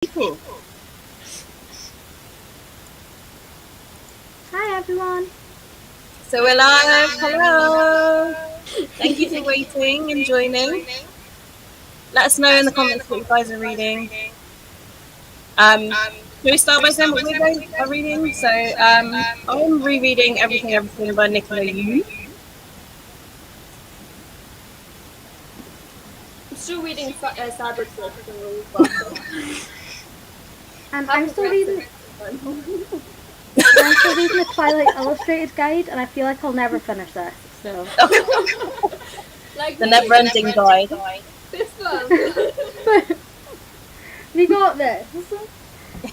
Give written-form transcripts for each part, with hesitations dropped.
People. Hi everyone. So we're live. Hello. Thank you for waiting and joining. Let us know in the comments what you guys are reading. Should we start by saying what we guys are reading? So I'm rereading Everything by Nicola Yu. I'm still reading Cyber Cliff from Rose Butter. I'm still reading. I'm still reading the Twilight Illustrated Guide, and I feel like I'll never finish this. So. Like The never-ending guide. This one. We got this.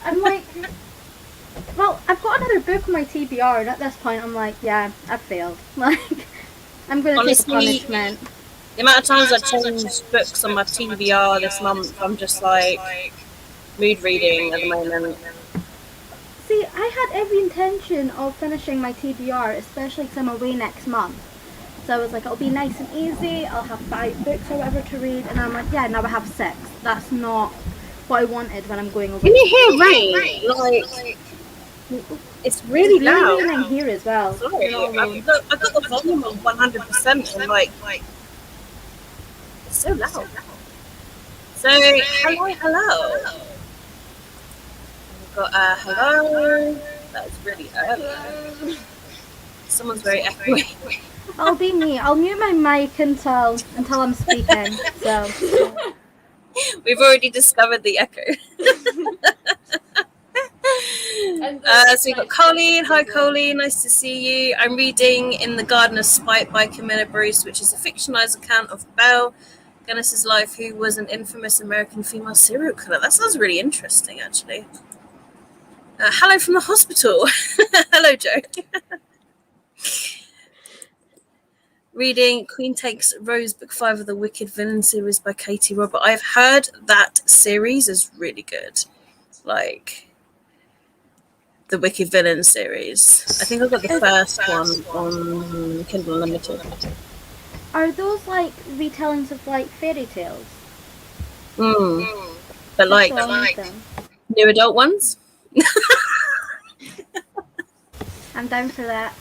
I'm like, well, I've got another book on my TBR, and at this point, I'm like, yeah, I've failed. Like, I'm going to take a punishment. The amount of times I've changed books on my TBR this month, I'm just like mood reading at the moment. See, I had every intention of finishing my TBR, especially because I'm away next month. So I was like, it'll be nice and easy, I'll have 5 books or whatever to read, and I'm like, yeah, now I have 6. That's not what I wanted when I'm going away. Can you hear rain? Like, it's really loud. It's raining here as well. Sorry, I've got the volume on 100% and like, it's so loud. So, hello. We've got hello. That's really early. Someone's very echoey. I'll be me. I'll mute my mic until I'm speaking. So we've already discovered the echo. So we've got Colleen. Hi, Colleen. Nice to see you. I'm reading In the Garden of Spite by Camilla Bruce, which is a fictionalized account of Belle Gunness's life, who was an infamous American female serial killer. That sounds really interesting, actually. Hello from the hospital. Hello, Joe. Reading Queen Takes Rose, Book 5 of the Wicked Villain series by Katie Robert. I've heard that series is really good. Like, the Wicked Villain series. I think I got the first one on Kindle Unlimited. Are those like retellings of like fairy tales? But like new adult ones? I'm down for that.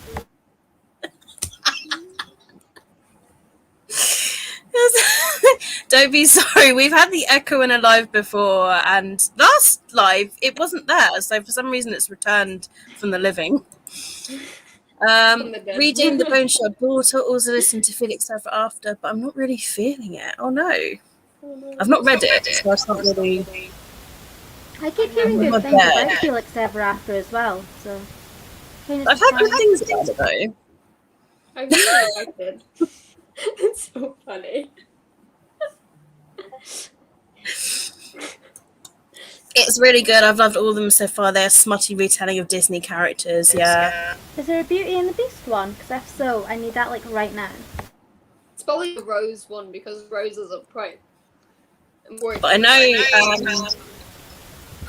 Don't be sorry. We've had the echo in a live before, and last live it wasn't there. So for some reason, it's returned from the living. Reading The Bone Shard Daughter. Also listened to Felix Ever After, but I'm not really feeling it. Oh no, I've not read it, so I can't really. I keep hearing good things about Felix Ever After as well. So I've had good things about it though. I really liked it. It's so funny. It's really good. I've loved all of them so far. They're a smutty retelling of Disney characters. Yeah. Is there a Beauty and the Beast one? Because if so, I need that like right now. It's probably the Rose one because roses are quite important. But I know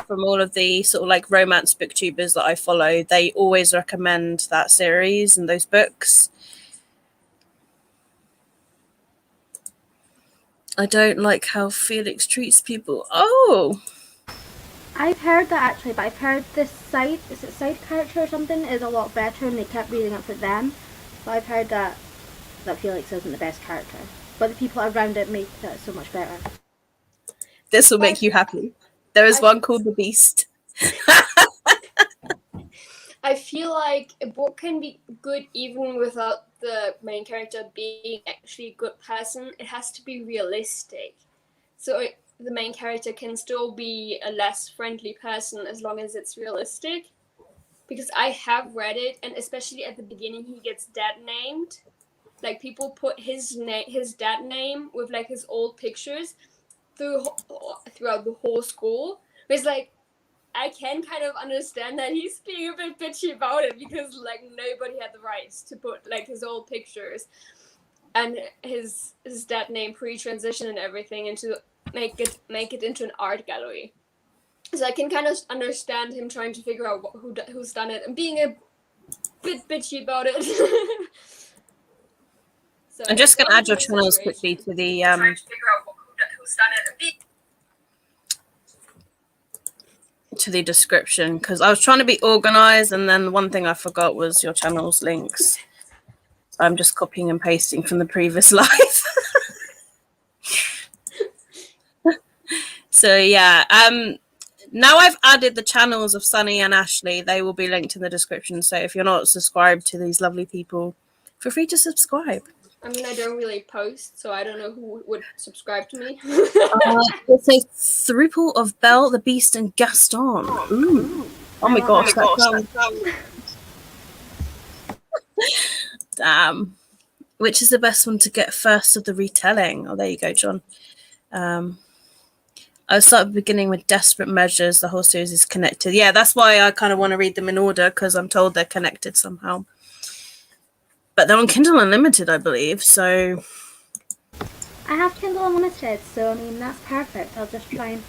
from all of the sort of like romance booktubers that I follow, they always recommend that series and those books. I don't like how Felix treats people. Oh! I've heard that actually, but I've heard this side character or something is a lot better, and they kept reading it for them. But I've heard that Felix isn't the best character, but the people around it make that so much better. This will make you happy. There is one called The Beast. I feel like a book can be good even without the main character being actually a good person. It has to be realistic. So the main character can still be a less friendly person as long as it's realistic. Because I have read it, and especially at the beginning he gets dad named. Like people put his dad name with like his old pictures throughout the whole school. It's like, I can kind of understand that he's being a bit bitchy about it because like nobody had the rights to put like his old pictures and his dad name pre-transition and everything into make it into an art gallery. So I can kind of understand him trying to figure out who's done it and being a bit bitchy about it. So I'm just going to add your channels quickly to the to the description because I was trying to be organized, and then one thing I forgot was your channel's links. I'm just copying and pasting from the previous live. So yeah, now I've added the channels of Sunny and Ashley. They will be linked in the description. So if you're not subscribed to these lovely people, feel free to subscribe. I mean, I don't really post, so I don't know who would subscribe to me. It's a throuple of Belle, the Beast, and Gaston. Ooh. Oh my gosh, that sounds... Damn. Which is the best one to get first of the retelling? Oh, there you go, John. I started beginning with Desperate Measures. The whole series is connected. Yeah, that's why I kind of want to read them in order, because I'm told they're connected somehow. But they're on Kindle Unlimited, I believe, so... I have Kindle Unlimited, so I mean, that's perfect. I'll just try and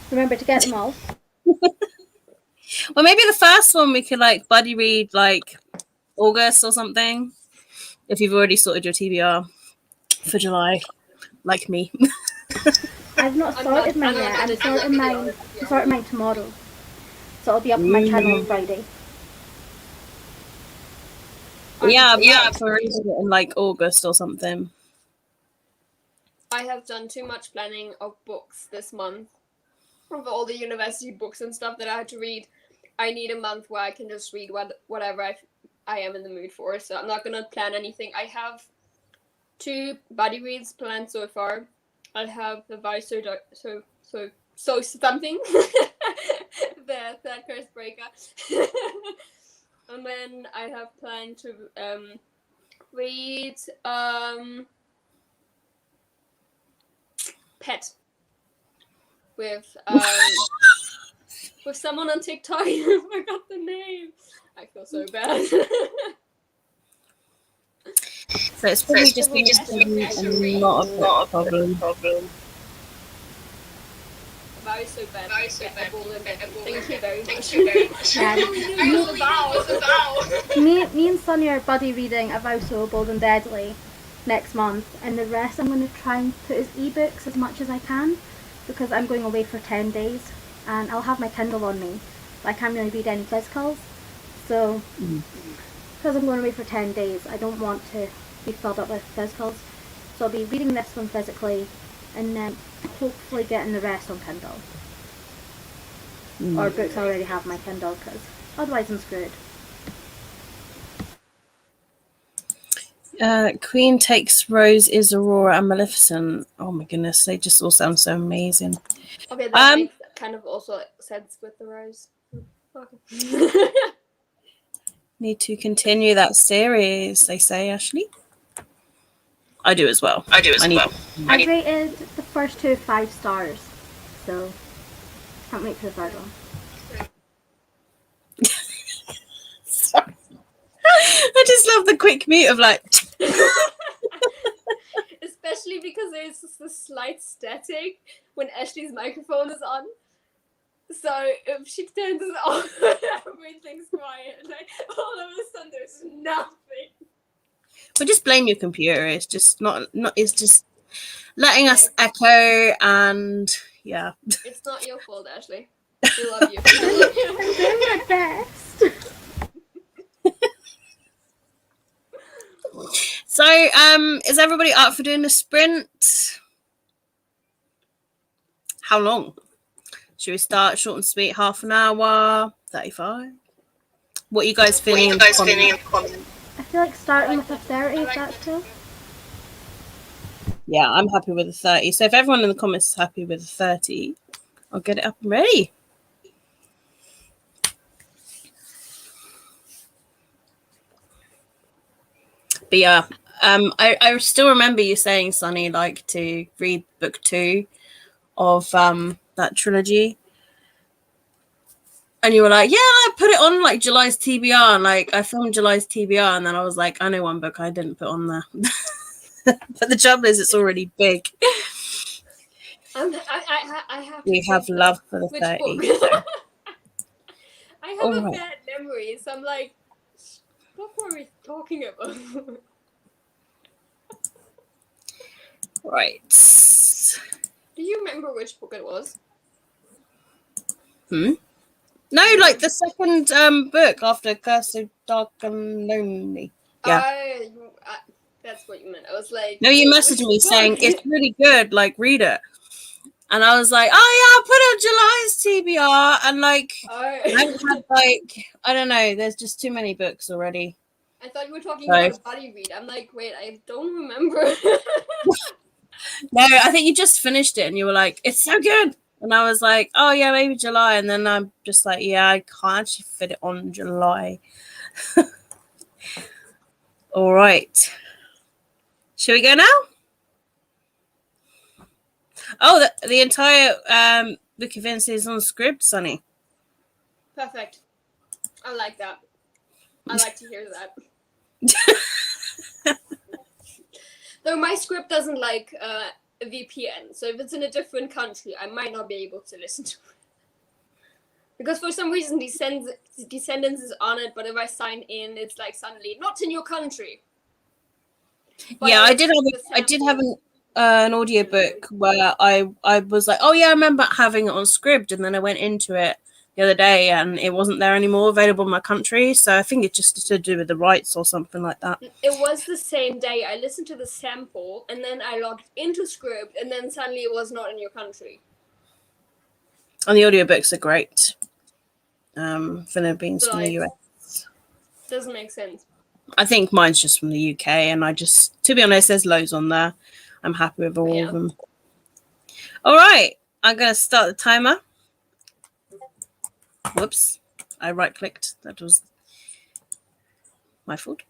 remember to get them all. Well, maybe the first one we could, like, buddy read, like, August or something. If you've already sorted your TBR for July, like me. I've not sorted mine yet. I'm sorting mine tomorrow. So it'll be up on my channel on Friday. Yeah, for reading it in, like, August or something. I have done too much planning of books this month. Of all the university books and stuff that I had to read. I need a month where I can just read whatever I am in the mood for. So I'm not going to plan anything. I have 2 buddy reads planned so far. I have the Vice so something. The Third Curse Breaker. And then I have planned to read Pet with someone on TikTok. I forgot the name. I feel so bad. So it's probably just not a problem. Very so bad. Thank you very much. Me and Sonny are buddy reading A Vow So Bold and Deadly next month, and the rest I'm going to try and put as ebooks as much as I can, because I'm going away for 10 days and I'll have my Kindle on me, but I can't really read any physicals. So because I'm going away for 10 days, I don't want to be filled up with physicals, so I'll be reading this one physically and then hopefully getting the rest on Kindle. Or books I already have on my Kindle, because otherwise I'm screwed. Queen Takes Rose is Aurora and Maleficent. Oh my goodness, they just all sound so amazing. Okay, that makes kind of also sense with the Rose. Okay. Need to continue that series, they say, Ashley. I do as well. I rated the first 2 5 stars, so can't wait for the third one. Sorry. I just love the quick mute of like... Especially because there's just a slight static when Ashley's microphone is on. So if she turns it off, everything's quiet. Like all of a sudden, there's nothing. Well, just blame your computer. It's just not. It's just letting us echo, and yeah. It's not your fault, Ashley. We love you. I'm doing my best. So, is everybody up for doing a sprint? How long? Should we start short and sweet, half an hour, 35? What are you guys feeling in the comments? I feel like starting with a 30, if that's cool. Yeah, I'm happy with a 30. So if everyone in the comments is happy with a 30, I'll get it up and ready. But yeah, I still remember you saying, Sunny, like to read book 2 of that trilogy. And you were like, yeah, I put it on like July's TBR. And like I filmed July's TBR, and then I was like, I know one book I didn't put on there. But the trouble is it's already big. I have we have love for the 30. I have a bad memory, so I'm like, what were we talking about? Right. Do you remember which book it was? No, like the second book after Curse of Dark and Lonely. Yeah. That's what you meant. I was like, No, you wait, messaged which me book? saying it's really good. Like, read it. And I was like, oh yeah, I'll put on July's TBR. And like, I haven't had like, I don't know. There's just too many books already. I thought you were talking about a buddy read. I'm like, wait, I don't remember. No, I think you just finished it and you were like, it's so good. And I was like, oh yeah, maybe July. And then I'm just like, yeah, I can't actually fit it on July. All right. Shall we go now? Oh, the entire book of Vince is on script, Sunny. Perfect. I like that. I like to hear that. Though my script doesn't like a VPN, so if it's in a different country, I might not be able to listen to it. Because for some reason Descendants is on it, but if I sign in, it's like suddenly not in your country. But yeah, I did have an audiobook where I was like, oh yeah, I remember having it on script, and then I went into it the other day and it wasn't there anymore available in my country. So I think it's just to do with the rights or something like that. It was the same day. I listened to the sample and then I logged into script and then suddenly it was not in your country. And the audiobooks are great. For their being from the US. Doesn't make sense. I think mine's just from the UK, and I just, to be honest, there's loads on there. I'm happy with all of them. All right, I'm going to start the timer. Whoops, I right-clicked. That was my fault.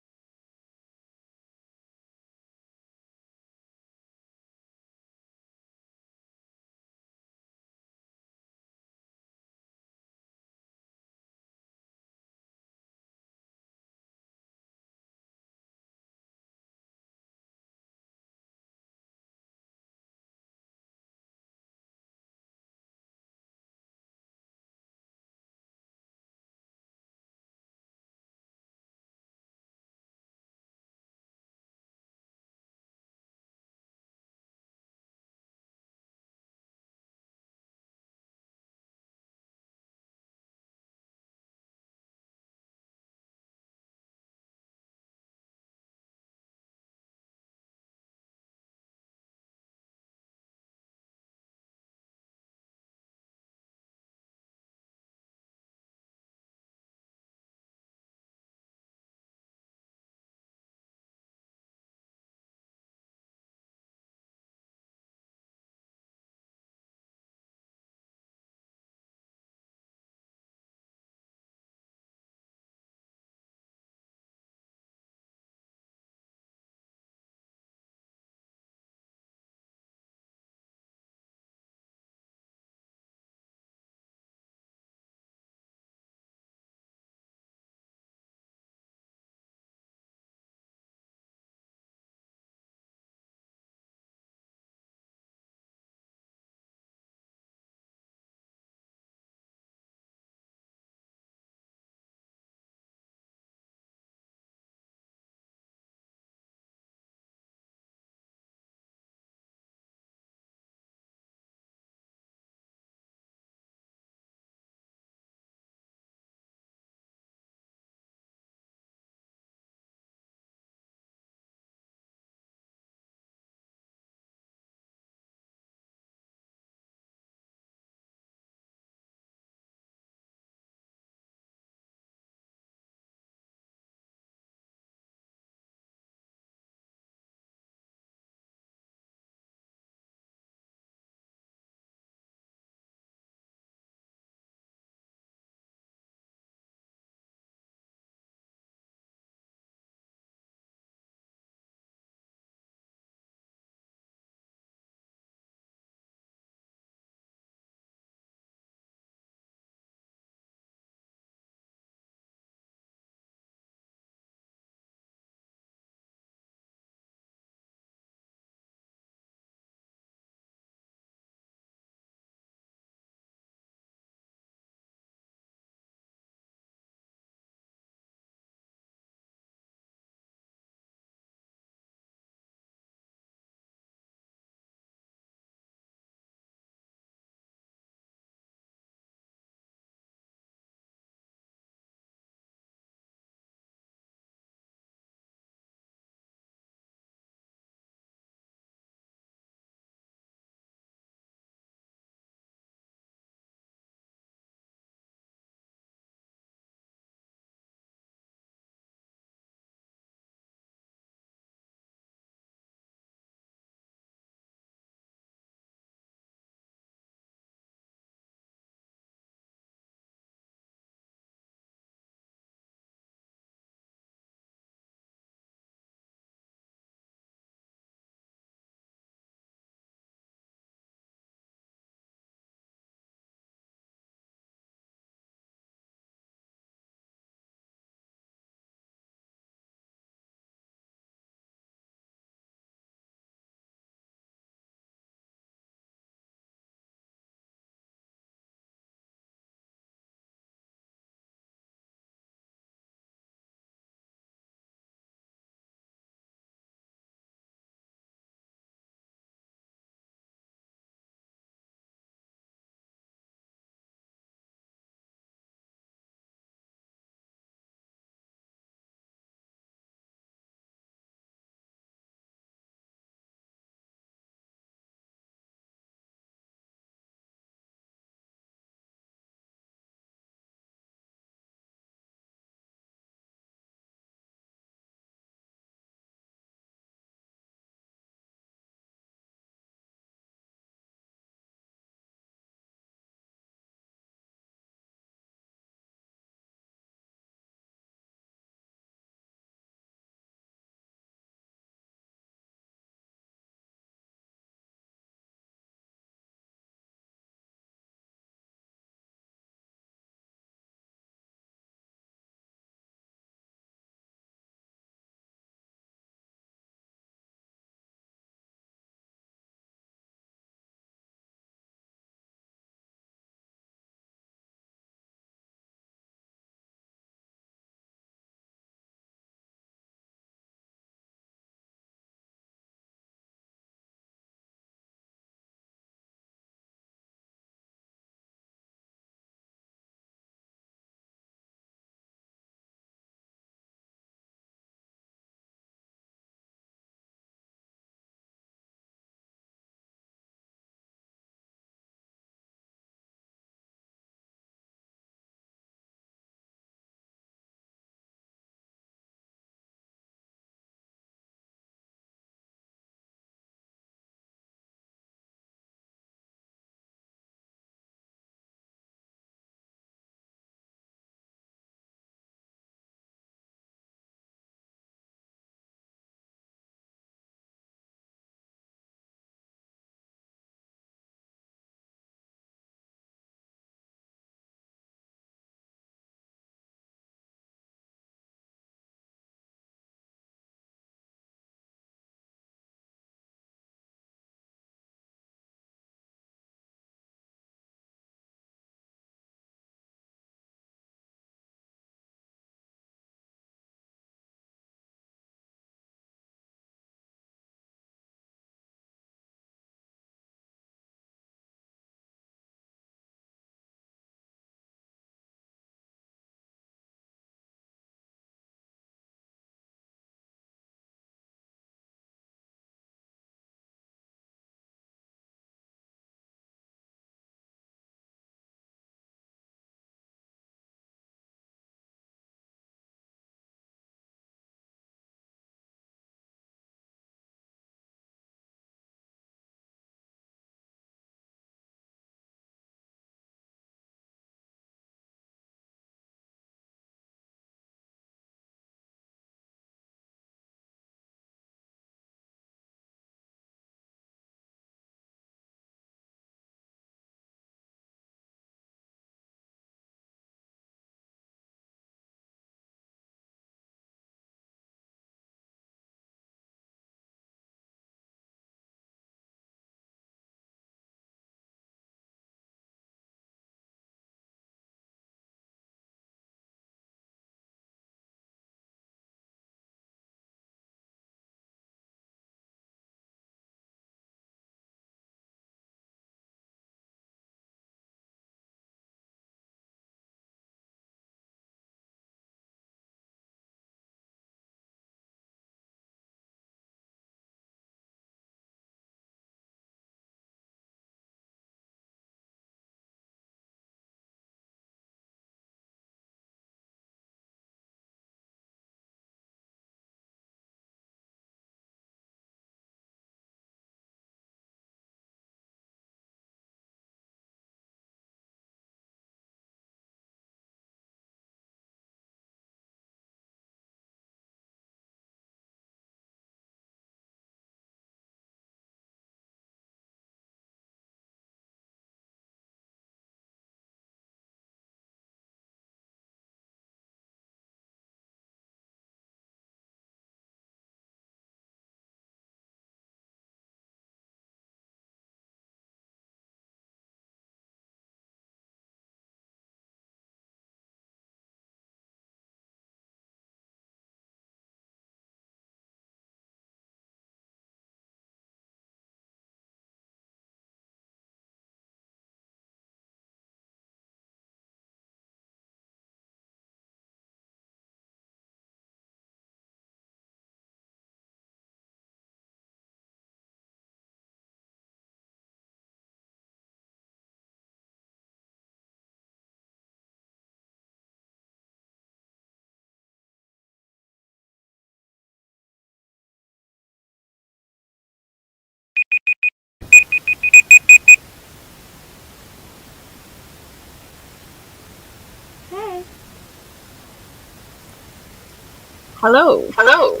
Hello. Hello.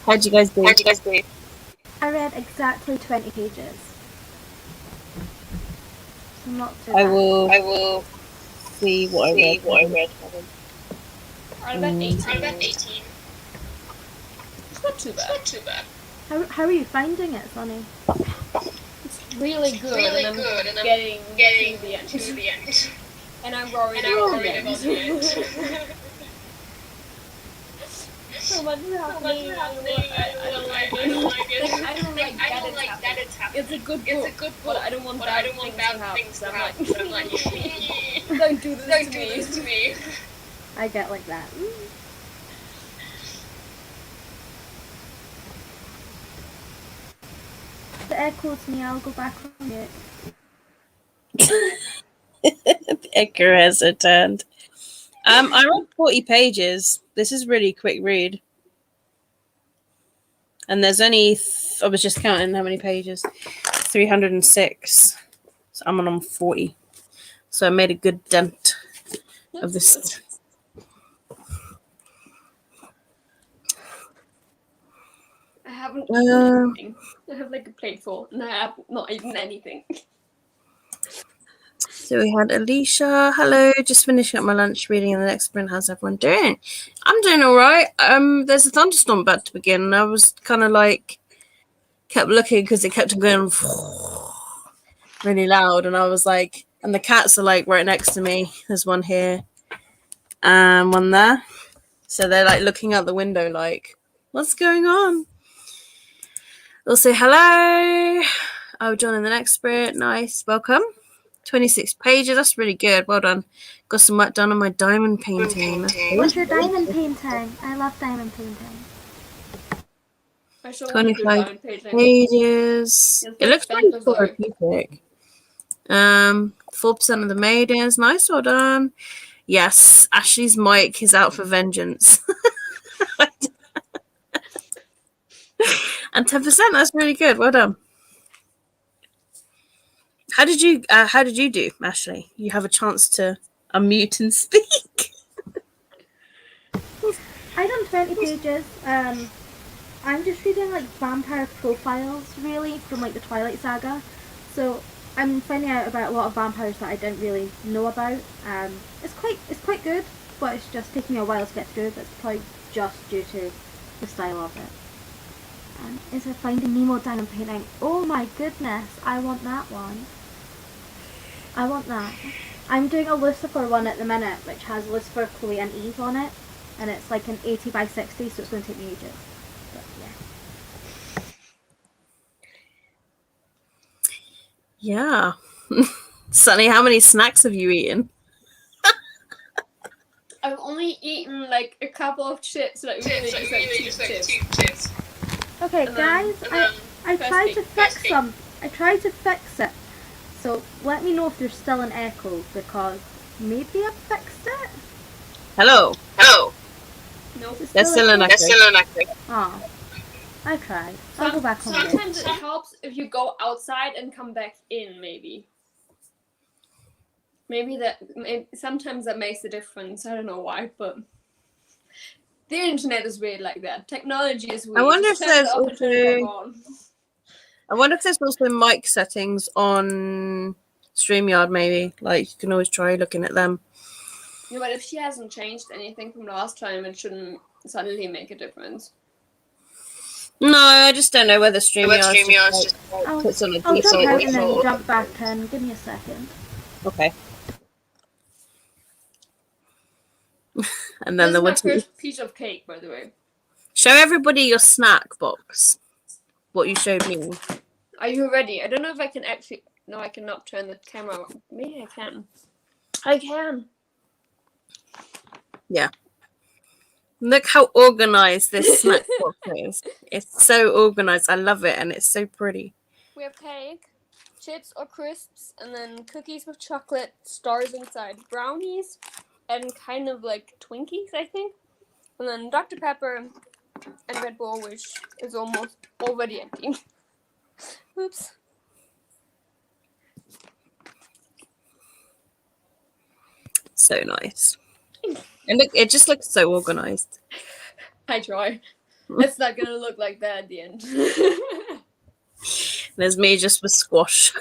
How'd you guys do? How'd you guys do? I read exactly 20 pages. So not too I bad. will see what I read. I read 18. It's not too bad. How are you finding it, Sonny? It's really good, and I'm getting to the end. And I'm worried about the end. So much is happening. I don't like it. Like, I don't like that it's happening. It's a good book, but I don't want bad things to happen. So I'm like, don't do this to me. I get like that. The echoes me, I'll go back on mute. Edgar has returned. I read 40 pages. This is really quick read. And there's only, I was just counting how many pages. 306. So I'm on 40. So I made a good dent of this. I haven't eaten anything. I have like a plate full, and I have not eaten anything. So we had Alicia. Hello, just finishing up my lunch, reading in the next sprint. How's everyone doing? I'm doing all right. There's a thunderstorm about to begin, and I was kind of like kept looking because it kept going really loud, and I was like, and the cats are like right next to me. There's one here and one there, so they're like looking out the window, like, what's going on? They'll say hello. Oh, John in the next sprint. Nice, welcome. 26 pages. That's really good. Well done. Got some work done on my diamond painting. What's your diamond painting? I love diamond painting. 25 pages. It looks pretty therapeutic. 4% of the maidens. Nice. Well done. Yes, Ashley's mic is out for vengeance. And 10%. That's really good. Well done. How did you do, Ashley? You have a chance to unmute and speak. I done 20 pages. I'm just reading like vampire profiles really from like the Twilight Saga. So I'm finding out about a lot of vampires that I didn't really know about. It's quite good, but it's just taking me a while to get through. But it's probably just due to the style of it. Is a Finding Nemo diamond painting? Oh my goodness, I want that one. I want that. I'm doing a Lucifer one at the minute, which has Lucifer, Chloe and Eve on it. And it's like an 80 by 60, so it's going to take me ages. But yeah. Yeah. Sunny, how many snacks have you eaten? I've only eaten like a couple of chips, like really just like cheap chips. Okay, guys, I tried to fix them. I tried to fix it. So let me know if there's still an echo, because maybe I fixed it. Hello. No, There's still an echo. Oh, I tried. I'll go back on it. Sometimes it helps if you go outside and come back in, maybe. Sometimes that makes a difference. I don't know why, but the internet is weird like that. Technology is weird. I wonder if there's also mic settings on StreamYard, maybe. Like, you can always try looking at them. Yeah, but if she hasn't changed anything from last time, it shouldn't suddenly make a difference. No, I just don't know whether StreamYard just puts on a I'll jump out and then default. jump back in. Give me a second. Okay. And then this is my first piece of cake, by the way. Show everybody your snack box. What you showed me. Are you ready? I don't know if I can actually... No, I cannot turn the camera on. Maybe I can. I can. Yeah. Look how organized this snack box is. It's so organized. I love it, and it's so pretty. We have cake, chips or crisps, and then cookies with chocolate, stars inside, brownies, and kind of like Twinkies, I think. And then Dr. Pepper and Red Bull, which is almost already empty. Oops. so nice. And look, it just looks so organized. I try. It's not gonna look like that at the end. There's me just with squash.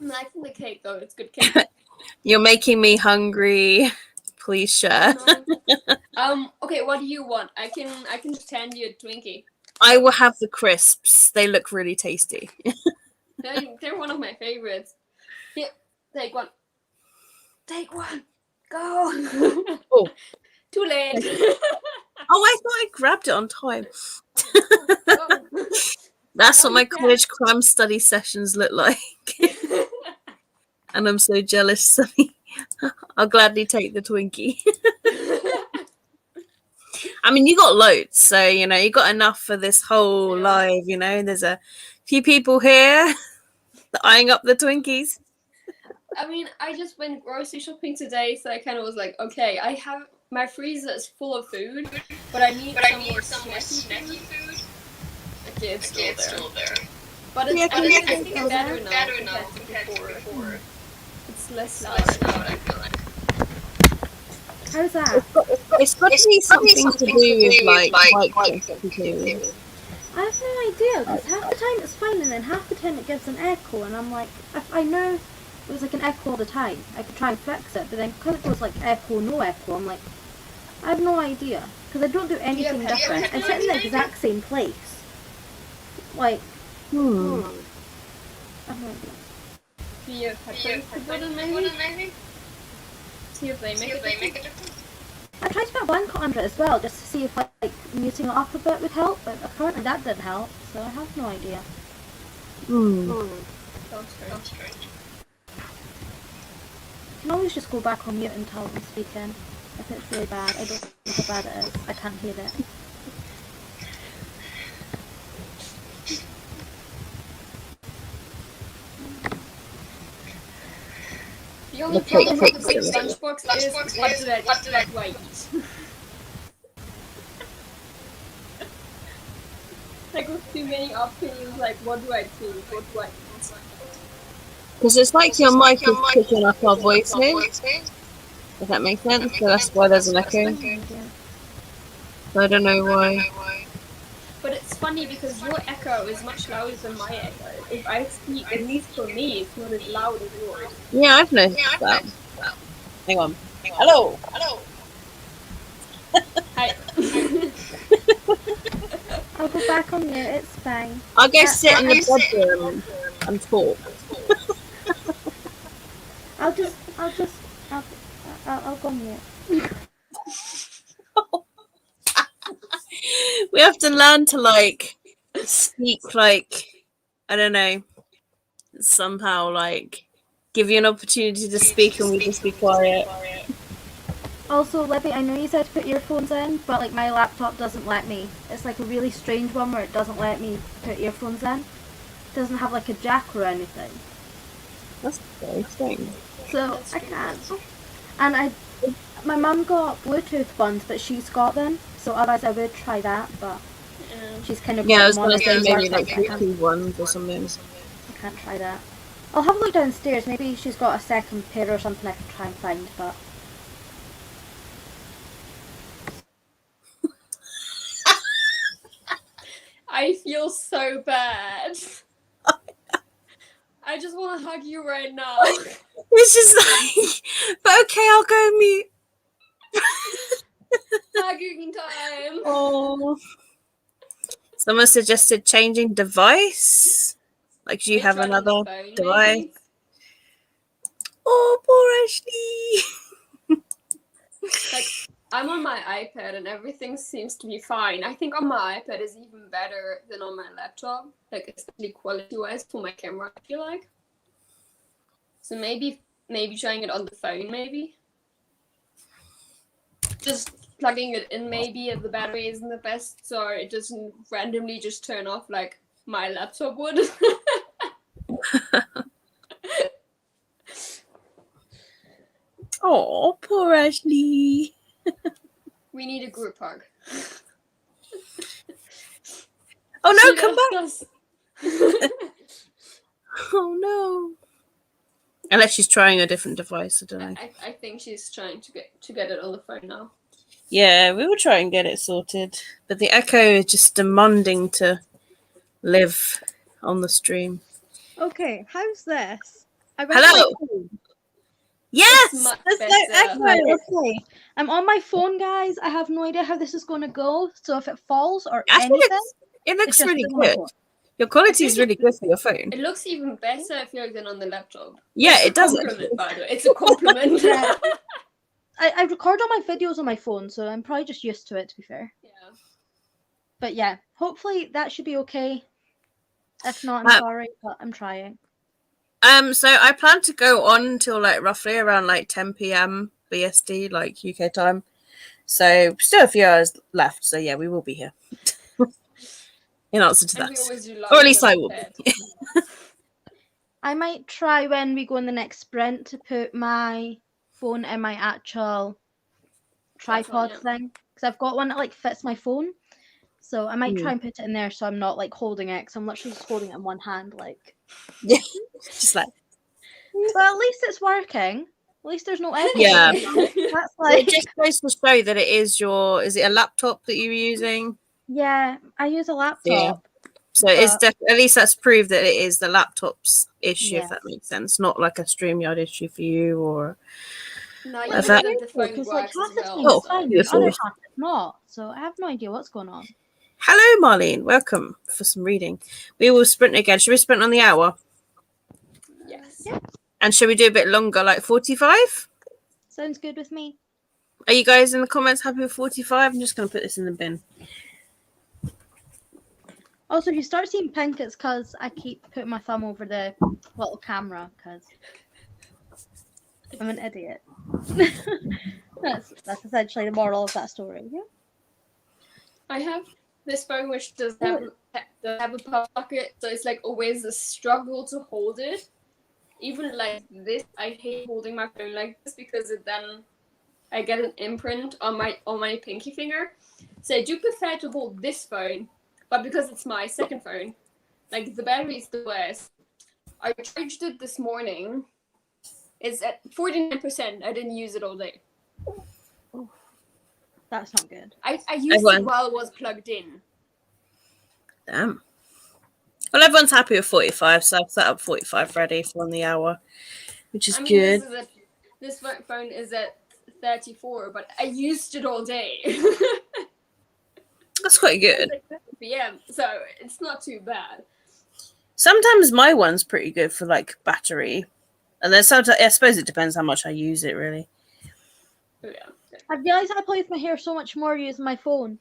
I'm liking the cake though. It's good cake. You're making me hungry. Please share. Okay, what do you want? I can just hand you a Twinkie. I will have the crisps. They look really tasty. They're one of my favorites. Here, take one. Take one. Go. Oh. Too late. Oh, I thought I grabbed it on time. Go. That's what my college cram study sessions look like. And I'm so jealous, Sunny. I'll gladly take the Twinkie. I mean, you got loads, so, you know, you got enough for this whole live, you know. There's a few people here eyeing up the Twinkies. I mean, I just went grocery shopping today, so I kind of was like, okay, I have my freezer is full of food, but I need some more snacky food. Okay, it's still there. But it's, I think it's better now compared to before. It's less loud, I feel like. How's that? It's got to be something to do with, like mic sensitivity. I have no idea, because half the time it's fine, and then half the time it gives an echo, and I'm like, I know it was like an echo all the time. I could try and fix it, but then because it goes like echo, no echo, I'm like, I have no idea. Because I don't do anything different. I sit in the exact same place. Like, I have no idea. Do you have headphones to put in maybe? See if they make a difference. I tried to put a blanket under it as well, just to see if like muting it up a bit would help, but apparently that didn't help, so I have no idea. Sounds strange. I can always just go back on mute until I'm speaking. If it's really bad, I don't know how bad it is. I can't hear it. The only problem with the big lunchbox is what did I eat? Like with too many options, like what do I choose? What do I eat? Because it's like your mic is picking up our voices. Does that make sense? So that's why there's an echo. So I don't know why. But it's funny because your echo is much louder than my echo. If I speak, at least for me, it's not as loud as yours. Yeah, I've noticed that. Hang on. Hello. Hi. I'll go back on mute, it's fine. I'll go sit in the bedroom and talk. I'll go on mute. We have to learn to like speak like, I don't know, somehow like give you an opportunity to speak and we just be quiet. Also, Libby, I know you said to put earphones in, but like my laptop doesn't let me. It's like a really strange one where it doesn't let me put earphones in. It doesn't have like a jack or anything. That's very strange. So I can't. And my mum got Bluetooth ones, but she's got them. So otherwise I would try that, but she's kind of I was gonna say maybe like Bluetooth ones or something. I can't try that. I'll have a look downstairs. Maybe she's got a second pair or something I can try and find, but. I feel so bad. I just want to hug you right now. It's just like, but okay, I'll go mute. Hugging time. Oh. Someone suggested changing device. Like, do you have another device? Maybe? Oh, poor Ashley. Like, I'm on my iPad and everything seems to be fine. I think on my iPad is even better than on my laptop, like especially quality-wise for my camera, I feel like. So maybe trying it on the phone, maybe. Just plugging it in, maybe if the battery isn't the best, so it doesn't randomly just turn off like my laptop would. Oh, poor Ashley. We need a group hug. Oh no, come back! Oh no. Unless she's trying a different device, I don't know. I think she's trying to get it on the phone now. Yeah, we will try and get it sorted. But the echo is just demanding to live on the stream. Okay, how's this? Hello. Yes, It's much there's no better. echo. Right, okay. I'm on my phone, guys. I have no idea how this is going to go. So if it falls or Actually, anything, it looks just really on my good. phone. Your quality is really good for your phone. It looks even better if you're than on the laptop. Yeah, It's it does. a compliment, by the way. It's a compliment. Yeah. I record all my videos on my phone, so I'm probably just used to it, to be fair. Yeah. But yeah, hopefully that should be okay. If not, I'm sorry, but I'm trying. So I plan to go on until like roughly around like 10 p.m. BST, like UK time. So still a few hours left. So yeah, we will be here. In answer to And we that, always do or at least I live will on be. I might try when we go in the next sprint to put my phone in my actual tripod thing, because I've got one that like fits my phone. So I might try and put it in there so I'm not like holding it, because I'm literally just holding it in one hand, like. Yeah, just like. But at least it's working. At least there's no echo. Yeah. That's like. It just goes to show that it is your. Is it a laptop that you're using? Yeah, I use a laptop. Yeah. So it's at least that's proved that it is the laptop's issue, Yeah. if that makes sense. Not like a StreamYard issue for you or. No, you Well, know that- that the phone Because works like half as the well. time it's fine, and beautiful. other half it's not. So I have no idea what's going on. Hello, Marlene. Welcome for some reading. We will sprint again. Should we sprint on the hour? Yes. Yeah. And should we do a bit longer, like 45? Sounds good with me. Are you guys in the comments happy with 45? I'm just going to put this in the bin. Also, if you start seeing pink, it's because I keep putting my thumb over the little camera, because I'm an idiot. that's essentially the moral of that story. Yeah. I have this phone which does have a pocket, so it's like always a struggle to hold it. Even like this, I hate holding my phone like this because then I get an imprint on my pinky finger. So I do prefer to hold this phone, but because it's my second phone, like the battery is the worst. I charged it this morning. It's at 49%. I didn't use it all day. That's not good. I used it while it was plugged in. Damn. Well, everyone's happy with 45, so I've set up 45 ready for on the hour, which is good. This phone is at 34, but I used it all day. That's quite good. It's like 7 p.m., so it's not too bad. Sometimes my one's pretty good for like battery, and then sometimes I suppose it depends how much I use it, really. Oh, yeah. I realised I play with my hair so much more using my phone.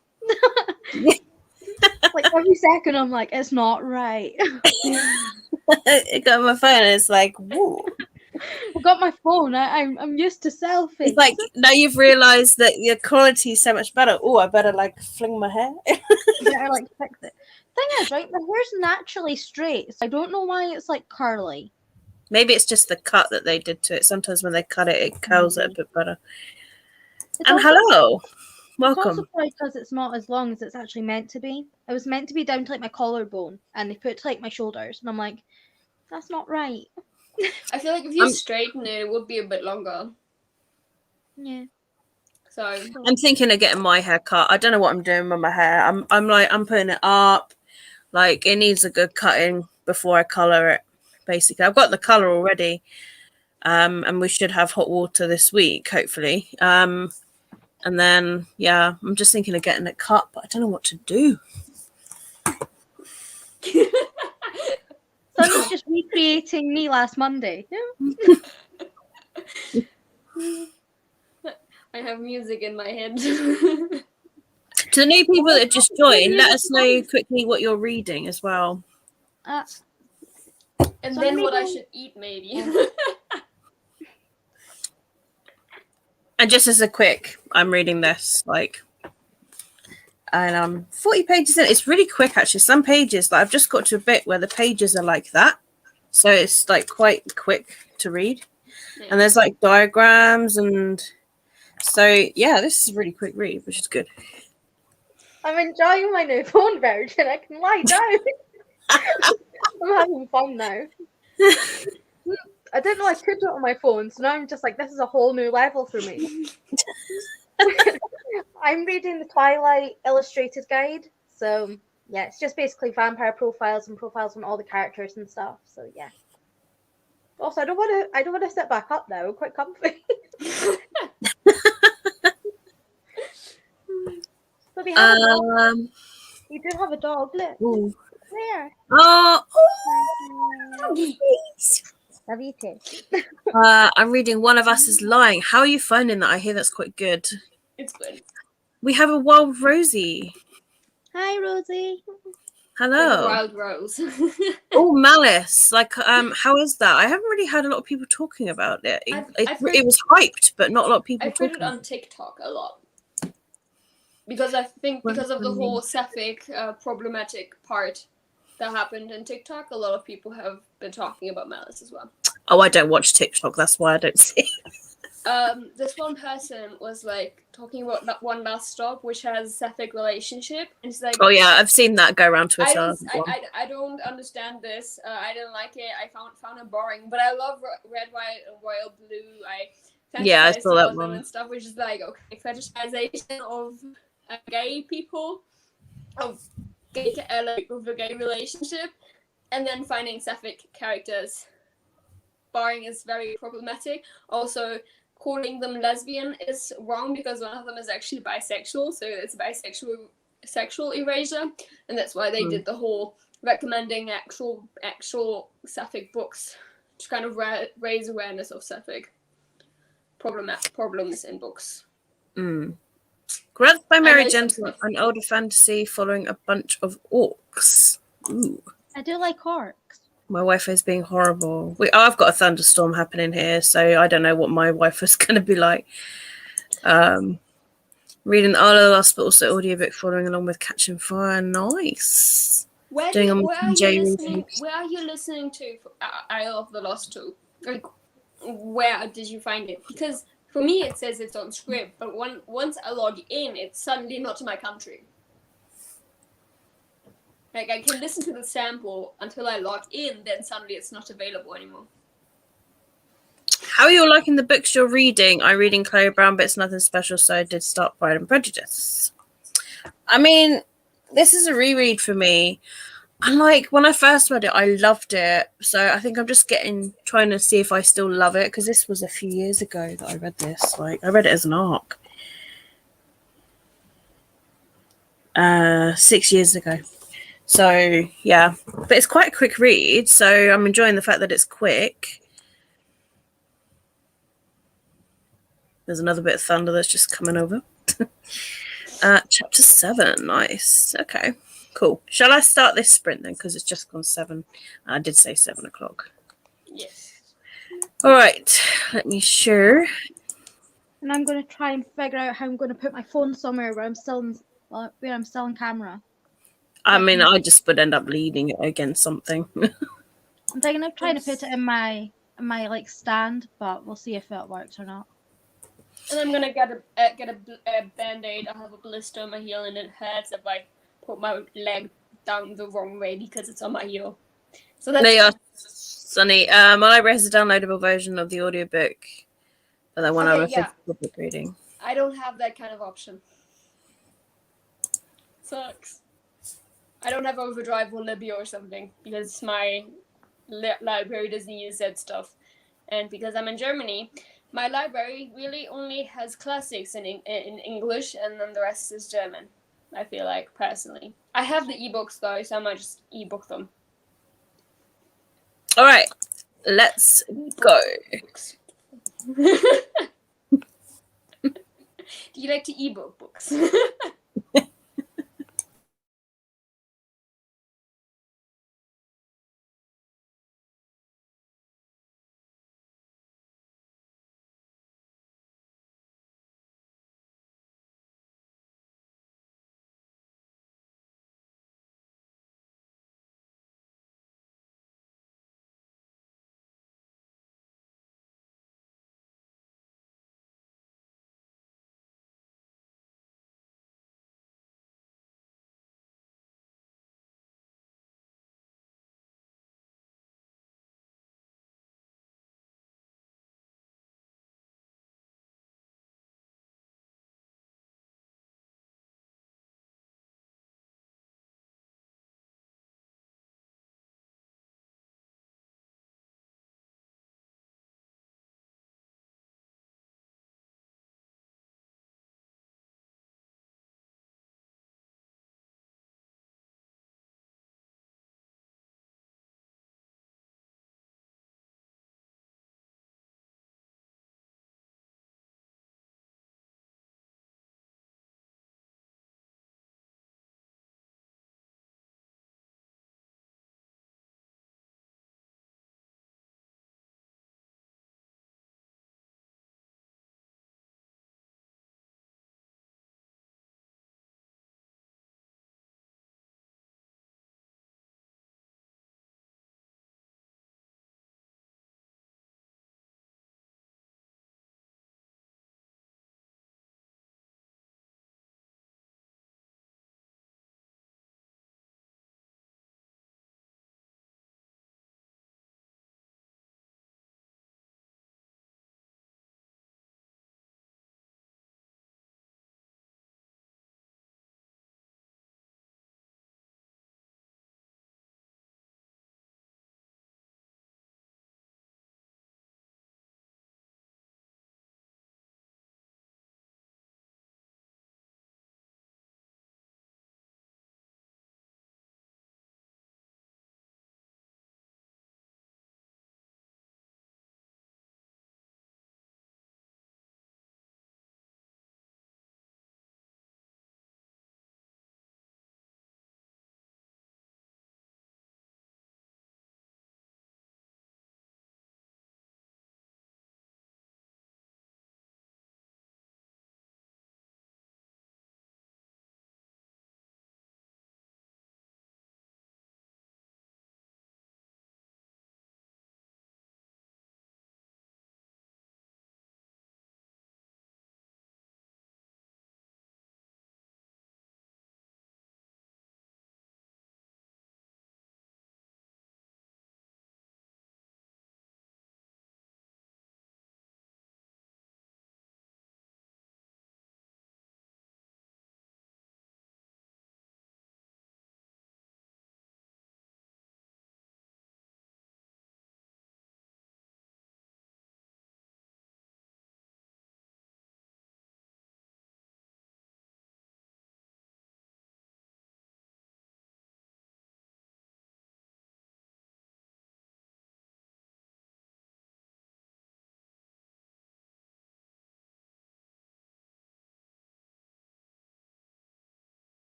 Like every second, I'm like, it's not right. I got my phone, and it's like, whoa. I've got my phone. I'm used to selfies. It's like now you've realised that your quality is so much better. Oh, I better like fling my hair. Better like fix it. Thing is, right, my hair's naturally straight, so I don't know why it's like curly. Maybe it's just the cut that they did to it. Sometimes when they cut it, it curls it a bit better. It's And also, hello, it's welcome. also probably because it's not as long as it's actually meant to be. It was meant to be down to like my collarbone, and they put it to like my shoulders, and I'm like, that's not right. I feel like if you straighten it, it would be a bit longer. Yeah. So I'm thinking of getting my hair cut. I don't know what I'm doing with my hair. I'm putting it up. Like it needs a good cutting before I colour it. Basically, I've got the colour already. And we should have hot water this week, hopefully. And then yeah, I'm just thinking of getting it cut, but I don't know what to do. Sonny's just recreating me last Monday. I have music in my head. To the new people that just joined, let us know quickly what you're reading as well. And So then what I maybe- should eat, maybe. And just as a quick, I'm reading this and 40 pages in. It's really quick actually. Some pages, like I've just got to a bit where the pages are like that, so it's like quite quick to read. Yeah. And there's like diagrams, and so yeah, this is a really quick read, which is good. I'm enjoying my new phone version. I can lie down. I'm having fun now. I didn't know I could do it on my phone, so now I'm just like, this is a whole new level for me. I'm reading the Twilight Illustrated Guide, so yeah, it's just basically vampire profiles and profiles on all the characters and stuff. So yeah. Also, I don't want to sit back up now. I'm quite comfy. So we have a dog. We do have a dog. Look. Ooh. There. Oh, Doggy. Love you too. I'm reading One of Us is Lying. How are you finding that? I hear that's quite good. It's good. We have a wild Rosie. Hi, Rosie. Like Hello. Wild Rose. Oh, Malice. Like, how is that? I haven't really heard a lot of people talking about it. It was hyped, but not a lot of people I've heard talking it on TikTok a lot. Because I think because of the whole sapphic problematic part that happened in TikTok, a lot of people have been talking about Malice as well. Oh, I don't watch TikTok. That's why I don't see. This one person was like talking about that One Last Stop, which has sapphic relationship, and it's like, Oh yeah, I've seen that go around Twitter. I don't understand this. I didn't like it. I found it boring. But I love Red, White, and Royal Blue. I saw that about them and stuff, which is like, okay, fetishization of gay people, of gay like of a gay relationship, and then finding sapphic characters boring is very problematic. Also, calling them lesbian is wrong because one of them is actually bisexual, so it's bisexual sexual erasure, and that's why they did the whole recommending actual sapphic books to kind of raise awareness of sapphic problems in books. Grant by Mary Gentleman, an older fantasy following a bunch of orcs. Ooh. I do like orcs. My Wi-Fi is being horrible. I've got a thunderstorm happening here, so I don't know what my Wi-Fi is going to be like. Reading All of the Lost, but also audiobook following along with Catching Fire. Nice. Where are you listening to Isle of the Lost to? Like, where did you find it? Because for me, it says it's on Scribd, but once I log in, it's suddenly not in my country. Like, I can listen to the sample until I log in, then suddenly it's not available anymore. How are you liking the books you're reading? I'm reading Chloe Brown, but it's nothing special, so I did start Pride and Prejudice. I mean, this is a reread for me. And like, when I first read it, I loved it. So I think I'm just trying to see if I still love it, because this was a few years ago that I read this. Like, I read it as an ARC. 6 years ago. So, yeah. But it's quite a quick read, so I'm enjoying the fact that it's quick. There's another bit of thunder that's just coming over. Chapter 7. Nice. Okay, cool. Shall I start this sprint then? Because it's just gone 7. I did say 7 o'clock. Yes. All right. Let me share. And I'm going to try and figure out how I'm going to put my phone somewhere where I'm still on camera. I mean, I just would end up leaning it against something. I'm thinking of trying to put it in my like stand, but we'll see if it works or not. And I'm gonna get a band-aid. I have a blister on my heel and it hurts if I put my leg down the wrong way because it's on my heel. So that's There you are, Sunny. My library has a downloadable version of the audiobook, but that one I'm physical book reading. I don't have that kind of option. Sucks. I don't have Overdrive or Libby or something because my library doesn't use that stuff, and because I'm in Germany, my library really only has classics in English, and then the rest is German. I feel like, personally. I have the ebooks though, so I might just ebook them. All right, let's go. Do you like to ebook books?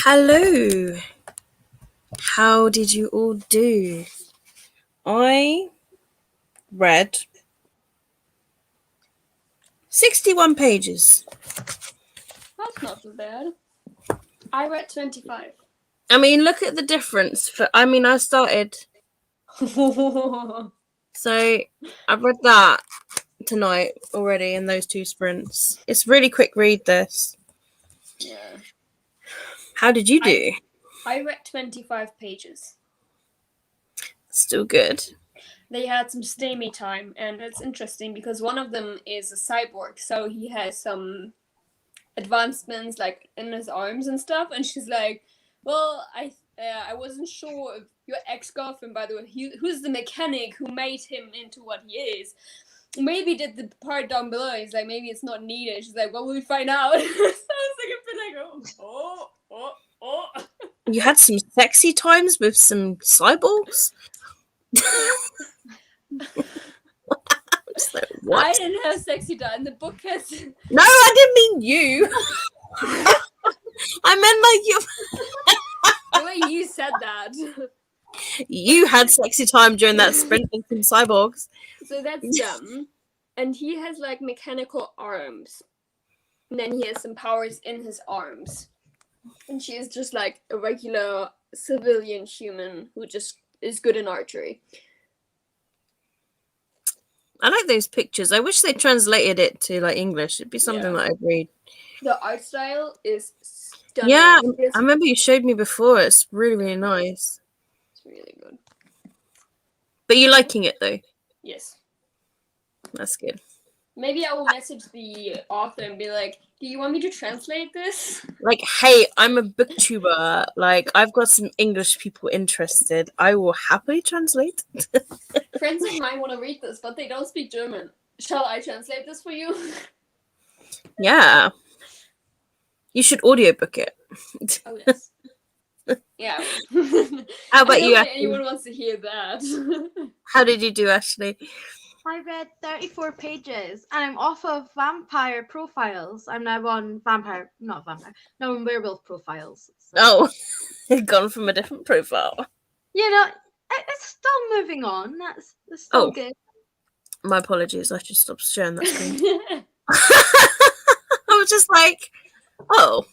Hello. How did you all do? I read 61 pages. That's not so bad. I read 25. I mean, look at the difference. I started. So I've read that tonight already in those 2 sprints. It's really quick read, this. Yeah. How did you do? I read 25 pages. Still good. They had some steamy time, and it's interesting because one of them is a cyborg, so he has some advancements like in his arms and stuff, and she's like, well, I wasn't sure if your ex-girlfriend, by the way, who's the mechanic who made him into what he is, maybe did the part down below. He's like, maybe it's not needed. She's like, well, we'll find out. So I was like, oh. You had some sexy times with some cyborgs? So, what? I didn't have sexy time. The book has. No, I didn't mean you. I meant like you. The way you said that. You had sexy time during that sprint with some cyborgs. So that's them. And he has like mechanical arms. And then he has some powers in his arms. And she is just like a regular civilian human who just is good in archery. I like those pictures. I wish they translated it to like English. It'd be something that I'd read. The art style is stunning. Yeah, I remember you showed me before. It's really, really nice. It's really good. But you're liking it though? Yes. That's good. Maybe I will message the author and be like, do you want me to translate this? Like, hey, I'm a booktuber. Like, I've got some English people interested. I will happily translate. Friends of mine want to read this, but they don't speak German. Shall I translate this for you? Yeah. You should audiobook it. Oh, yes. Yeah. How about you, Ashley? Ashley? Anyone wants to hear that? How did you do, Ashley? I read 34 pages and I'm off of vampire profiles. I'm now on werewolf profiles. So. Oh, gone from a different profile. You know, it's still moving on. That's still good. My apologies. I should stop sharing that screen. I was just like, oh.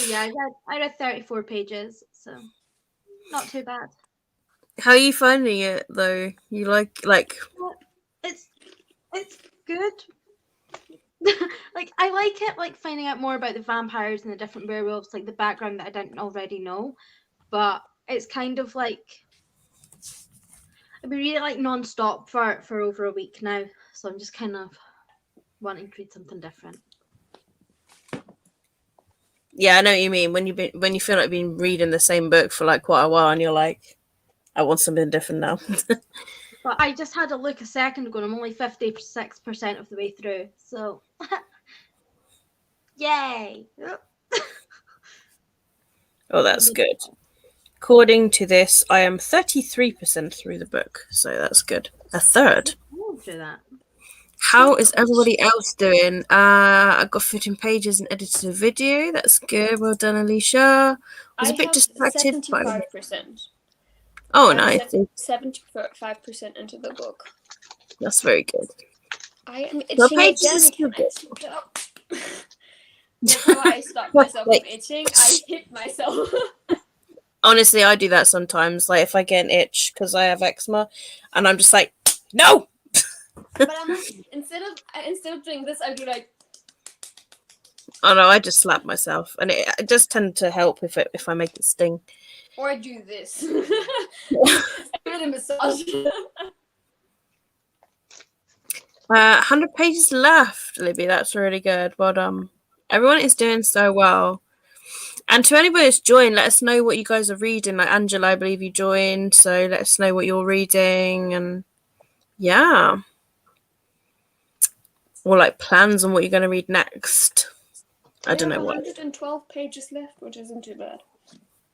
Yeah, I read 34 pages, so not too bad. How are you finding it though? You like it's good. Like I like it, like finding out more about the vampires and the different werewolves, like the background that I didn't already know. But it's kind of like I've been reading like non-stop for over a week now, so I'm just kind of wanting to read something different. Yeah, I know what you mean. When you feel like you've been reading the same book for like quite a while, and you're like, I want something different now. But I just had a look a second ago, and I'm only 56% of the way through. So, yay! Oh, that's good. According to this, I am 33% through the book, so that's good. A third. I'll do that. How is everybody else doing? I got 15 pages and edited a video. That's good. Well done, Alicia. I was a bit distracted. 75%. Oh, nice. 75% into the book. That's very good. I am itching again. Can I stop? That's how I stop myself from itching. I hit myself. Honestly, I do that sometimes. Like if I get an itch because I have eczema, and I'm just like, no. But instead of doing this, I'd be like, oh no, I just slap myself, and it does tend to help if I make it sting. Or I do this. I give it a massage. 100 pages left, Libby. That's really good. Well done. Everyone is doing so well. And to anybody that's joined, let us know what you guys are reading. Like Angela, I believe you joined, so let us know what you're reading, and yeah, or like plans on what you're going to read next. I don't know what. 112 pages left, which isn't too bad.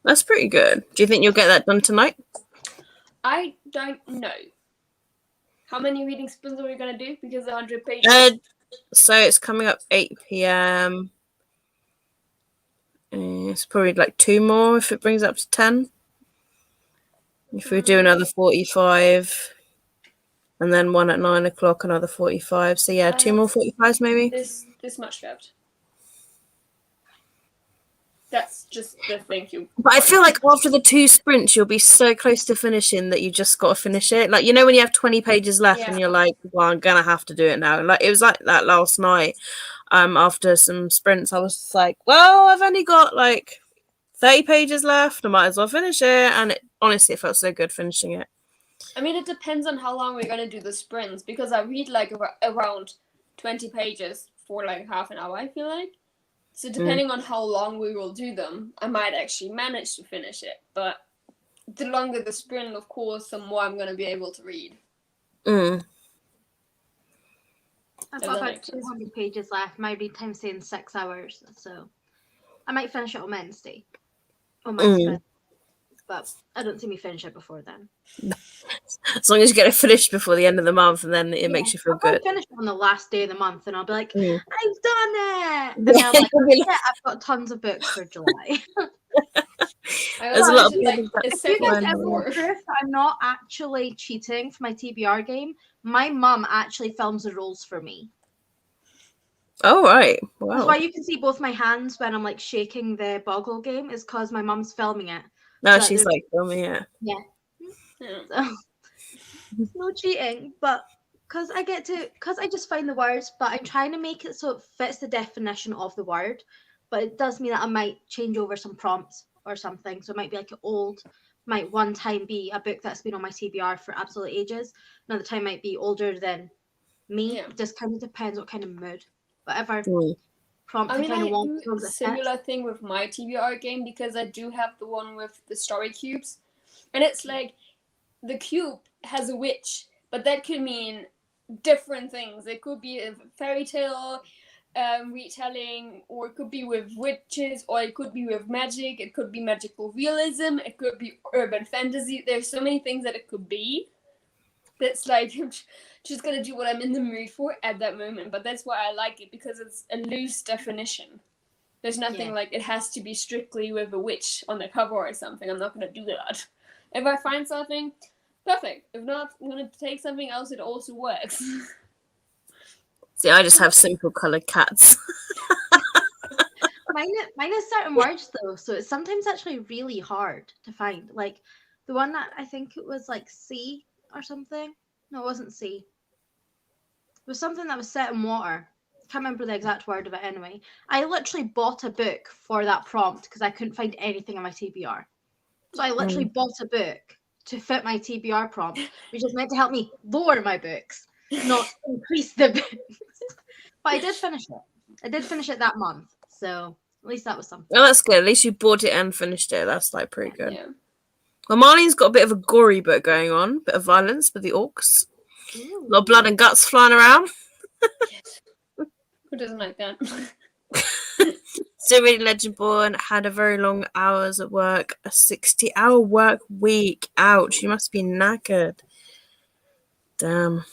That's pretty good. Do you think you'll get that done tonight? I don't know. How many reading sprints are we going to do? Because 100 pages. So it's coming up 8 p.m. It's probably like 2 more if it brings up to 10. If we do another 45, and then one at 9 o'clock, another 45. So yeah, 2 more 45s maybe. This much left. That's just the thing you. But I feel like after the 2 sprints, you'll be so close to finishing that you just got to finish it. Like, you know, when you have 20 pages left and you're like, well, I'm going to have to do it now. Like, it was like that last night. After some sprints, I was like, well, I've only got like 30 pages left. I might as well finish it. And honestly, it felt so good finishing it. I mean, it depends on how long we're going to do the sprints, because I read like around 20 pages for like half an hour, I feel like. So depending on how long we will do them, I might actually manage to finish it. But the longer the sprint, of course, the more I'm going to be able to read. I've got about 200 pages left. My read time's saying 6 hours, so I might finish it on Wednesday. On my sprint. But I don't see me finish it before then. As long as you get it finished before the end of the month, and then it makes you feel good. I'll finish it on the last day of the month, and I'll be like, I've done it! And then I'm like, yeah, I've got tons of books for July. There's a lot of if you guys ever want proof that I'm not actually cheating for my TBR game, my mum actually films the rules for me. Oh, right. Wow. That's why you can see both my hands when I'm like shaking the Boggle game, is because my mum's filming it. No, she's like filming it. Yeah. So, no cheating, but because I just find the words, but I'm trying to make it so it fits the definition of the word. But it does mean that I might change over some prompts or something. So it might be like might one time be a book that's been on my TBR for absolute ages. Another time might be older than me. Yeah. It just kind of depends what kind of mood. Whatever prompt I kind of want. I do a similar thing with my TBR game, because I do have the one with the story cubes. And it's like, the cube has a witch, but that could mean different things. It could be a fairy tale retelling, or it could be with witches, or it could be with magic. It could be magical realism. It could be urban fantasy. There's so many things that it could be. That's like, I'm just gonna do what I'm in the mood for at that moment. But that's why I like it, because it's a loose definition. There's nothing like it has to be strictly with a witch on the cover or something. I'm not gonna do that. If I find something, perfect. If not, I'm going to take something else that also works. See, I just have simple coloured cats. Mine is certain words, though, so it's sometimes actually really hard to find. Like, the one that I think it was like sea or something. No, it wasn't sea. It was something that was set in water. I can't remember the exact word of it anyway. I literally bought a book for that prompt because I couldn't find anything on my TBR. So I literally bought a book to fit my TBR prompt, which is meant to help me lower my books, not increase the books. But I did finish it. I did finish it that month. So at least that was something. Well, that's good. At least you bought it and finished it. That's like pretty good. Yeah. Well, Marlene's got a bit of a gory book going on, bit of violence with the orcs. Ooh. A lot of blood and guts flying around. Yes. Who doesn't like that? Still reading Legendborn. Had a very long hours at work. A 60-hour work week. Ouch! You must be knackered. Damn.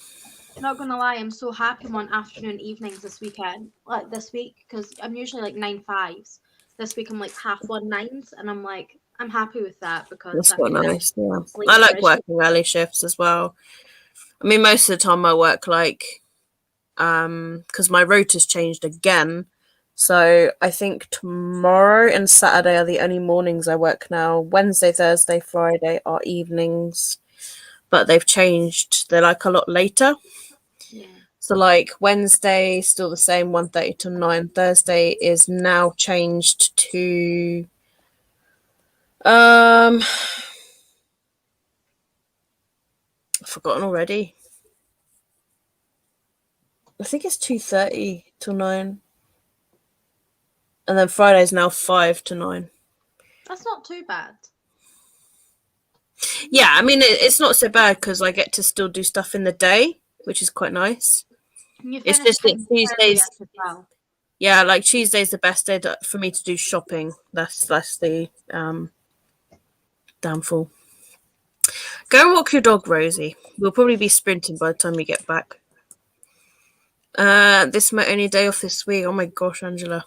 Not gonna lie, I'm so happy I'm on afternoon evenings this weekend. Like this week, because I'm usually like 9/5s. This week I'm like 1/9s, and I'm like, I'm happy with that because that's quite nice. Yeah, I like working early shifts as well. I mean, most of the time I work like, because my rota's changed again. So I think tomorrow and Saturday are the only mornings I work now. Wednesday, Thursday, Friday are evenings, but they've changed. They're like a lot later. Yeah. So like Wednesday, still the same, 1:30 to 9. Thursday is now changed to I've forgotten already. I think it's 2:30 till 9. And then Friday's now 5 to 9. That's not too bad. Yeah, I mean, it's not so bad because I get to still do stuff in the day, which is quite nice. It's just that Tuesdays. Well. Yeah, like Tuesday's the best day for me to do shopping. That's the downfall. Go and walk your dog, Rosie. We'll probably be sprinting by the time we get back. This is my only day off this week. Oh my gosh, Angela.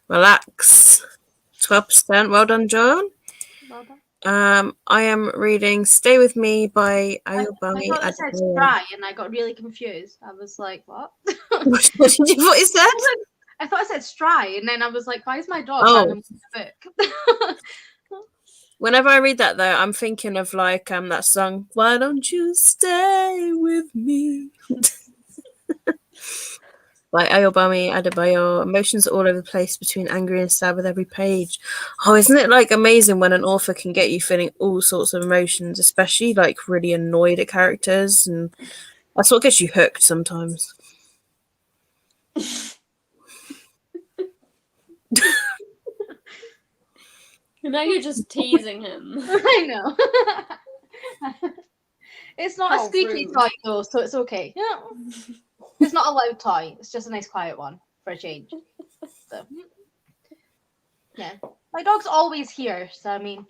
Relax. 12%. Well done, John. Well done. I am reading Stay With Me by I Ayobami thought it said Adebayo. Stry, and I got really confused. I was like, what? What is that? I thought it said Stry, and then I was like, why is my dog Oh. randomly in the book? Whenever I read that, though, I'm thinking of like that song, Why Don't You Stay With Me? By Ayobami Adebayo. Emotions are all over the place between angry and sad with every page. Oh, isn't it like amazing when an author can get you feeling all sorts of emotions, especially like really annoyed at characters, and that's what gets you hooked sometimes. Now you're just teasing him. I know. It's not How a squeaky rude. toy though, so it's okay. Yeah. It's not a loud toy. It's just a nice quiet one for a change. So yeah, my dog's always here. So I mean,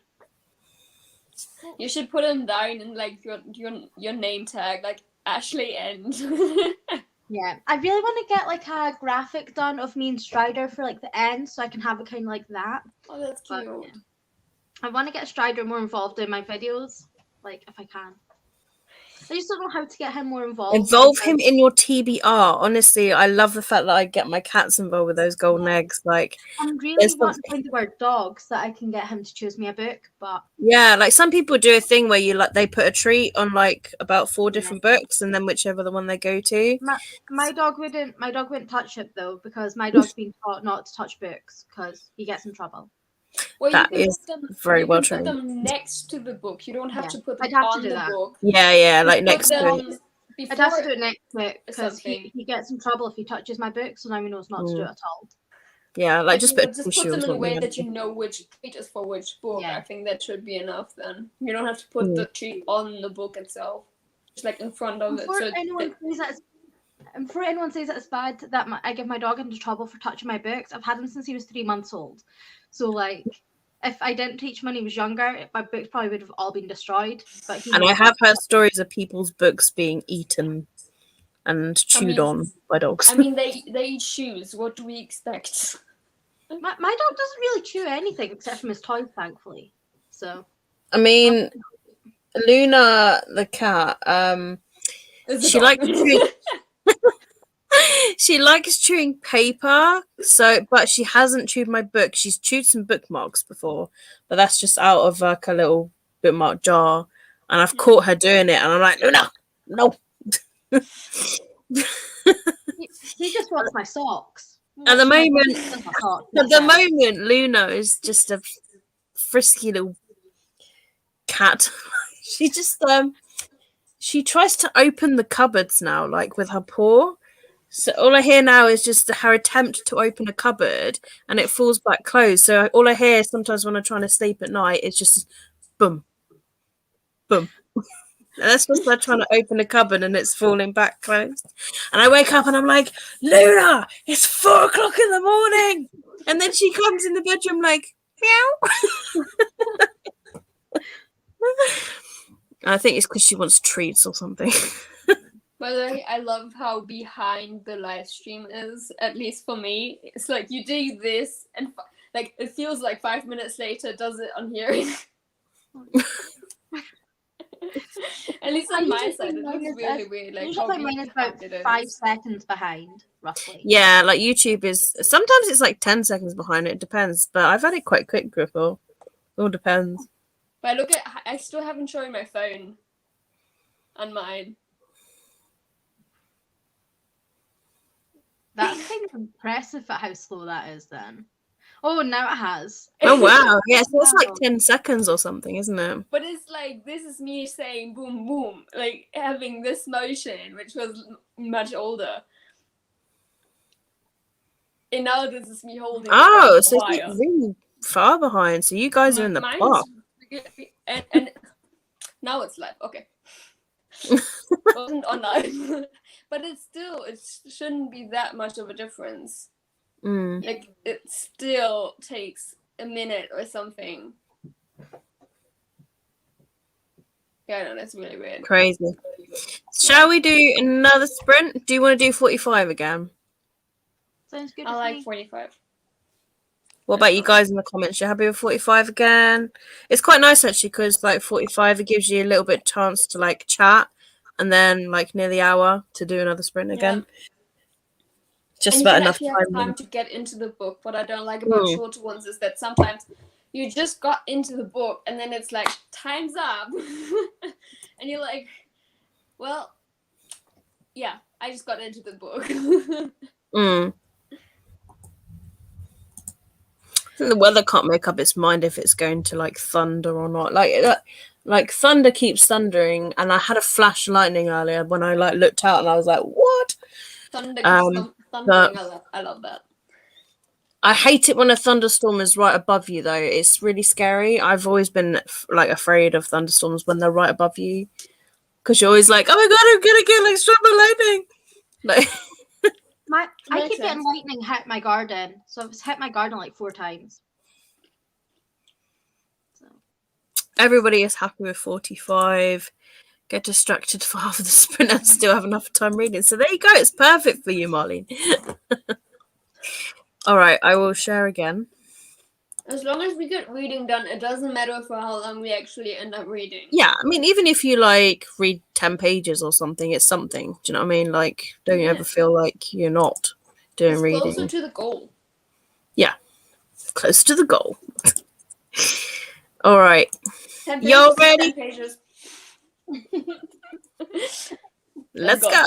You should put him down in like your name tag, like Ashley End. yeah, I really want to get like a graphic done of me and Strider for like the end, so I can have it kind of like that. Oh, that's But, cute. yeah. I want to get Strider more involved in my videos, like if I can. I just don't know how to get him more involved. Involve him in your TBR. Honestly, I love the fact that I get my cats involved with those golden eggs. Like, I'm really there's wanting to find the word dog so that I can get him to choose me a book, but yeah, like some people do a thing where you like they put a treat on like about 4 different books, and then whichever the one they go to. my dog wouldn't touch it though, because my dog's been taught not to touch books because he gets in trouble. Well, That you can is put them, very you well can put trained. them next to the book. You don't have Yeah, to put I'd them have to on do the that. book. Yeah, like Put next to them it. I'd have to before do it next to it because something. he gets in trouble if he touches my book, so now he knows not to do it at all. Yeah, like just put a just put tissue or them in a way something. that you know which treat is for which book. Yeah. I think that should be enough then. You don't have to put the treat on the book itself. Just like in front of it. Before So anyone says that it's bad that I give my dog into trouble for touching my books, I've had him since he was 3 months old. So like, if I didn't teach him when he was younger, my books probably would have all been destroyed. But And I have heard stories of people's books being eaten and chewed on by dogs. I mean, they eat shoes. What do we expect? my dog doesn't really chew anything except from his toys, thankfully. So I mean, Luna the cat, she likes chewing. She likes chewing paper, but she hasn't chewed my book. She's chewed some bookmarks before, but that's just out of like a little bookmark jar. And I've caught her doing it, and I'm like, Luna, no. he just wants my socks. At the moment, Luna is just a frisky little cat. She just she tries to open the cupboards now, like with her paw. So all I hear now is just her attempt to open a cupboard, and it falls back closed. So all I hear sometimes when I'm trying to sleep at night is just boom, boom. And that's just her trying to open a cupboard and it's falling back closed. And I wake up and I'm like, Luna, it's 4 o'clock in the morning. And then she comes in the bedroom like, meow. I think it's because she wants treats or something. By the way, I love how behind the live stream is, at least for me. It's like you do this and like it feels like 5 minutes later it does it on here. At least on my side, it looks really weird. Like usually mine is about 5 seconds behind, roughly. Yeah, like YouTube is sometimes it's like 10 seconds behind. It depends, but I've had it quite quick before. It all depends. But I still haven't shown my phone on mine. That's kind of impressive at how slow that is then. Oh, now it has. Oh, wow. Yeah, so it's like 10 seconds or something, isn't it? But it's like, this is me saying boom, boom, like having this motion, which was much older. And now this is me holding Oh, so it's like really far behind. So you guys are in the park. And now it's live. Okay. Wasn't on live. But it shouldn't be that much of a difference. Like, it still takes a minute or something. Yeah, no, that's really weird. Crazy. Shall we do another sprint? Do you want to do 45 again? Sounds good. I like 45. What about you guys in the comments? You happy with 45 again? It's quite nice actually because like 45 it gives you a little bit chance to like chat and then like near the hour to do another sprint again. Just And you about can enough actually have time. time to get into the book. What I don't like about shorter ones is that sometimes you just got into the book and then it's like, time's up. And you're like, well, yeah, I just got into the book. I think the weather can't make up its mind if it's going to like thunder or not. Like thunder keeps thundering, and I had a flash of lightning earlier when I like looked out, and I was like, "What?" Thunder But thundering, I love that. I hate it when a thunderstorm is right above you, though. It's really scary. I've always been like afraid of thunderstorms when they're right above you, because you're always like, "Oh my god, I'm gonna get like struck by lightning!" Like, I Makes keep getting sense. lightning hit my garden, so it's hit my garden like 4 times. So. everybody is happy with 45. Get distracted for half of the sprint and still have enough time reading. So there you go. It's perfect for you, Marlene. All right, I will share again. As long as we get reading done, it doesn't matter for how long we actually end up reading. Yeah, I mean, even if you like read 10 pages or something, it's something. Do you know what I mean? Like, don't you ever feel like you're not doing It's reading? closer to the goal. Yeah, close to the goal. All right. 10 pages, Y'all ready? 10 pages. Let's go.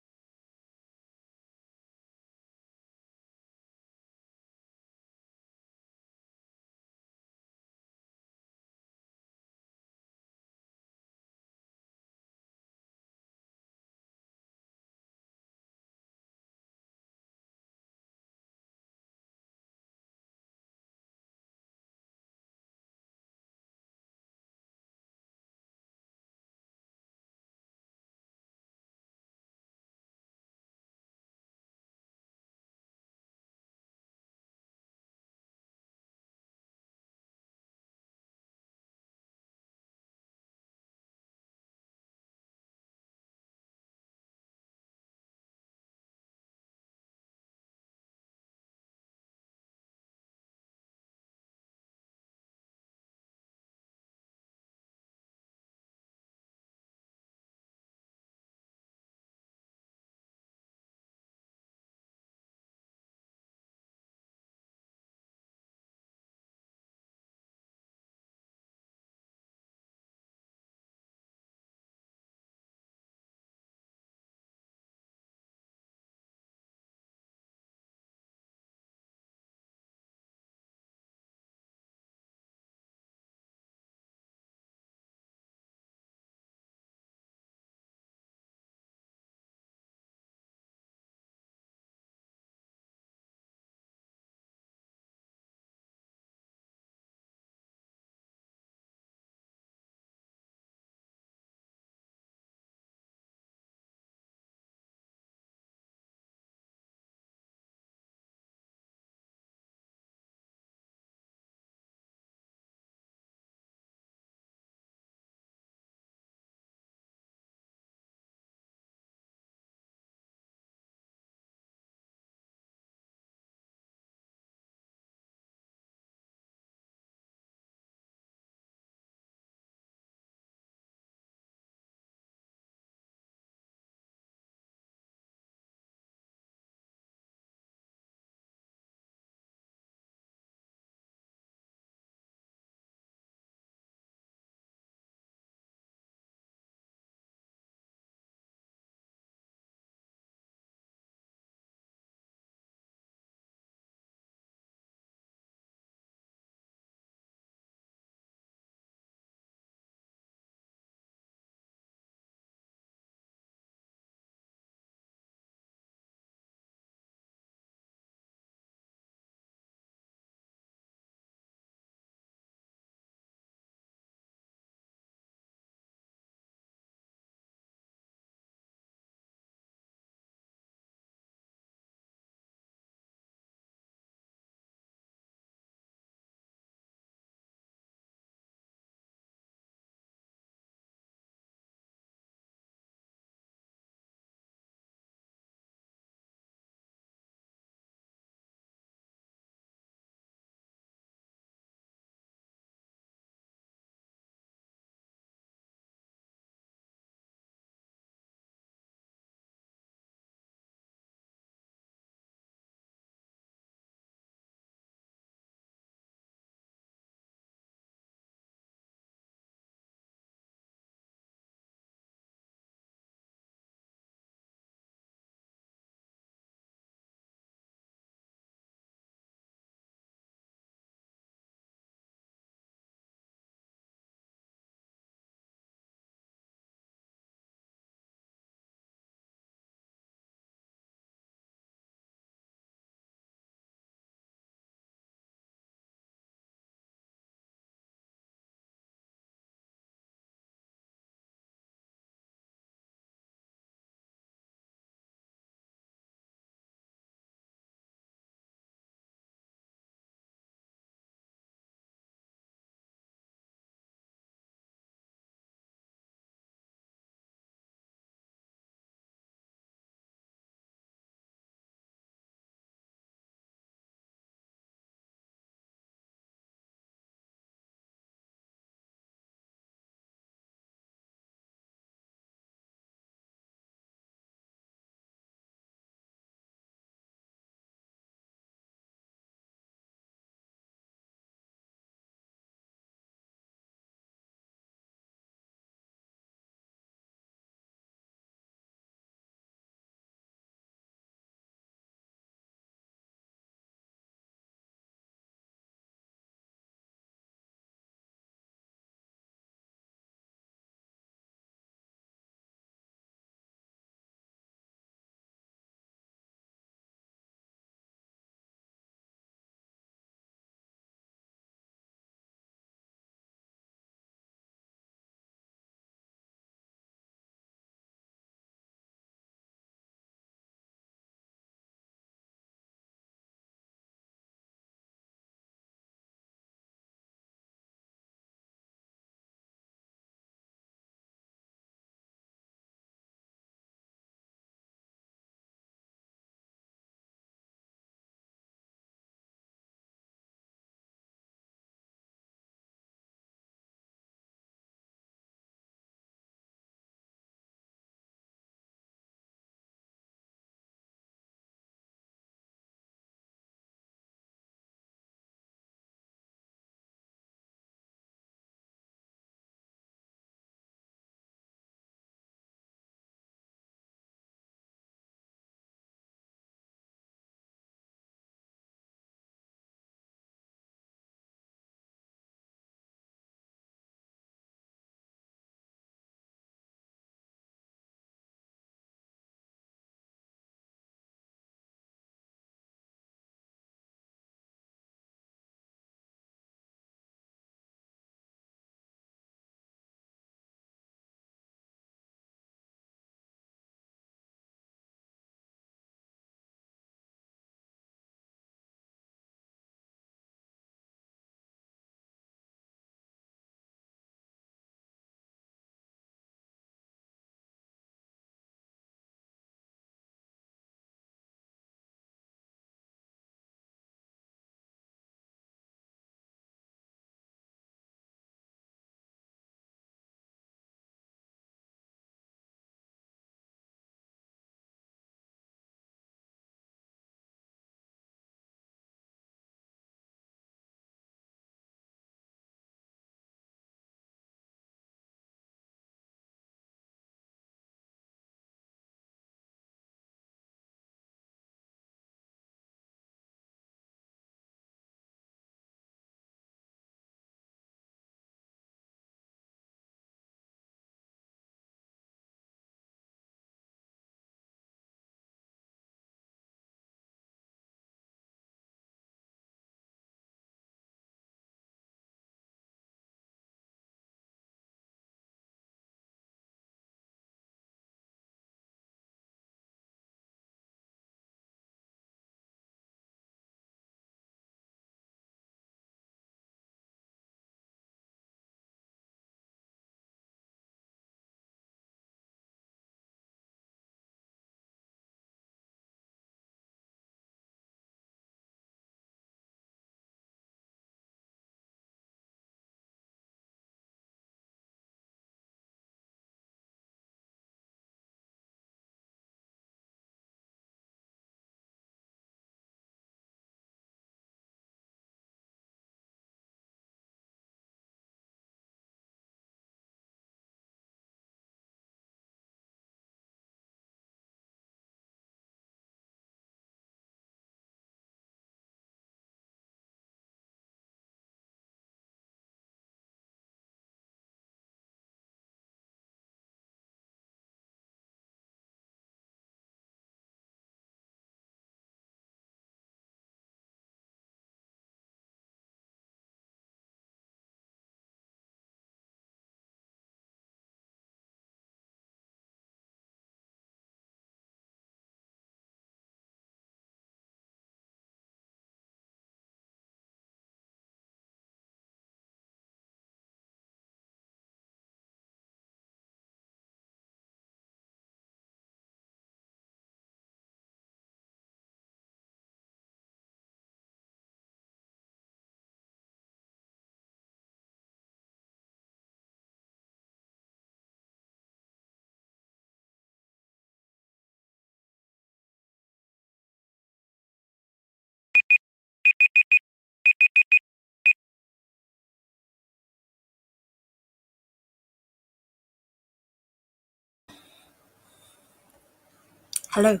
Hello.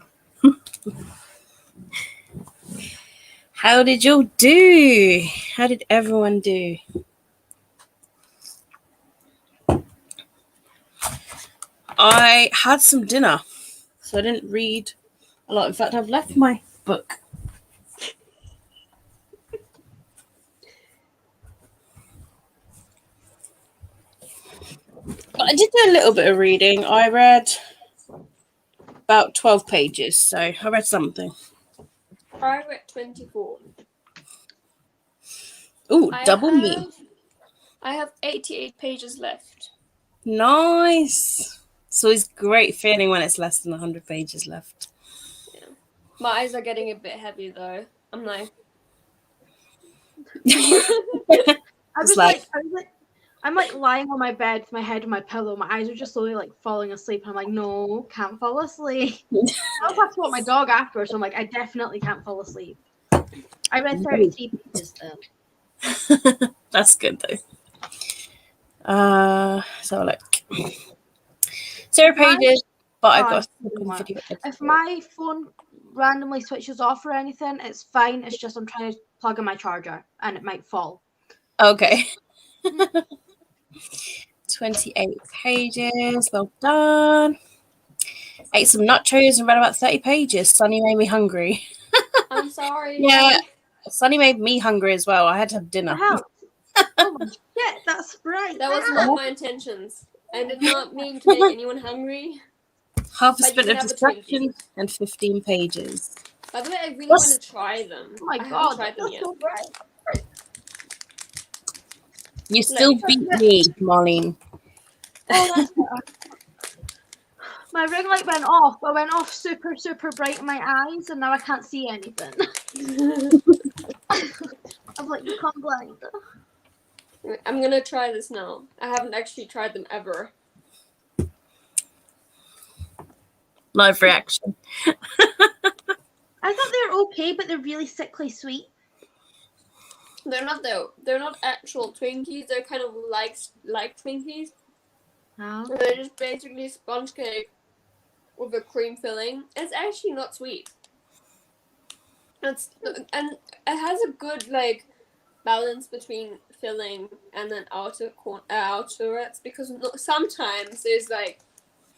How did you do? How did everyone do? I had some dinner, so I didn't read a lot. In fact, I've left my book. But I did do a little bit of reading. I read about 12 pages, so I read something. I read 24. Ooh, double me. I have 88 pages left. Nice. So it's great feeling when it's less than 100 pages left. Yeah. My eyes are getting a bit heavy though. I'm like I'm like lying on my bed with my head on my pillow. My eyes are just slowly like falling asleep. I'm like, no, can't fall asleep. I was talking about my dog afterwards. So I'm like, I definitely can't fall asleep. I read 33 pages though. That's good though. So like 0 pages, but I got a video. If my phone randomly switches off or anything, it's fine. It's just I'm trying to plug in my charger and it might fall. Okay. 28 pages. Well done. Ate some nachos and read about 30 pages. Sunny made me hungry. I'm sorry. Yeah. Sunny made me hungry as well. I had to have dinner. Oh my shit, that's right. That was not my intentions. I did not mean to make anyone hungry. Half a sprint of distraction and 15 pages. By the way, I really want to try them. Oh my I god, tried them yet. so bright. You still beat me, Marlene. Oh, that's my ring light went off. It went off super, super bright in my eyes, and now I can't see anything. I'm like, become blind. I'm gonna try this now. I haven't actually tried them ever. Live reaction. I thought they were okay, but they're really sickly sweet. They're not though. They're not actual Twinkies. They're kind of like Twinkies. Oh. They're just basically sponge cake with a cream filling. It's actually not sweet. And it has a good like balance between filling and then outerets, because sometimes there's like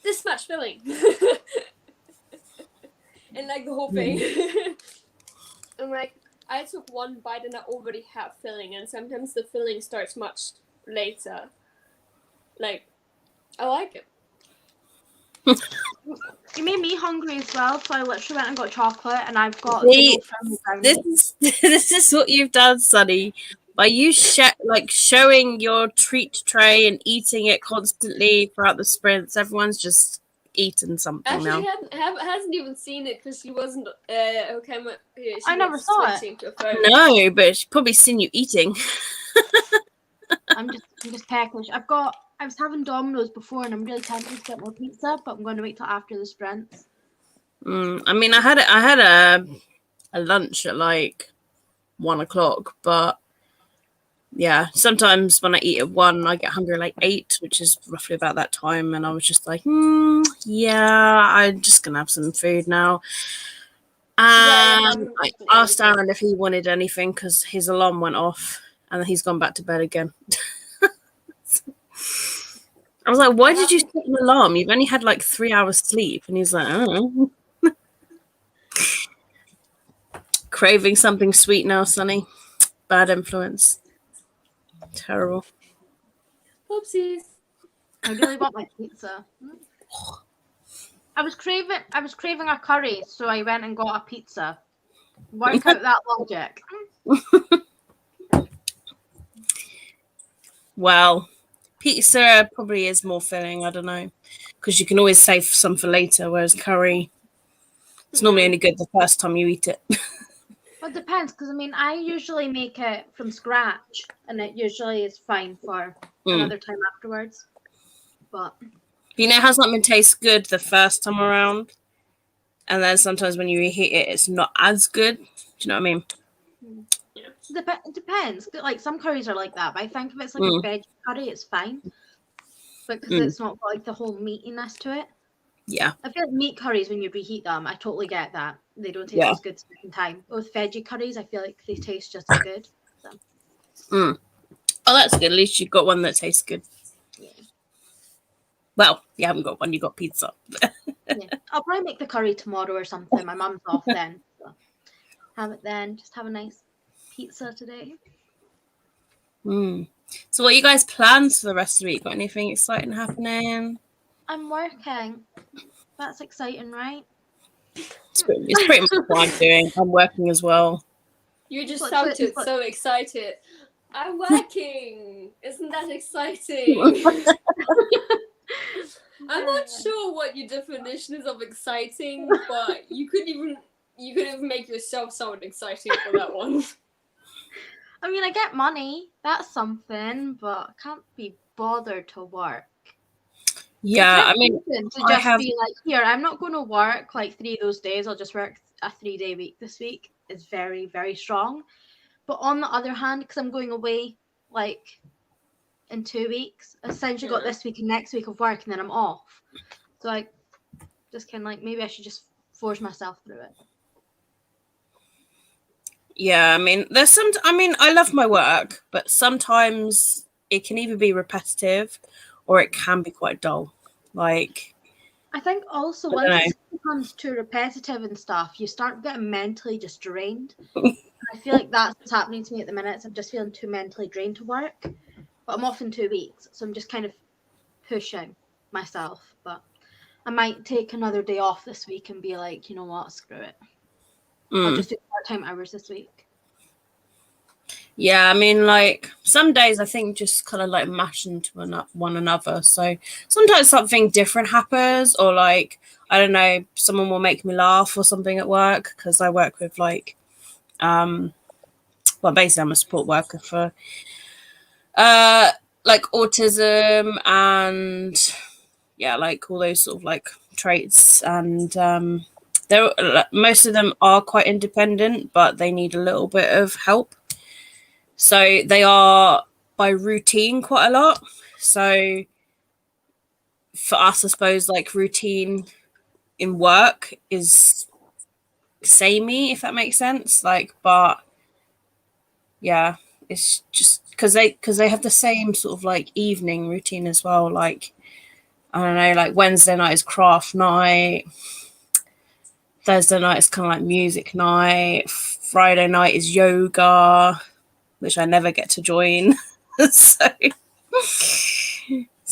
this much filling and like the whole thing. And like I took one bite and I already have filling, and sometimes the filling starts much later. Like I like it. You made me hungry as well, so I literally went and got chocolate, and I've got this is what you've done, Sunny. By you showing your treat tray and eating it constantly throughout the sprints, everyone's just eaten something now. Hasn't even seen it because she wasn't. Okay, I never saw it. No, but she's probably seen you eating. I'm just peckish. I was having Domino's before, and I'm really tempted to get more pizza, but I'm going to wait till after the sprints. I mean, I had a lunch at like 1 o'clock, but yeah, sometimes when I eat at 1, I get hungry at like 8, which is roughly about that time, and I was just like, yeah, I'm just gonna have some food now. And I asked Aaron if he wanted anything because his alarm went off, and he's gone back to bed again. I was like, why did you set an alarm? You've only had like 3 hours sleep. And he's like, oh. Craving something sweet now, Sunny. Bad influence. Terrible. Oopsies. I really want my pizza. I was craving a curry, so I went and got a pizza. Work out that logic. Well, pizza probably is more filling. I don't know, because you can always save some for later. Whereas curry, it's normally only good the first time you eat it. Well, it depends, because I mean, I usually make it from scratch, and it usually is fine for another time afterwards. But you know how something tastes good the first time around, and then sometimes when you reheat it, it's not as good. Do you know what I mean? It depends. Like some curries are like that, but I think if it's like a veg curry, it's fine. But because it's not got like the whole meatiness to it. Yeah. I feel like meat curries, when you reheat them, I totally get that. They don't taste Yeah. as good second time. With veggie curries, I feel like they taste just as good. So, Oh, that's good. At least you've got one that tastes good. yeah. Well, you haven't got one. You got pizza. Yeah. I'll probably make the curry tomorrow or something. My mum's off then. So have it then. Just have a nice pizza today. So what are you guys' plans for the rest of the week? Got anything exciting happening? I'm working. That's exciting, right? It's pretty much what I'm doing. I'm working as well. You just What- sounded what- so excited. I'm working. Isn't that exciting? I'm not sure what your definition is of exciting, but you could even make yourself sound exciting for that one. I mean, I get money. That's something, but I can't be bothered to work. Yeah, I mean, To just be like, here, I'm not going to work like 3 of those days. I'll just work a 3-day week this week is very, very strong. But on the other hand, because I'm going away like in 2 weeks, I essentially got this week and next week of work, and then I'm off. So I just kind of like, maybe I should just force myself through it. Yeah, I mean, I love my work, but sometimes it can either be repetitive or it can be quite dull. Like, I think also once it becomes too repetitive and stuff, you start getting mentally just drained. I feel like that's what's happening to me at the minute. I'm just feeling too mentally drained to work. But I'm off in 2 weeks, so I'm just kind of pushing myself. But I might take another day off this week and be like, you know what, screw it. I'll just do part-time hours this week. Yeah, I mean, like, some days I think just kind of like mash into one another. So sometimes something different happens, or like, I don't know, someone will make me laugh or something at work, because I work with like, well, basically I'm a support worker for like autism and yeah, like all those sort of like traits, and they're most of them are quite independent, but they need a little bit of help. So they are by routine quite a lot. So for us, I suppose like routine in work is samey, if that makes sense. Like, but yeah, it's just because they have the same sort of like evening routine as well. Like, I don't know, like Wednesday night is craft night, Thursday night is kind of like music night, Friday night is yoga, which I never get to join. so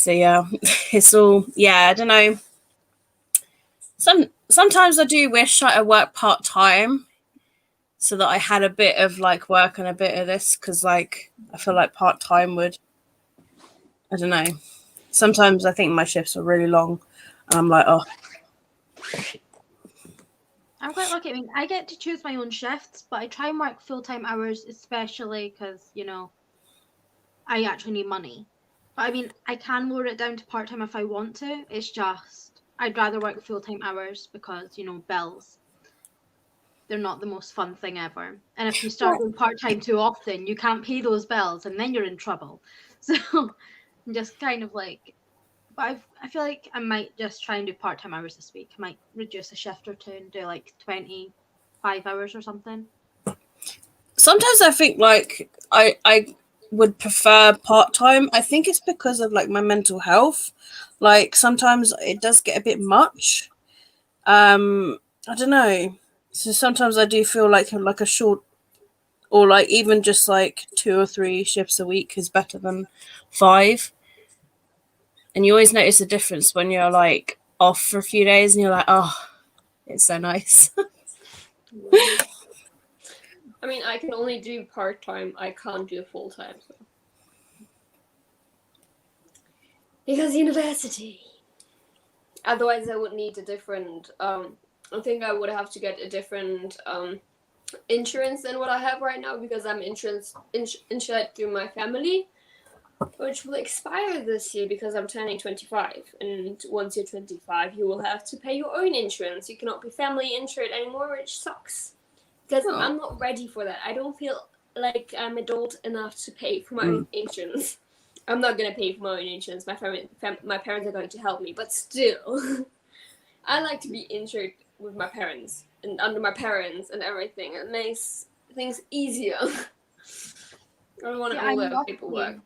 yeah, it's all, yeah, I don't know. Sometimes I do wish I work part-time so that I had a bit of like work and a bit of this, because like I feel like part-time would, I don't know, sometimes I think my shifts are really long and I'm like, oh. I'm quite lucky. I mean, I get to choose my own shifts, but I try and work full-time hours, especially because, you know, I actually need money. But I mean, I can lower it down to part-time if I want to. It's just, I'd rather work full-time hours because, you know, bills, they're not the most fun thing ever. And if you start doing part-time too often, you can't pay those bills and then you're in trouble. So I'm just kind of like, but I feel like I might just try and do part-time hours this week. I might reduce a shift or two and do like 25 hours or something. Sometimes I think like I would prefer part-time. I think it's because of like my mental health. Like sometimes it does get a bit much. I don't know. So sometimes I do feel like a short, or like even just like 2 or 3 shifts a week is better than 5. And you always notice a difference when you're like off for a few days and you're like, oh, it's so nice. I mean, I can only do part-time. I can't do full-time. So. Because university. Otherwise, I would need a different, I think I would have to get a different insurance than what I have right now, because I'm insured through my family, which will expire this year because I'm turning 25. And once you're 25, you will have to pay your own insurance. You cannot be family insured anymore, which sucks. Because I'm not ready for that. I don't feel like I'm adult enough to pay for my own insurance. I'm not going to pay for my own insurance. My parents are going to help me, but still. I like to be insured with my parents and under my parents and everything. It makes things easier. I don't want all the paperwork.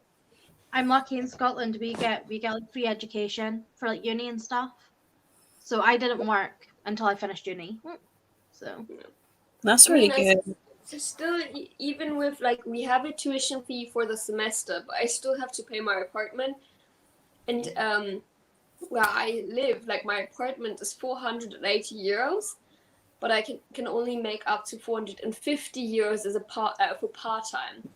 I'm lucky in Scotland. We get like free education for like uni and stuff. So I didn't work until I finished uni. So that's really good. Still, even with like we have a tuition fee for the semester, but I still have to pay my apartment. And where I live, like my apartment is 480 euros, but I can only make up to 450 euros as a for part time.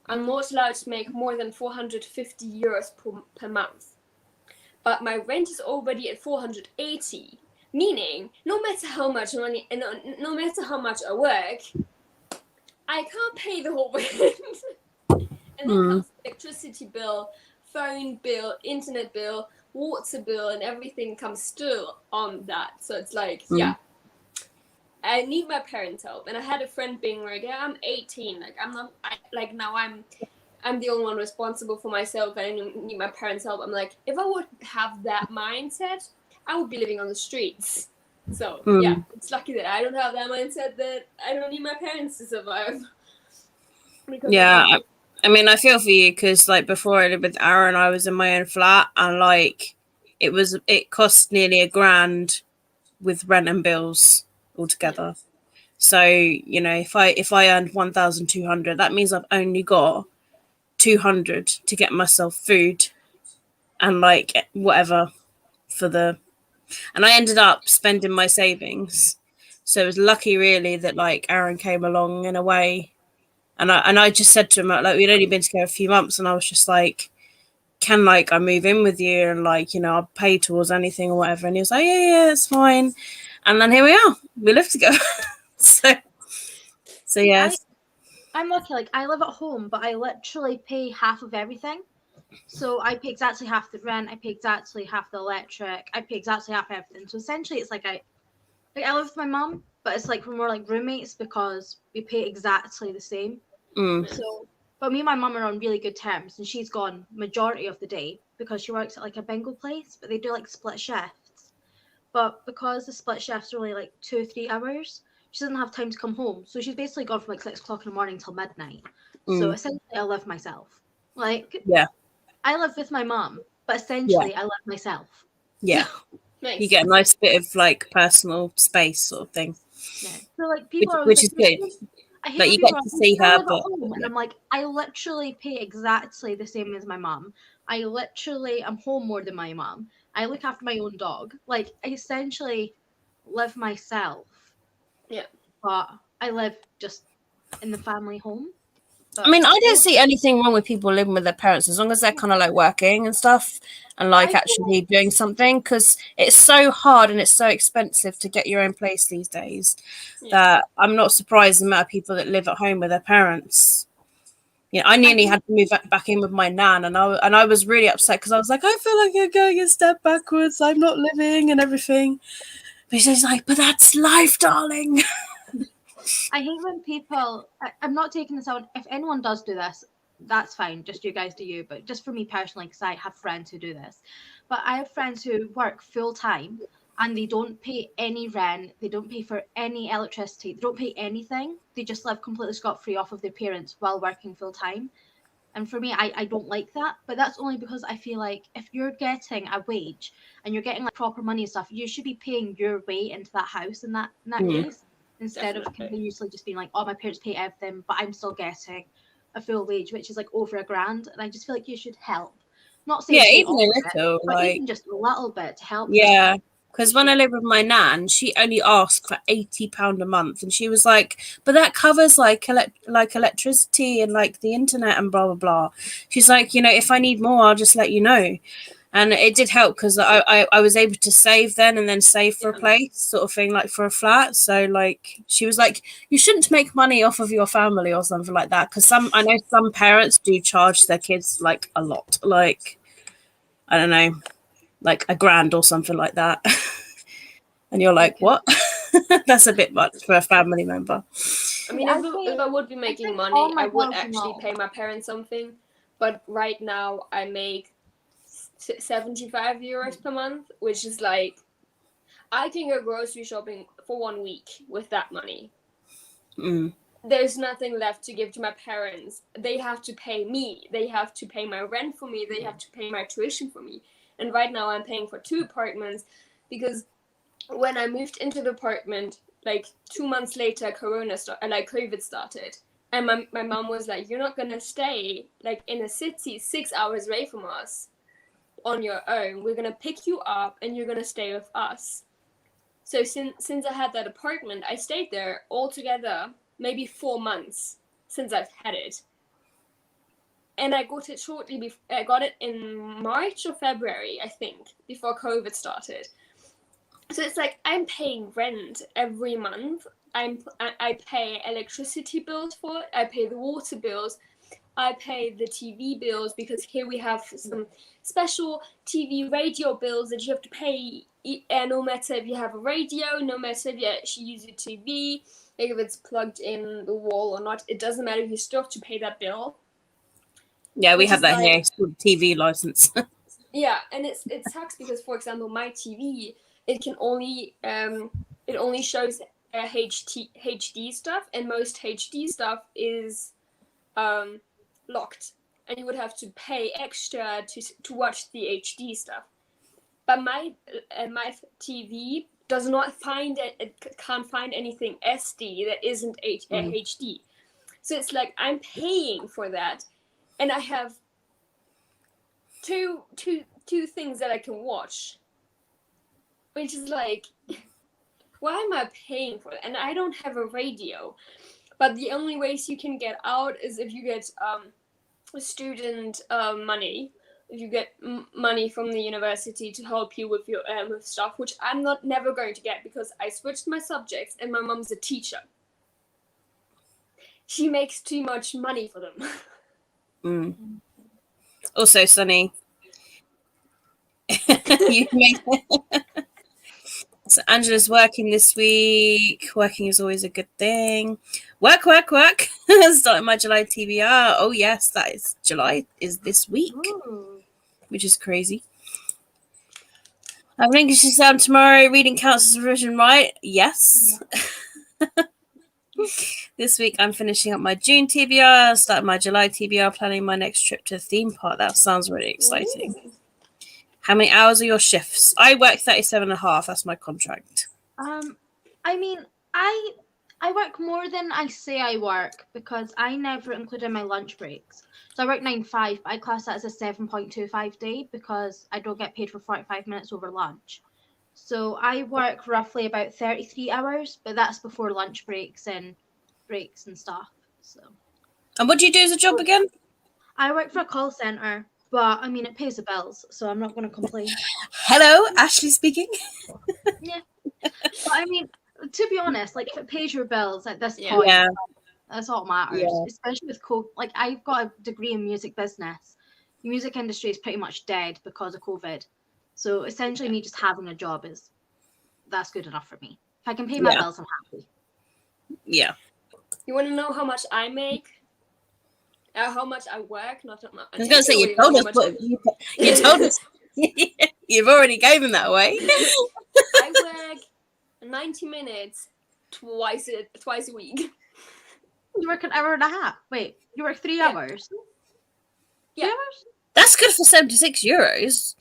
I'm not allowed to make more than 450 euros per month. But my rent is already at 480, meaning no matter how much money and no matter how much I work, I can't pay the whole rent. And then comes electricity bill, phone bill, internet bill, water bill, and everything comes still on that. So it's like, yeah, I need my parents' help. And I had a friend being like, yeah, I'm 18. Like, now I'm the only one responsible for myself. I don't need my parents' help. I'm like, if I would have that mindset, I would be living on the streets. So, yeah, it's lucky that I don't have that mindset that I don't need my parents to survive. Yeah, I mean, I feel for you because, like, before I lived with Aaron, I was in my own flat, and like, it cost nearly $1,000 with rent and bills altogether. Yeah. So if I earned 1,200, that means I've only got 200 to get myself food and like whatever and I ended up spending my savings. So it was lucky, really, that like Aaron came along in a way. And I just said to him, like, we'd only been together a few months, and I was just like, can like I move in with you and like, I'll pay towards anything or whatever. And he was like, yeah, it's fine. And then here we are. We live together. so yes. I'm lucky. Like, I live at home, but I literally pay half of everything. So I pay exactly half the rent. I pay exactly half the electric. I pay exactly half everything. So essentially, it's like I live with my mum, but it's like we're more like roommates because we pay exactly the same. So, but me and my mum are on really good terms, and she's gone majority of the day because she works at like a bingo place, but they do like split shifts. But because the split shifts are only like 2 or 3 hours, she doesn't have time to come home. So she's basically gone from like 6 o'clock in the morning till midnight. So essentially, I live myself. Like, yeah, I live with my mum, but essentially, I live myself. Yeah. Nice. You get a nice bit of like personal space sort of thing. Yeah. So like people which is good. Like you get to see her, but and I'm like, I literally pay exactly the same as my mum. I literally am home more than my mum. I look after my own dog. Like, I essentially live myself. Yeah. But I live just in the family home. I mean, I don't see anything wrong with people living with their parents as long as they're kind of like working and stuff and like actually doing something, because it's so hard and it's so expensive to get your own place these days that I'm not surprised the amount of people that live at home with their parents. I nearly had to move back in with my nan, and I was really upset because I was like, I feel like I'm going a step backwards. I'm not living and everything. But she's like, but that's life, darling. I hate when people, I'm not taking this out. If anyone does do this, that's fine. Just you guys do you. But just for me personally, because I have friends who do this. But I have friends who work full time and they don't pay any rent. They don't pay for any electricity. They don't pay anything. They just live completely scot-free off of their parents while working full time. And for me, I don't like that. But that's only because I feel like if you're getting a wage and you're getting like proper money and stuff, you should be paying your way into that house in that case. Instead of continuously just being like, oh, my parents pay everything, but I'm still getting a full wage, which is like over $1,000. And I just feel like you should help. Not saying even a little, but even just a little bit to help. Yeah. Because when I lived with my nan, she only asked for £80 a month, and she was like, "But that covers like electricity and like the internet and blah blah blah." She's like, if I need more, I'll just let you know. And it did help because I was able to save then and then save for a place sort of thing, like for a flat. So like she was like, you shouldn't make money off of your family or something like that, because I know some parents do charge their kids like a lot, like I don't know, like $1,000 or something like that. And you're like, what? That's a bit much for a family member. I mean, if I would be making money, I would actually pay my parents something. But right now I make 75 euros per month, which is like, I can go grocery shopping for 1 week with that money. Mm. There's nothing left to give to my parents. They have to pay me. They have to pay my rent for me. They have to pay my tuition for me. And right now I'm paying for 2 apartments because when I moved into the apartment, like 2 months later, COVID started. And my mom was like, you're not going to stay like in a city 6 hours away from us on your own. We're going to pick you up and you're going to stay with us. So since I had that apartment, I stayed there altogether maybe 4 months since I've had it. And I got it I got it in March or February, I think, before COVID started. So it's like I'm paying rent every month. I pay electricity bills for it. I pay the water bills. I pay the TV bills because here we have some special TV radio bills that you have to pay. No matter if you have a radio, no matter if you actually use your TV, like if it's plugged in the wall or not, it doesn't matter. You still have to pay that bill. Yeah, we have that here. It's called TV license. Yeah, and it sucks because, for example, my TV, it only shows HD stuff, and most HD stuff is locked, and you would have to pay extra to watch the HD stuff. But my TV does not find it. It can't find anything SD that isn't HD. So it's like I'm paying for that, and I have two things that I can watch, which is like, why am I paying for it? And I don't have a radio. But the only ways you can get out is if you get student money. If you get money from the university to help you with your with stuff, which I'm never going to get because I switched my subjects and my mom's a teacher. She makes too much money for them. Mm. Also, Sunny. So Angela's working this week. Working is always a good thing. Work. Starting my July TBR. Oh yes, that is July is this week. Ooh. Which is crazy. I have an English exam tomorrow. Reading counts as revision, right? Yes. Yeah. This week I'm finishing up my June TBR, starting my July TBR, planning my next trip to the theme park. That sounds really exciting. Ooh. How many hours are your shifts? I work 37.5. That's my contract. I mean, I work more than I say I work because I never include in my lunch breaks. So I work 9 to 5, but I class that as a 7.25 day because I don't get paid for 45 minutes over lunch. So I work roughly about 33 hours, but that's before lunch breaks and stuff. So. And what do you do as a job again? I work for a call center. But, I mean, it pays the bills, so I'm not going to complain. Hello, Ashley speaking. Yeah. But, I mean, to be honest, like, if it pays your bills at this point, that's all that matters. Yeah. Especially with COVID. Like, I've got a degree in music business. The music industry is pretty much dead because of COVID. So, essentially, me just having a job that's good enough for me. If I can pay my bills, I'm happy. Yeah. You want to know how much I make? How much I work? Not. I was going to say you told us, but you told us. You've already given that away. I work 90 minutes twice a week. You work an hour and a half. Wait, you work 3 hours? Yeah. 3 hours? That's good for €76.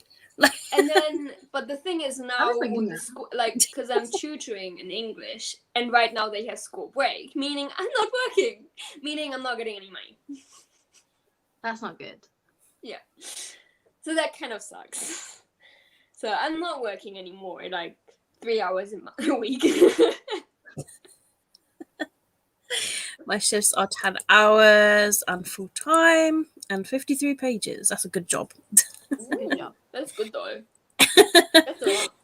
And then, but the thing is now, because I'm tutoring in English, and right now they have school break, meaning I'm not working, meaning I'm not getting any money. That's not good. Yeah. So that kind of sucks. So I'm not working anymore, like 3 hours a week. My shifts are 10 hours and full time and 53 pages. That's a good job. Good job. That's good though.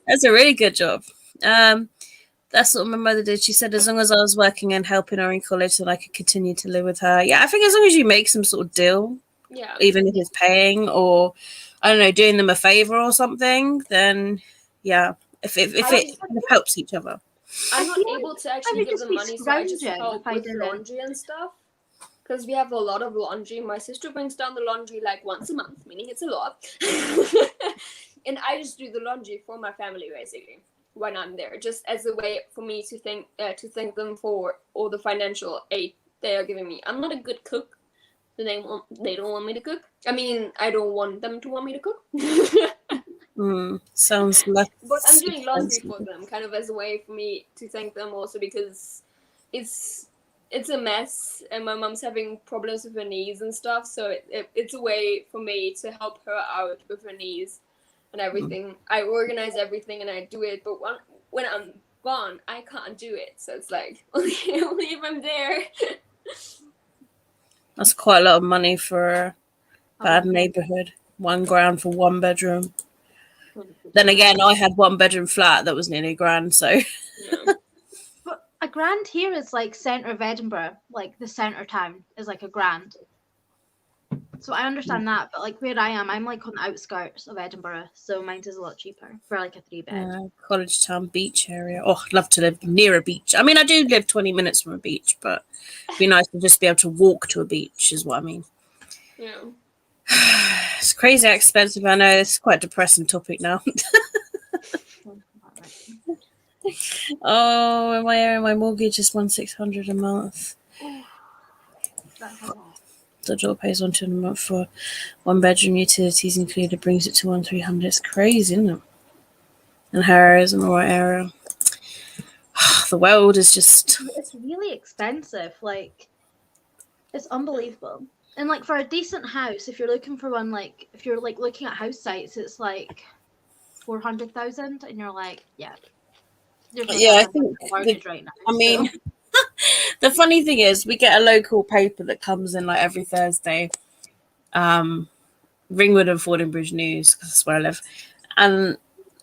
That's a really good job. That's what my mother did. She said as long as I was working and helping her in college that I could continue to live with her. Yeah, I think as long as you make some sort of deal, even if it's paying or, I don't know, doing them a favor or something, then if it kind of helps each other. I'm not able to actually give them money, so I just help with laundry and stuff. Because we have a lot of laundry. My sister brings down the laundry like once a month, meaning it's a lot. And I just do the laundry for my family, basically. when I'm there, just as a way for me to thank them for all the financial aid they are giving me. I'm not a good cook. They don't want me to cook. I mean, I don't want them to want me to cook. Sounds less. But I'm doing laundry expensive. for them, kind of as a way for me to thank them also, because it's a mess and my mom's having problems with her knees and stuff, so it's a way for me to help her out with her knees and everything. I organize everything and I do it, but when I'm gone, I can't do it, so it's like only if I'm there. That's quite a lot of money for a bad neighborhood. £1,000 for 1 bedroom. Then again, I had 1 bedroom flat that was nearly £1,000, so. Yeah. But £1,000 here is like centre of Edinburgh, like the centre town is like £1,000. So I understand that, but like where I am, I'm like on the outskirts of Edinburgh, so mine is a lot cheaper for like a 3-bed. College Town beach area. Oh, I'd love to live near a beach. I mean, I do live 20 minutes from a beach, but it'd be nice to just be able to walk to a beach, is what I mean. Yeah. It's crazy how expensive. I know it's quite a depressing topic now. Oh, in my area, my mortgage is $1,600 a month. That's a lot. The door pays $1,200 a month for 1 bedroom, utilities included, brings it to $1,300. It's crazy, isn't it? And her is in the right area. The world is just. It's really expensive. Like, it's unbelievable. And like for a decent house, if you're looking for one, like if you're like looking at house sites, it's like 400,000, and you're like, yeah. There's no Yeah, I chance think of a mortgage right now. I mean, the funny thing is, we get a local paper that comes in like every Thursday, Ringwood and Fordingbridge News, because that's where I live, and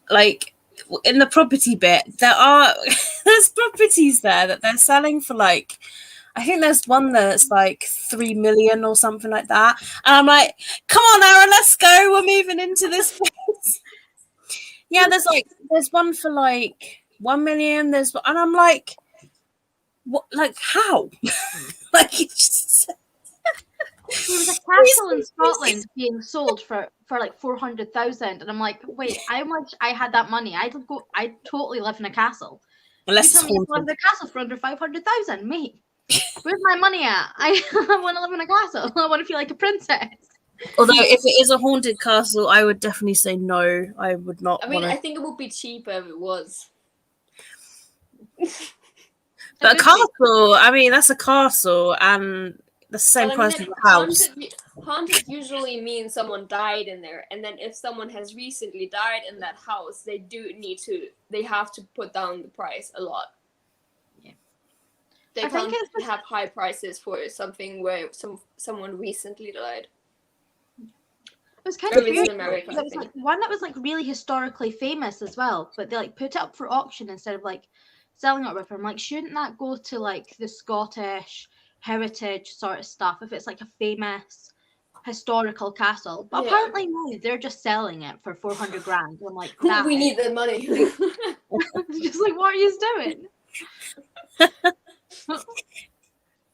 like in the property bit, there's properties there that they're selling for like, I think there's one that's like 3 million or something like that, and I'm like, come on, Aaron, let's go. We're moving into this place. Yeah, there's one for like 1 million. And I'm like, what? Like how? Like it's just. There was a castle in Scotland being sold for like 400,000, and I'm like, wait, I had that money. I'd totally live in a castle. Unless you tell me you live in a castle for under 500,000, mate. Where's my money at? I want to live in a castle. I want to feel like a princess. Although if it is a haunted castle, I would definitely say no. I would not. I mean, I think it would be cheaper if it was. But a castle, I mean, that's a castle, and the same price as a house. Haunted usually means someone died in there, and then if someone has recently died in that house, they have to put down the price a lot. Yeah. They can't have high prices for something where someone recently died. It was kind of weird. America, it was like one that was like really historically famous as well, but they like put it up for auction instead of like selling it with. I'm like, shouldn't that go to like the Scottish heritage sort of stuff if it's like a famous historical castle? But apparently no, they're just selling it for 400 grand. I'm like, we need the money. Just like, what are you doing?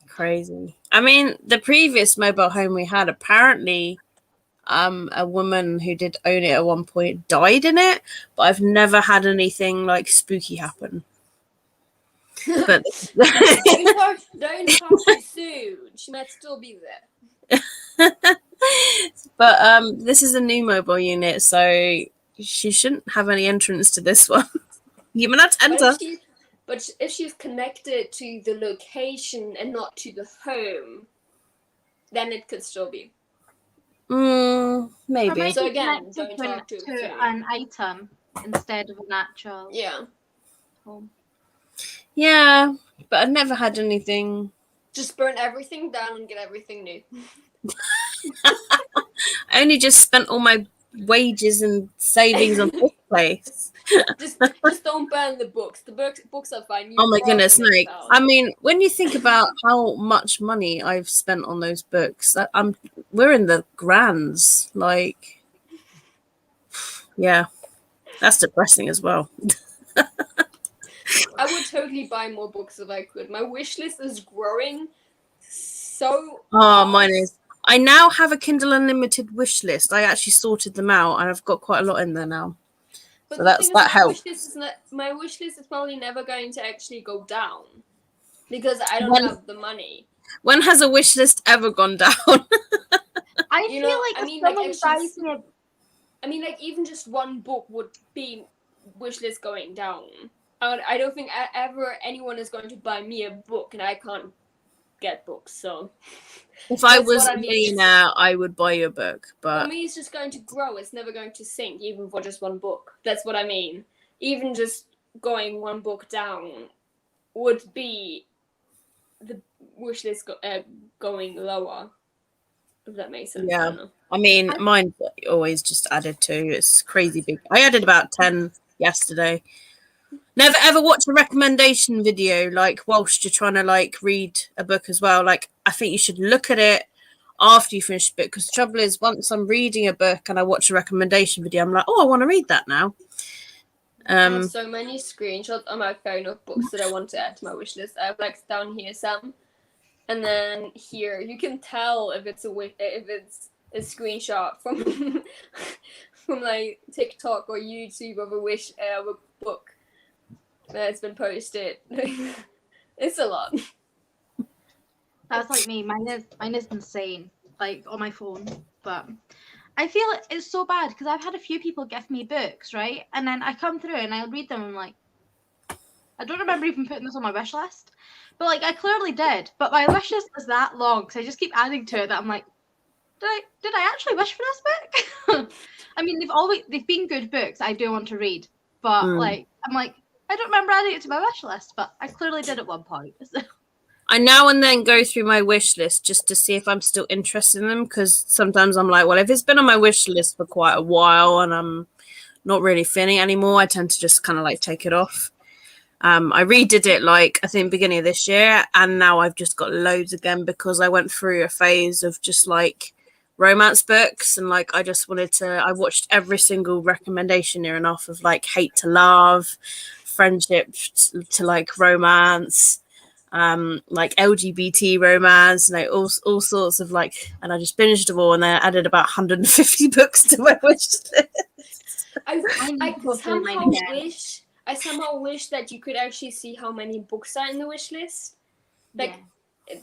Crazy. I mean, the previous mobile home we had, apparently a woman who did own it at one point died in it, but I've never had anything like spooky happen. But don't talk too soon. She might still be there. But this is a new mobile unit, so she shouldn't have any entrance to this one. You may not enter. But if she's connected to the location and not to the home, then it could still be. Maybe. So again, don't talk to an item instead of an actual home. Yeah, but I've never had anything. Just burn everything down and get everything new. I only just spent all my wages and savings on this place. just don't burn the books. The books are fine. Oh my goodness, no! I mean, when you think about how much money I've spent on those books, we're in the grands. Like, yeah, that's depressing as well. I would totally buy more books if I could. My wish list is growing so. Mine is. I now have a Kindle Unlimited wish list. I actually sorted them out, and I've got quite a lot in there now. But So the thing is, that helps. my wish list is probably never going to actually go down because I don't When have the money. when has a wish list ever gone down? I You feel know, like I if mean, like, someone actually, buys me a I mean, like, even just one book would be wish list going down. I don't think ever anyone is going to buy me a book, and I can't get books. So If I that's was what a I mean. millionaire, I would buy you a book. For But me, it's just going to grow. It's never going to sink, even for just one book. That's what I mean. Even just going one book down would be the wish list going lower. If that makes sense. I yeah, don't know. I mean, mine's always just added to. It's crazy big. I added about 10 yesterday. Never ever watch a recommendation video like whilst you're trying to like read a book as well. Like I think you should look at it after you finish the book, because the trouble is once I'm reading a book and I watch a recommendation video, I'm like, oh, I want to read that now. I have so many screenshots on my phone of books that I want to add to my wish list. I have like down here some, and then here you can tell if it's a screenshot from from like TikTok or YouTube of a book that's been posted. It's a lot. That's like me. Mine is insane, like on my phone. But I feel it's so bad because I've had a few people gift me books, right? And then I come through and I'll read them. And I'm like, I don't remember even putting this on my wish list, but like I clearly did. But my wish list is that long because I just keep adding to it that I'm like, did I actually wish for this book? I mean, they've been good books I do want to read, but like I'm like, I don't remember adding it to my wish list, but I clearly did at one point. I now and then go through my wish list just to see if I'm still interested in them, because sometimes I'm like, well, if it's been on my wish list for quite a while and I'm not really feeling it anymore, I tend to just kind of like take it off. I redid it like I think beginning of this year, and now I've just got loads again because I went through a phase of just like romance books, and like I just wanted to. I watched every single recommendation near enough of like hate to love, friendship to like romance, like LGBT romance, like all sorts of like, and I just binged them all, and then I added about 150 books to my wish list. I somehow wish that you could actually see how many books are in the wish list. Like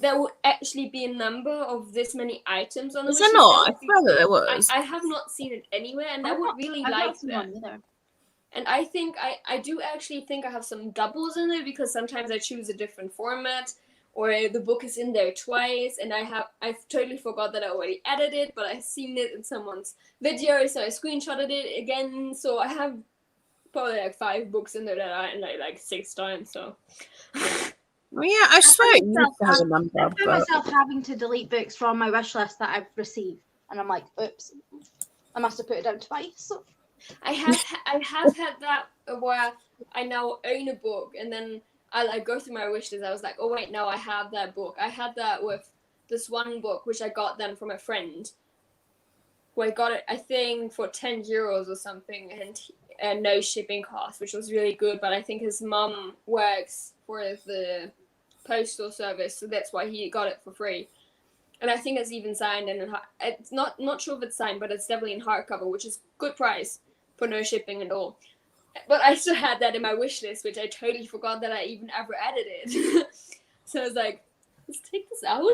there would actually be a number of this many items on the wish list. Not? I swear that there was. I have not seen it anywhere, and I would really like that. And I think I do actually think I have some doubles in there because sometimes I choose a different format, or the book is in there twice, and I've totally forgot that I already added it, but I've seen it in someone's video, so I screenshotted it again. So I have probably like 5 books in there that I like 6 times. So. Well, yeah, I swear it used to have a number. I find myself having to delete books from my wish list that I've received, and I'm like, oops, I must have put it down twice. So. I have had that where I now own a book, and then I like go through my wish list. I was like, oh wait, no, I have that book. I had that with this one book which I got then from a friend, who I got it I think for €10 or something, and no shipping cost, which was really good. But I think his mum works for the postal service, so that's why he got it for free. And I think it's even signed, and it's not sure if it's signed, but it's definitely in hardcover, which is good price for no shipping and all. But I still had that in my wish list, which I totally forgot that I even ever added it. So I was like, let's take this out.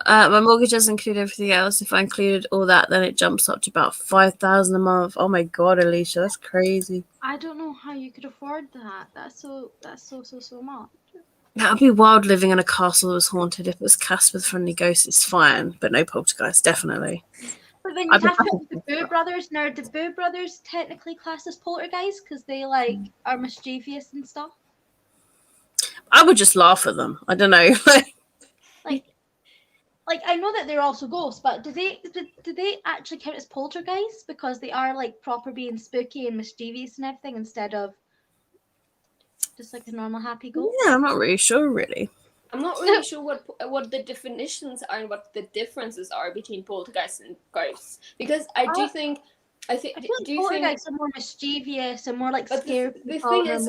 My mortgage doesn't include everything else. If I included all that, then it jumps up to about 5,000 a month. Oh my god, Alicia, that's crazy. I don't know how you could afford that. That's so much. That would be wild, living in a castle that was haunted. If it was cast with friendly ghosts, it's fine, but no poltergeist, definitely. But then you have to put the Boo Brothers. Now, the Boo Brothers technically classed as poltergeist because they like are mischievous and stuff. I would just laugh at them. I don't know. Like I know that they're also ghosts, but do they actually count as poltergeists because they are like proper being spooky and mischievous and everything instead of just like a normal happy ghost? Yeah, I'm not really sure, really. I'm not really sure what the definitions are and what the differences are between poltergeists and ghosts, because I think poltergeists are more mischievous and more like scary. The thing is,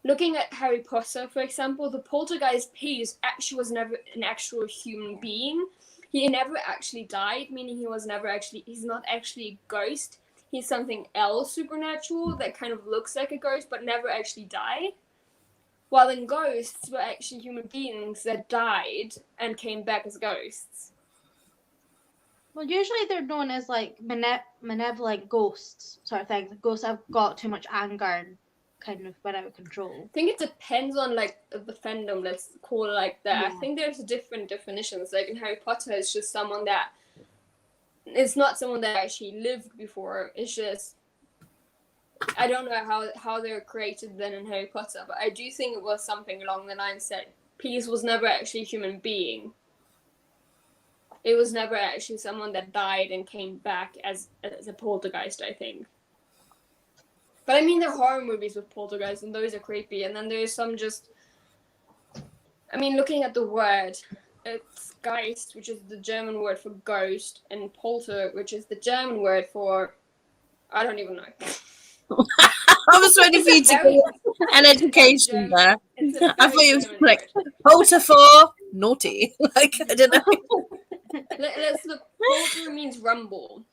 looking at Harry Potter, for example, the poltergeist Peeves actually was never an actual human being. he never actually died, meaning he's not actually a ghost. He's something else supernatural that kind of looks like a ghost but never actually died. While in ghosts were actually human beings that died and came back as ghosts. Well, usually they're known as like malevolent ghosts sort of thing. The ghosts have got too much anger and kind of went out of control. I think it depends on like the fandom, let's call it like that. Yeah. I think there's different definitions. Like in Harry Potter, it's just someone that it's not someone that actually lived before. It's just I don't know how they're created then in Harry Potter, but I do think it was something along the lines that Peeves was never actually a human being. It was never actually someone that died and came back as a poltergeist, I think. But I mean, there are horror movies with poltergeists, and those are creepy. And then there's some just... I mean, looking at the word, it's Geist, which is the German word for ghost, and Polter, which is the German word for... I don't even know. I was waiting for you to get an education there. I thought you was like, Polter for naughty. Like, I don't know. Let's look. Polter means rumble.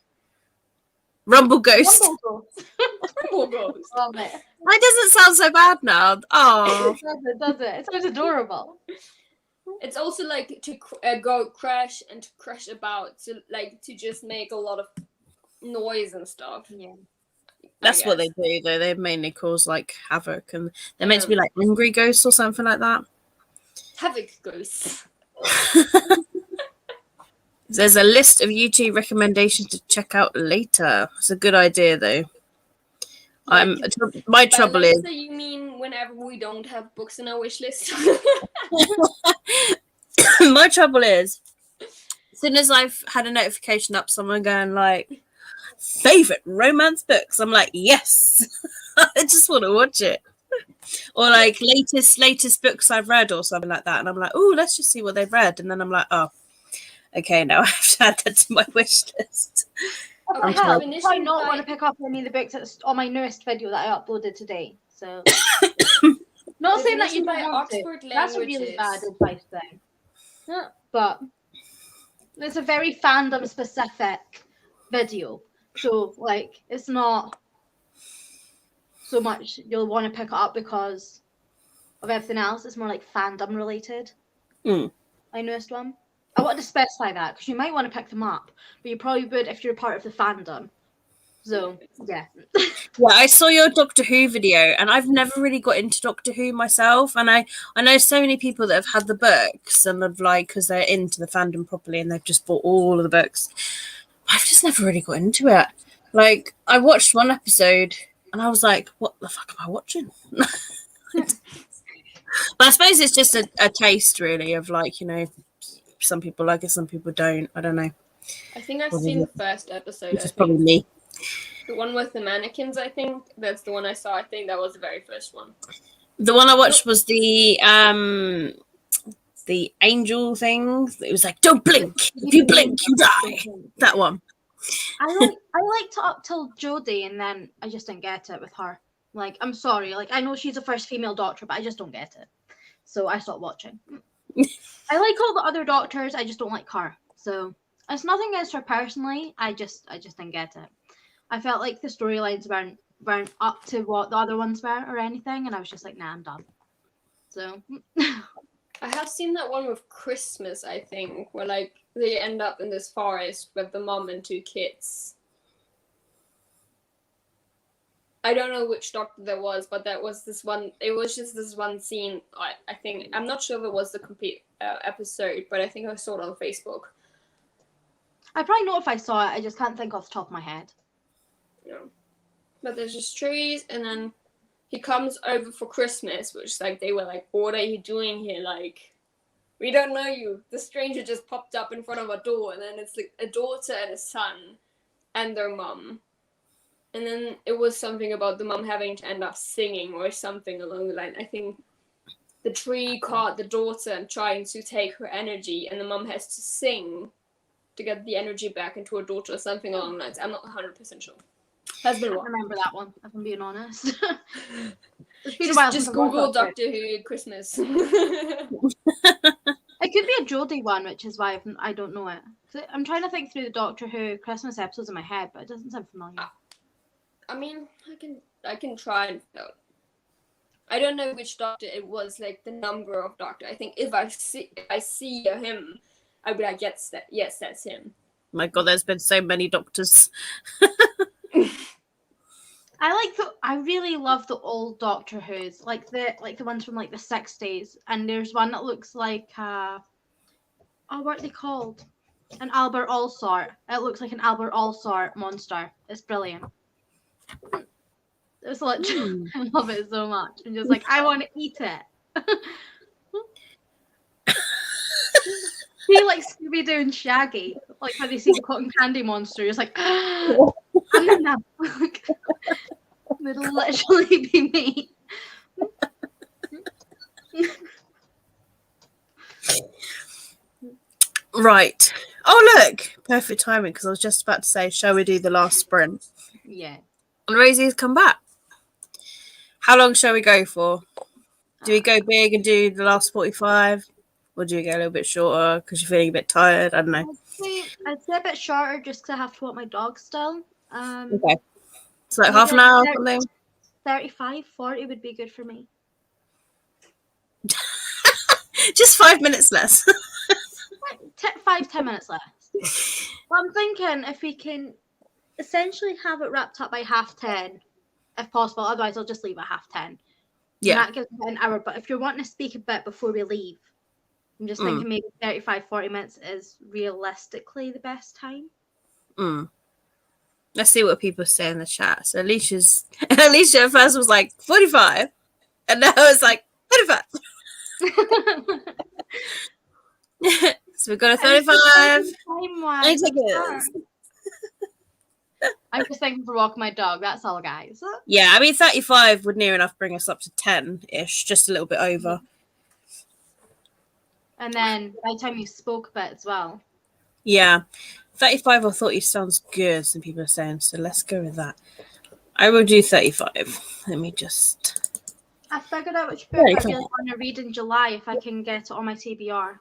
Rumble ghost. Rumble ghost. Love it. That doesn't sound so bad now. Oh, Does it? It sounds adorable. It's also like to go crash and to crash about, to just make a lot of noise and stuff. Yeah. that's what they do, though. They mainly cause like havoc, and they're meant to be like angry ghosts or something like that. Havoc ghosts. There's a list of YouTube recommendations to check out later. It's a good idea, though. My trouble is. You mean whenever we don't have books in our wish list? My trouble is, as soon as I've had a notification up, someone going like, favorite romance books, I'm like, yes. I just want to watch it. Or like latest books I've read or something like that, and I'm like, oh, let's just see what they've read, and then I'm like, oh, okay, now I have to add that to my wish list. I not want to pick up any of the books that's on my newest video that I uploaded today. So, not saying that you don't want to. That's a really bad advice thing. Yeah, but it's a very fandom specific video, so like it's not so much you'll want to pick it up because of everything else. It's more like fandom related. My newest one. I wanted to specify that because you might want to pick them up, but you probably would if you're part of the fandom. So, yeah. Yeah, I saw your Doctor Who video, and I've never really got into Doctor Who myself. And I know so many people that have had the books and have like, because they're into the fandom properly and they've just bought all of the books. I've just never really got into it. Like, I watched one episode and I was like, what the fuck am I watching? But I suppose it's just a taste, really, of like, you know, some people like it, some people don't. I don't know. I think I've seen the first episode. It's probably me. The one with the mannequins, I think. That's the one I saw. I think that was the very first one. The one I watched was the angel thing. It was like, don't blink. If you blink, you die. That one. I liked it up till Jodie, and then I just didn't get it with her. Like, I'm sorry. Like, I know she's the first female doctor, but I just don't get it. So I stopped watching. I like all the other doctors. I just don't like her. So it's nothing against her personally. I just didn't get it. I felt like the storylines weren't up to what the other ones were or anything, and I was just like, nah, I'm done. So I have seen that one with Christmas, I think, where like they end up in this forest with the mom and two kids. I don't know which doctor there was, but that was this one. It was just this one scene. I think I'm not sure if it was the complete episode, but I think I saw it on Facebook. I probably know if I saw it. I just can't think off the top of my head. Yeah, but there's just trees, and then he comes over for Christmas, which like they were like, "What are you doing here? Like, we don't know you." The stranger just popped up in front of our door, and then it's like a daughter and a son, and their mom. And then it was something about the mom having to end up singing or something along the line. I think the tree caught the daughter and trying to take her energy, and the mom has to sing to get the energy back into her daughter or something along the lines. I'm not 100% sure. Has been a while. I remember that one, if I'm being honest. It's been Just Google Doctor Who Christmas. It could be a Jodie one, which is why I don't know it. I'm trying to think through the Doctor Who Christmas episodes in my head, but it doesn't sound familiar. I mean, I can try and find out. I don't know which Doctor it was, like the number of Doctor. I think if I see him, I'd be like, yes, that's him. My God, there's been so many Doctors. I really love the old Doctor Who's, like the ones from like the 60s, and there's one that looks like what are they called? An Albert Allsort. It looks like an Albert Allsort monster. It's brilliant. It's literally, I love it so much. I'm just like, I want to eat it. See, like Scooby Doo and Shaggy, like how they see the cotton candy monster. It's like, I'm in that book. It'll literally be me. Right. Oh, look. Perfect timing, because I was just about to say, shall we do the last sprint? Yeah. And Rosie's come back. How long shall we go for? Do we go big and do the last 45? Or do we go a little bit shorter because you're feeling a bit tired? I don't know. I'd say a bit shorter just because I have to walk my dog still. Okay. It's like half an hour or something? 35, 40 would be good for me. Just 5 minutes less. 5-10 minutes less. Well, I'm thinking if we can essentially have it wrapped up by 10:30, if possible. Otherwise, I'll just leave at 10:30. Yeah. And that gives me an hour. But if you're wanting to speak a bit before we leave, I'm just thinking maybe 35-40 minutes is realistically the best time. Let's see what people say in the chat. So Alicia at first was like 45, and now it's like 35. So we've got a 35. 9 seconds. I'm just thinking for walking my dog. That's all, guys. Yeah, I mean 35 would near enough bring us up to 10-ish, just a little bit over. And then by the time you spoke a bit as well. Yeah. 35 I thought you sounds good, some people are saying, so let's go with that. I will do 35. Let me just... I figured out which book I really want to read in July if I can get it on my TBR.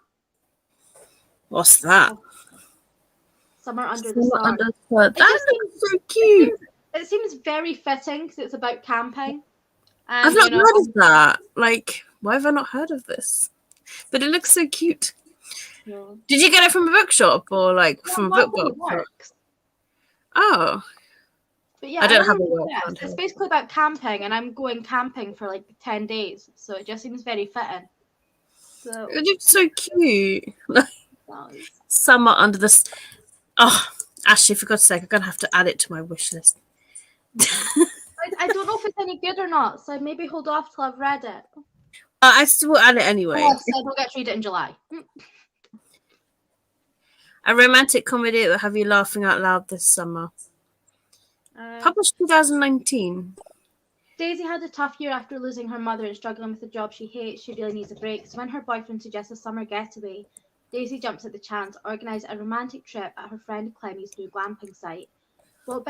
What's that? Summer Under the Stars. That looks so cute. It seems very fitting because it's about camping. And, I've not heard of that. Like, why have I not heard of this? But it looks so cute. Yeah. Did you get it from a bookshop or like from a book? Oh. But yeah, I don't have a work. It's basically about camping, and I'm going camping for like 10 days, so it just seems very fitting. So it looks so cute. Summer Under the... Oh, actually, for God's sake, I'm going to have to add it to my wish list. I don't know if it's any good or not, so maybe hold off till I've read it. I still will add it anyway. Oh, so I don't get to read it in July. A romantic comedy that will have you laughing out loud this summer. Published 2019. Daisy had a tough year after losing her mother and struggling with a job she hates. She really needs a break. So when her boyfriend suggests a summer getaway, Daisy jumps at the chance to organise a romantic trip at her friend Clemmy's new glamping site. What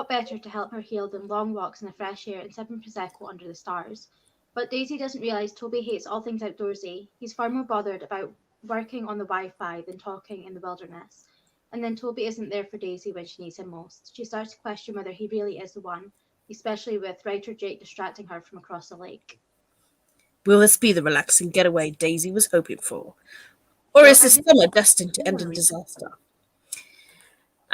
better to help her heal than long walks in the fresh air and sipping Prosecco under the stars? But Daisy doesn't realise Toby hates all things outdoorsy. He's far more bothered about working on the Wi-Fi than talking in the wilderness. And then Toby isn't there for Daisy when she needs him most. She starts to question whether he really is the one, especially with writer Jake distracting her from across the lake. Will this be the relaxing getaway Daisy was hoping for? Or is this summer destined to end in disaster?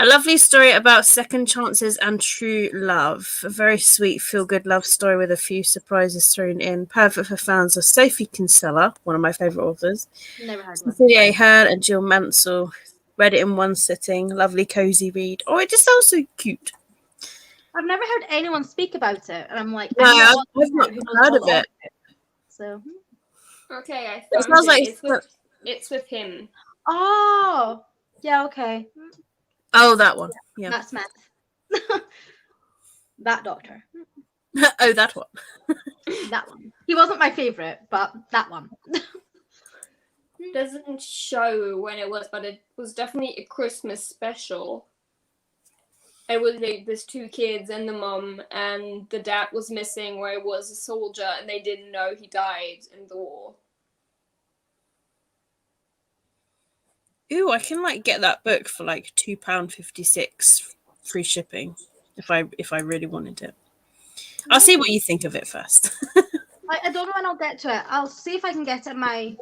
A lovely story about second chances and true love. A very sweet, feel-good love story with a few surprises thrown in. Perfect for fans of Sophie Kinsella, one of my favourite authors. Never heard of Cecilia Ahern and Jill Mansell. Read it in one sitting. Lovely, cosy read. Oh, it just sounds so cute. I've never heard anyone speak about it, and I'm like, no, I've not heard of it. So, okay, I it sounds like it's with him. Oh, yeah, okay. Oh, that one. Yeah, that's Smith. That doctor. Oh, that one. That one. He wasn't my favourite, but that one. Doesn't show when it was, but it was definitely a Christmas special. It was like there's two kids and the mum, and the dad was missing where he was a soldier, and they didn't know he died in the war. Ooh, I can like get that book for like £2.56 free shipping if I really wanted it. I'll see what you think of it first. I don't know when I'll get to it. I'll see if I can get it in my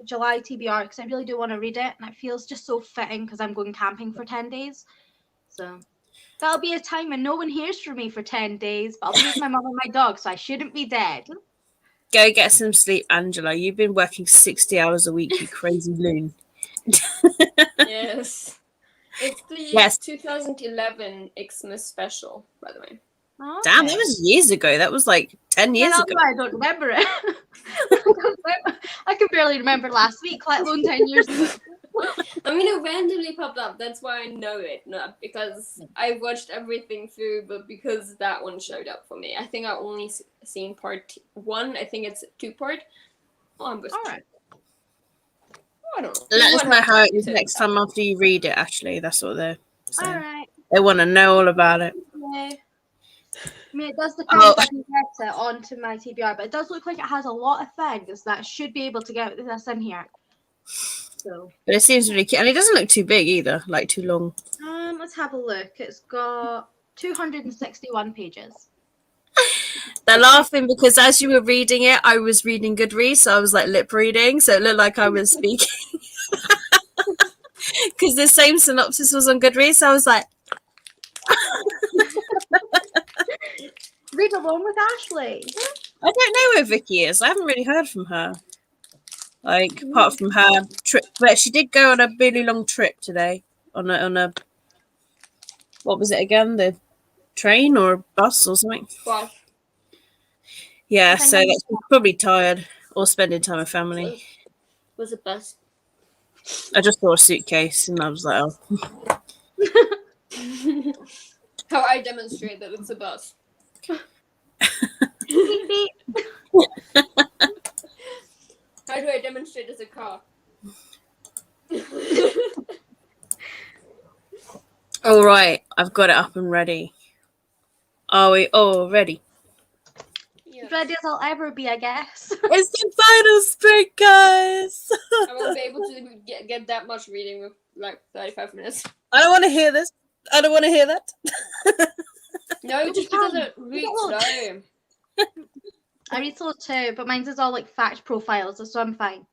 July TBR because I really do want to read it, and it feels just so fitting because I'm going camping for 10 days. So that'll be a time when no one hears from me for 10 days, but I'll be with my mum and my dog, so I shouldn't be dead. Go get some sleep, Angela. You've been working 60 hours a week, you crazy loon. Yes. It's the Yes. 2011 Xmas special, by the way. Okay. Damn, that was years ago. That was like 10 Yeah, years that's ago. why I don't remember it. I can barely remember last week, let alone 10 years ago. I mean, it randomly popped up. That's why I know it. Not because I watched everything through, but because that one showed up for me. I think I only seen part 1. I think it's 2-part. Oh, I'm All right. I don't know. Let us know how it is next time after you read it, Ashley. That's what they're saying. All right. They want to know all about it. Yeah. I mean, it does depend if I can get it onto my TBR, but it does look like it has a lot of things that should be able to get this in here. So. But it seems really cute. And it doesn't look too big either, like too long. Let's have a look. It's got 261 pages. They're laughing because as you were reading it, I was reading Goodreads, so I was like lip reading, so it looked like I was speaking. Because the same synopsis was on Goodreads, so I was like, Read along with Ashley. I don't know where Vicky is. I haven't really heard from her. Like, apart from her trip. But she did go on a really long trip today. On a what was it again? The train or a bus or something? Bus. Yeah, so she's probably tired or spending time with family. Was it bus? I just saw a suitcase and I was like, oh. How I demonstrate that it's a bus. How do I demonstrate it's a car? All right, I've got it up and ready. Are we all ready? As ready as I'll ever be, I guess. It's the final sprint, guys. I won't be able to get that much reading with like 35 minutes. I don't want to hear this. I don't want to hear that. No, just because it reads slow. I read slow too, but mine's is all like fact profiles, so I'm fine.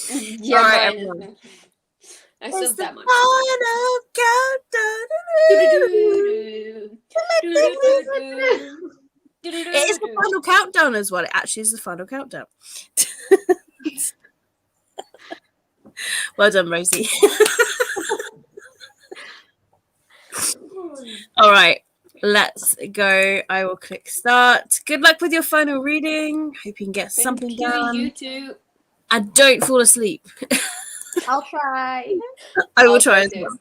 Yeah, all right, mine is. I said that much. It is the final countdown as well. It actually is the final countdown. Well done, Rosie. All right, let's go. I will click start. Good luck with your final reading. Hope you can get something done. You too. And don't fall asleep. I'll try. I will try as well.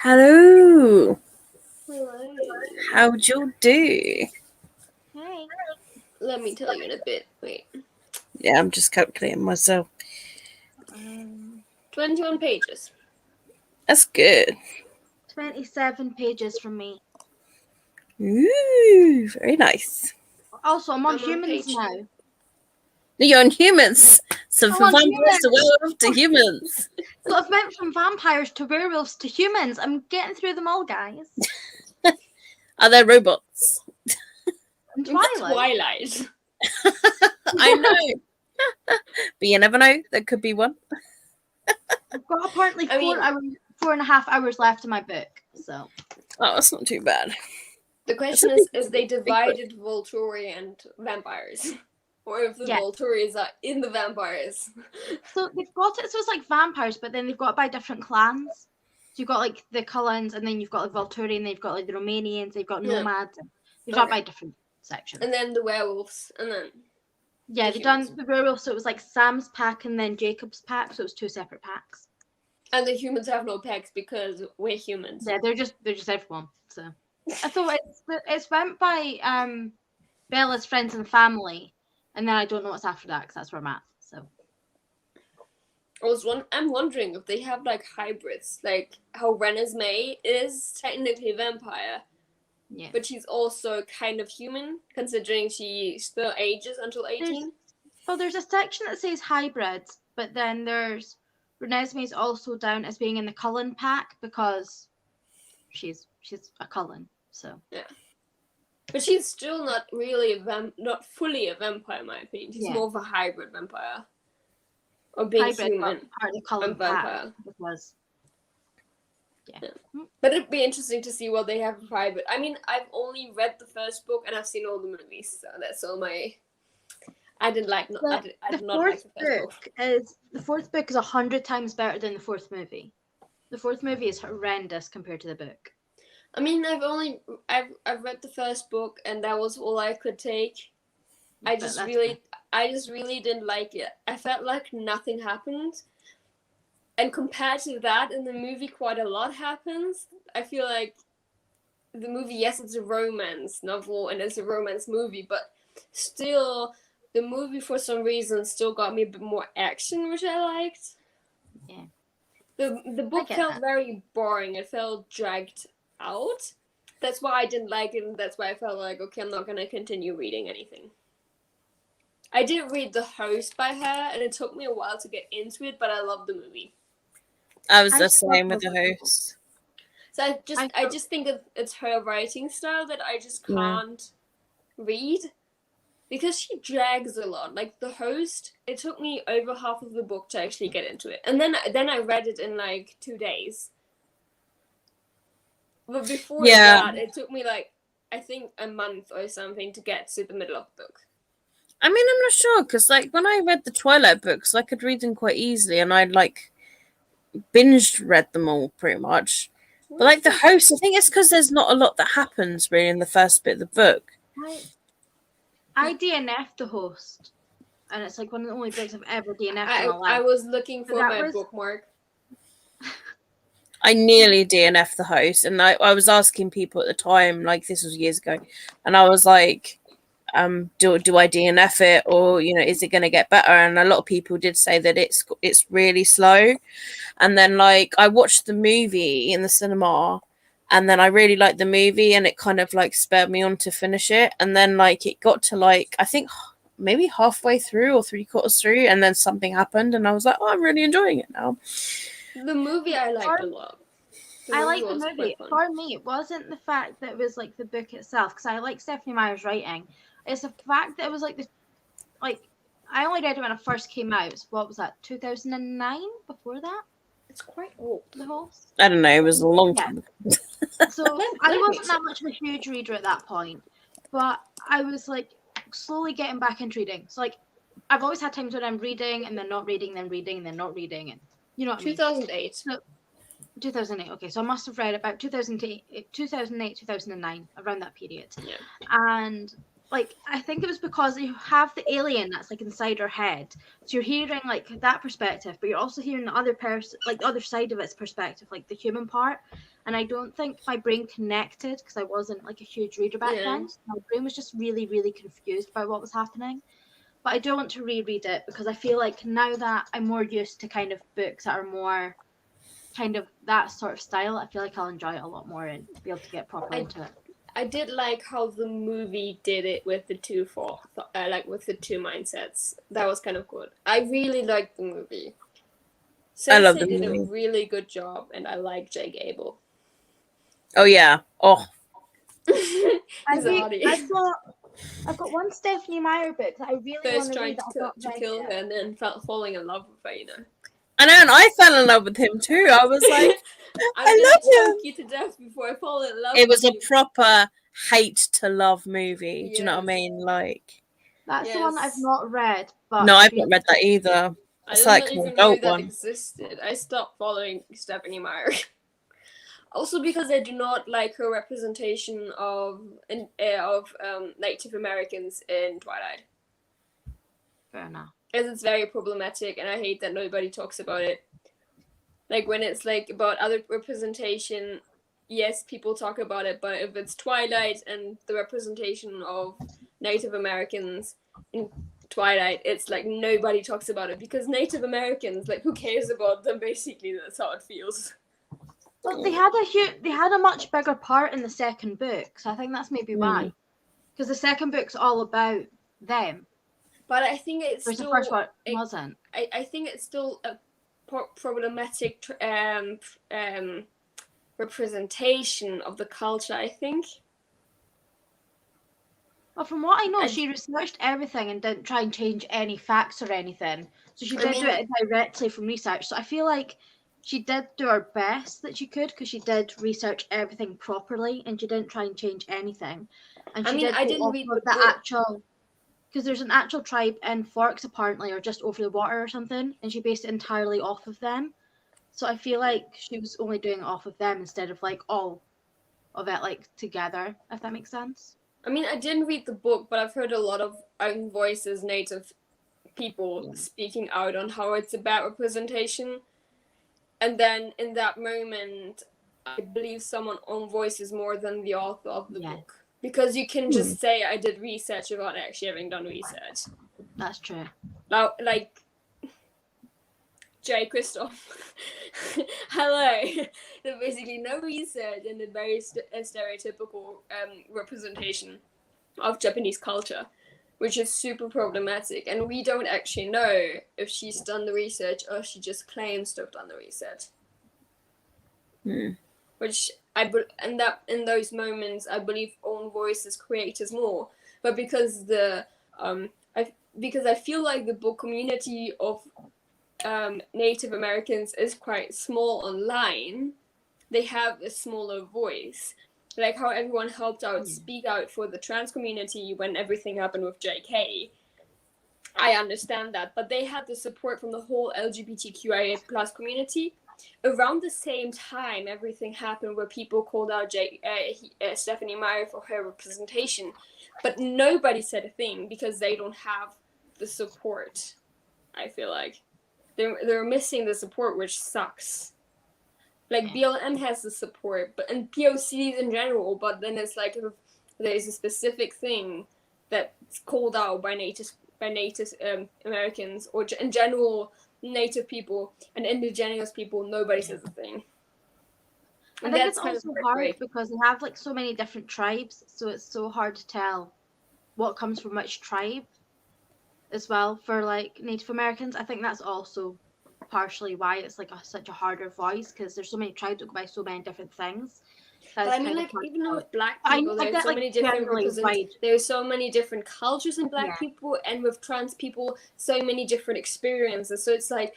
Hello. Hello. How'd you do? Hey. Let me tell you in a bit. Wait. Yeah, I'm just calculating myself. 21 pages. That's good. 27 pages from me. Ooh, very nice. Also, I'm on I'm on humans page- now. You're on humans. So I'm from on vampires to humans. werewolves to humans. So I've went from vampires to werewolves to humans. I'm getting through them all, guys. Are there robots? And Twilight. Twilight. I know. But you never know. There could be one. I've got apparently I mean- 4.5 hours left in my book. So Oh, that's not too bad. The question is they divided Volturi and vampires? Or if the Yeah. Volturis are in the vampires? So they've got it. So it's like vampires, but then they've got it by different clans. So you've got like the Cullens, and then you've got like Volturi, and they've got like the Romanians, they've got Yeah. nomads. And they've got Okay. by different sections. And then the werewolves, and then Yeah, the they've done humans. the werewolves. So it was like Sam's pack and then Jacob's pack. So it was 2 separate packs. And the humans have no packs because we're humans. Yeah, they're just everyone. So I thought it's went by Bella's friends and family, and then I don't know what's after that because that's where I'm at. So I'm wondering if they have like hybrids, like how Renesmee is technically a vampire, yeah, but she's also kind of human, considering she still ages until 18. well, there's a section that says hybrids, but then there's Renesmee's also down as being in the Cullen pack because she's a Cullen. So But she's still not really not fully a vampire, in my opinion. She's Yeah. more of a hybrid vampire, or being hybrid human. but part of the Cullen and pack vampire. because But it'd be interesting to see what they have for hybrid. I mean, I've only read the first book and I've seen all the movies, so that's all my. I didn't like. I did not like the first book. The fourth book is 100 times better than the fourth movie. The fourth movie is horrendous compared to the book. I mean, I've read the first book and that was all I could take. I just really didn't like it. I felt like nothing happened. And compared to that, in the movie, quite a lot happens. I feel like the movie, yes, it's a romance novel and it's a romance movie, but still, the movie for some reason still got me a bit more action, which I liked. Yeah. The book felt very boring. It felt dragged out. That's why I didn't like it, and that's why I felt like, okay, I'm not gonna continue reading anything. I did read The Host by her, and it took me a while to get into it, but I loved the movie. I was the same with The Host. So I just think it's her writing style that I just can't read, because she drags a lot. Like The Host, it took me over half of the book to actually get into it, and then I read it in like 2 days. But before that, it took me like, I think, a month or something to get to the middle of the book. I mean, I'm not sure, because like when I read the Twilight books, I could read them quite easily, and I like binged read them all pretty much. But like The Host, I think it's because there's not a lot that happens really in the first bit of the book. I DNF'd The Host, and it's like one of the only books I've ever DNF'd in my life. I was looking for my bookmark. I nearly DNF'd The Host, and I was asking people at the time, like this was years ago, and I was like, do I DNF it, or is it going to get better? And a lot of people did say that it's really slow. And then like I watched the movie in the cinema, and then I really liked the movie, and it kind of like spurred me on to finish it. And then like it got to like, I think maybe halfway through or 3/4 through, and then something happened, and I was like, oh, I'm really enjoying it now. The movie I liked a lot. I like the movie. For me, it wasn't the fact that it was like the book itself, because I like Stephanie Meyer's writing. It's the fact that it was like I only read it when it first came out. What was that? 2009. Before that, it's quite old. The Host. I don't know. It was a long time ago. So I wasn't that much of a huge reader at that point, but I was like slowly getting back into reading. So like I've always had times when I'm reading and then not reading, then reading, and then not reading, and you know what I mean. 2008. So, 2008. Okay, so I must have read about 2008, 2009, around that period. Yeah. And like I think it was because you have the alien that's like inside her head, so you're hearing like that perspective, but you're also hearing the other person, like the other side of its perspective, like the human part. and I don't think my brain connected because I wasn't like a huge reader back then. So my brain was just really, really confused by what was happening. But I do want to reread it because I feel like now that I'm more used to kind of books that are more kind of that sort of style, I feel like I'll enjoy it a lot more and be able to get properly into it. I did like how the movie did it with the two with the two mindsets. That was kind of good. I really liked the movie. I love Sensei the did a movie. really good job, and I like Jay Gable. Oh yeah. Oh, I've got one Stephanie Meyer book that I really want First to trying read. to kill her, and then falling in love with her, you know. I know, and I fell in love with him too. I was like, I'm I gonna love him. choke you to death before I fall in love. It was with a you. proper hate to love movie. Do you know what I Yes. mean? Like, That's the one I've not read. But no, I've not read that either. I It's did like not an even know adult that one. existed. I stopped following Stephanie Meyer. Also because I do not like her representation of Native Americans in Twilight. fair enough. As it's very problematic, and I hate that nobody talks about it. Like when it's like about other representation, yes, people talk about it, but if it's Twilight and the representation of Native Americans in Twilight, it's like nobody talks about it because Native Americans, like, who cares about them? Basically, that's how it feels. Well, they had a much bigger part in the second book, so I think that's maybe why. Because the second book's all about them. But I think it's Whereas still the first one wasn't. I think it's still a problematic representation of the culture, I think. Well, from what I know, she researched everything and didn't try and change any facts or anything. So she did do it directly from research. So I feel like she did do her best that she could because she did research everything properly and she didn't try and change anything. And she I didn't read the actual, because there's an actual tribe in Forks apparently, or just over the water or something, and she based it entirely off of them. So I feel like she was only doing it off of them instead of like all of it like together, if that makes sense. I mean, I didn't read the book, but I've heard a lot of own voices, native people speaking out on how it's about representation. And then in that moment, I believe someone own voices more than the author of the book. Because you can just say, I did research without actually having done research. That's true. Now, like, Jay Christoph. Hello. There's basically no research and a very stereotypical representation of Japanese culture, which is super problematic. And we don't actually know if she's done the research or she just claims to have done the research. Which in those moments, I believe own voices creators more. But because I feel like the book community of Native Americans is quite small online, they have a smaller voice. Like how everyone helped out, speak out for the trans community when everything happened with JK. I understand that, but they had the support from the whole LGBTQIA plus community. Around the same time, everything happened where people called out Stephanie Meyer for her representation, but nobody said a thing because they don't have the support. I feel like they're missing the support, which sucks. Like BLM has the support, and POCs in general, but then it's like if there's a specific thing that's called out by Native Americans or in general Native people and indigenous people, nobody says a thing. And I think it's also hard because they have like so many different tribes, so it's so hard to tell what comes from which tribe as well for like Native Americans. I think that's also partially why it's like such a harder voice because there's so many tribes that go by so many different things. But I mean, like even with Black people, there's so many different there's so many different cultures in Black people, and with trans people, so many different experiences. So it's like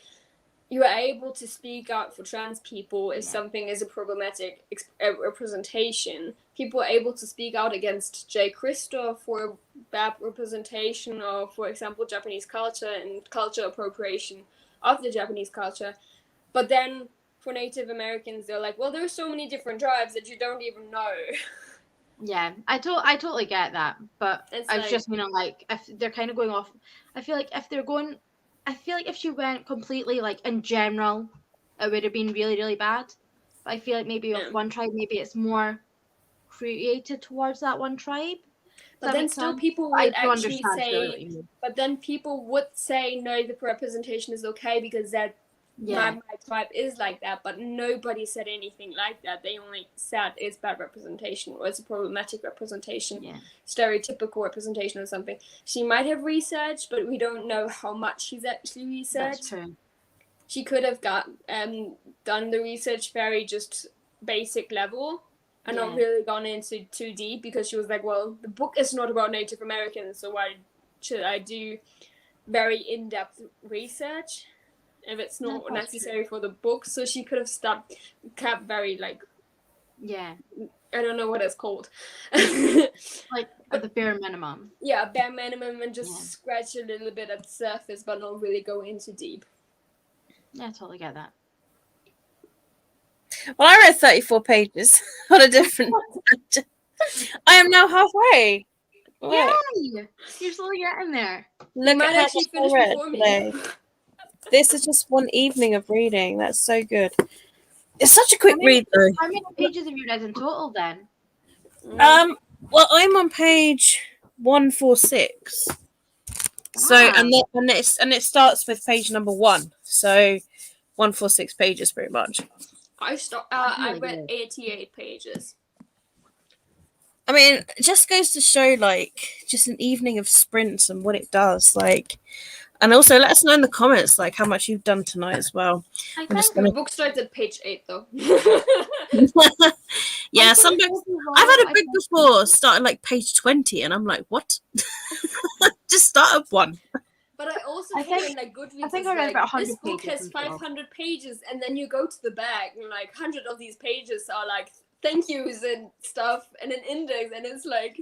you are able to speak out for trans people if something is a problematic representation. People are able to speak out against Jay Christoph for bad representation of, for example, Japanese culture and culture appropriation of the Japanese culture. But then for Native Americans, they're like, well, there's so many different tribes that you don't even know. Yeah, I totally get that, but I was just like if they're kind of going off, I feel like if she went completely like in general, it would have been really, really bad. I feel like maybe with one tribe, maybe it's more created towards that one tribe. But then still people would actually say, but then people would say, no, the representation is okay because that my tribe is like that. But nobody said anything like that. They only said it's bad representation or it's a problematic representation, stereotypical representation or something. She might have researched, but we don't know how much she's actually researched. That's true. She could have done the research very just basic level. And not really gone into too deep because she was like, well, the book is not about Native Americans, so why should I do very in-depth research if it's not necessary for the book? So she could have kept very like, I don't know what it's called. Like at the bare minimum. Yeah, bare minimum, and just scratch a little bit at the surface, but not really go into deep. Yeah, I totally get that. Well, I read 34 pages on a different subject. I am now halfway. Yay! You're slowly getting there. Look at how much I read today. This is just one evening of reading. That's so good. It's such a quick read, though. How many pages have you read in total, then? Well, I'm on page 146. Wow. So, and it starts with page number 1. So, 146 pages, pretty much. I read 88 pages. I mean, it just goes to show, like, just an evening of sprints and what it does, like, and also let us know in the comments, like, how much you've done tonight as well. I think the book starts at page 8, though. Yeah, some books. I've had a book before starting like page 20, and I'm like, what? Just start at 1. But I also think like Goodreads. I think I read about 100 this book has 500 pages, and then you go to the back, and like 100 of these pages are like thank yous and stuff, and an index, and it's like.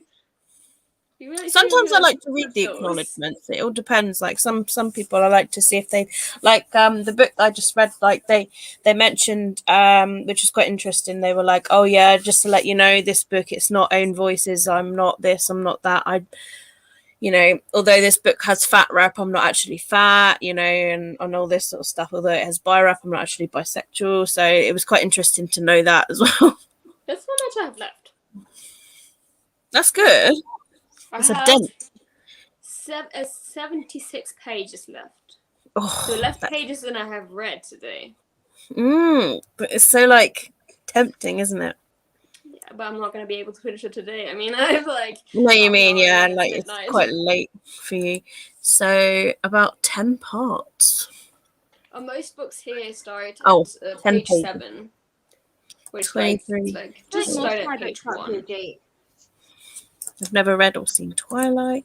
Really sometimes I like to read the acknowledgements. It all depends. Like some people, I like to see if they like the book I just read. Like they mentioned, which was quite interesting. They were like, "Oh yeah, just to let you know, this book it's not own voices. I'm not this. I'm not that. Although this book has fat rep, I'm not actually fat, and all this sort of stuff. Although it has bi rep, I'm not actually bisexual. So it was quite interesting to know that as well. That's how much I have left. That's good. It's a dent. 76 pages left. Oh, so less pages than I have read today. But it's so like tempting, isn't it? Yeah, but I'm not going to be able to finish it today. I mean, I've like. No, you mean like it's quite late for you. So about 10 parts. Most books here start at page 7, which 23. like just start at page 1. I've never read or seen Twilight.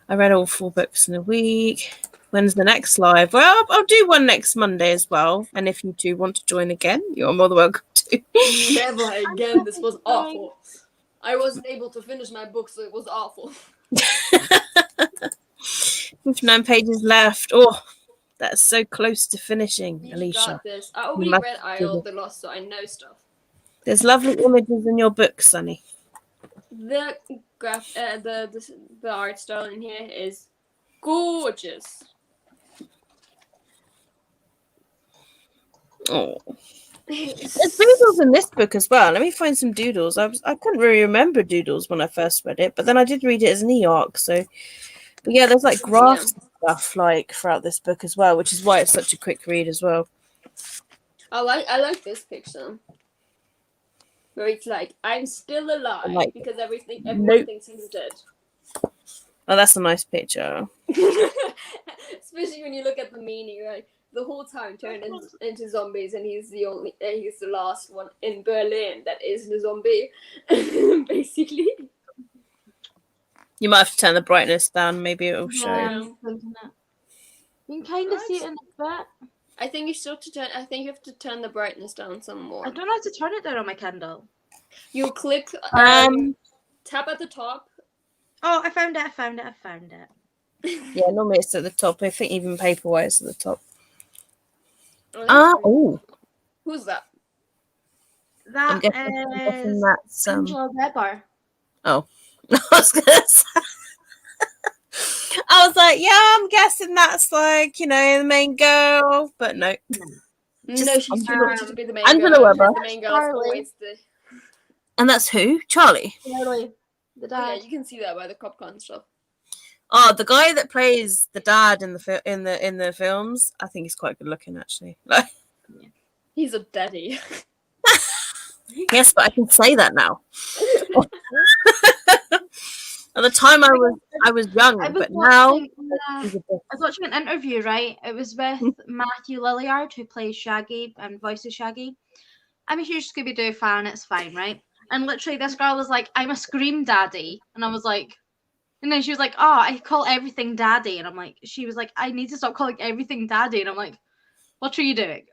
I read all 4 books in a week. When's the next live? Well, I'll do one next Monday as well. And if you two want to join again, you're more than welcome to. Never again. This was awful. I wasn't able to finish my book, so it was awful. With 9 pages left. Oh, that's so close to finishing, You Alicia. got this. I already read Isle of the Lost, so I know stuff. There's lovely images in your book, Sunny. The art style in here is gorgeous. Oh, there's doodles in this book as well. Let me find some doodles. I couldn't really remember doodles when I first read it, but then I did read it as an e-arc. So, but yeah, there's like graphs and stuff like throughout this book as well, which is why it's such a quick read as well. I like this picture. Where it's like, I'm still alive because everyone thinks he's dead. Oh, that's a nice picture. Especially when you look at the meaning, like the whole time turned into zombies, and he's the last one in Berlin that isn't a zombie, basically. You might have to turn the brightness down. Maybe it will show. You can kind of see it in the back. I think you have to turn the brightness down some more. I don't know how to turn it down on my Kindle. You click tap at the top. Oh, I found it. Yeah, normally it's at the top. I think even paperweight is at the top. Who's that? That is that's Angela Weber. Oh, I was gonna say. I was like, yeah, I'm guessing that's like, the main girl, but no. No, she's too naughty to be the main Angela girl. Weber. The main girl is always the. And that's who? Charlie. Charlie, the Oh, yeah, dad. you can see that by the popcorn stuff. Oh, the guy that plays the dad in the films, I think he's quite good looking actually. He's a daddy. Yes, but I can say that now. At the time I was young, but now I was watching an interview, right? It was with Matthew Lilliard, who plays Shaggy and voices Shaggy. I'm a huge Scooby-Doo fan, it's fine, right? And literally this girl was like, I'm a Scream Daddy. And I was like, and then she was like, oh, I call everything Daddy. And I'm like, she was like, I need to stop calling everything Daddy. And I'm like, what are you doing?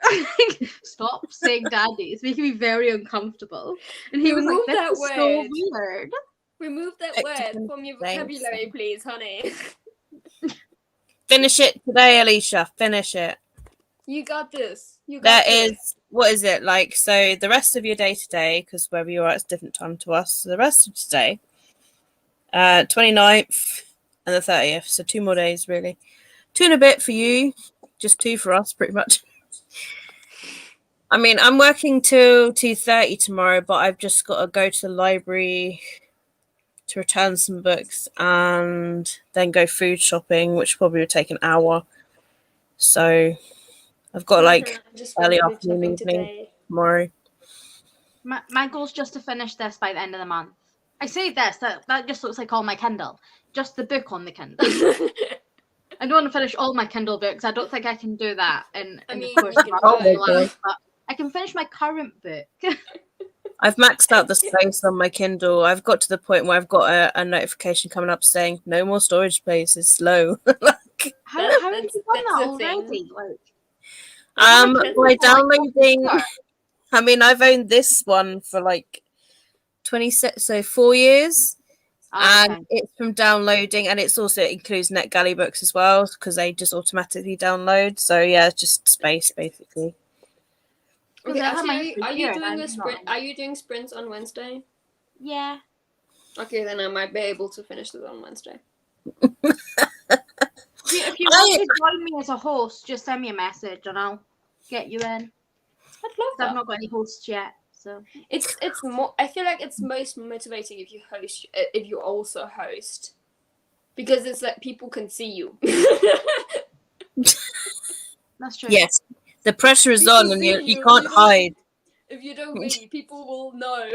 Stop saying Daddy. It's making me very uncomfortable. And he was like, this is so weird. Remove that word from your vocabulary, please, honey. Finish it today, Alicia. Finish it. You got this. What is it like? So the rest of your day today, because wherever you are, it's a different time to us. So the rest of today, 29th and the 30th. So 2 more days, really. 2 and a bit for you, just 2 for us, pretty much. I mean, I'm working till 2:30 tomorrow, but I've just got to go to the library to return some books and then go food shopping, which probably would take an hour. So I've got early afternoon, evening tomorrow. My goal's just to finish this by the end of the month. I say this, that just looks like all my Kindle. Just the book on the Kindle. I don't want to finish all my Kindle books. I don't think I can do that in the course of my life, but I can finish my current book. I've maxed out the space on my Kindle. I've got to the point where I've got a notification coming up saying no more storage space. It's slow. How have you done that already? By downloading. I mean, I've owned this one for 4 years, and it's from downloading, and it includes NetGalley books as well because they just automatically download. So yeah, it's just space basically. Okay, actually, are you doing a sprint? Are you doing sprints on Wednesday? Yeah. Okay, then I might be able to finish it on Wednesday. If you want to join me as a host, just send me a message and I'll get you in. I'd love that. I've not got any hosts yet, so it's more. I feel like it's most motivating if you host, if you also host, because it's like people can see you. That's true. Yes. The pressure is on and you can't hide. If you don't read, people will know.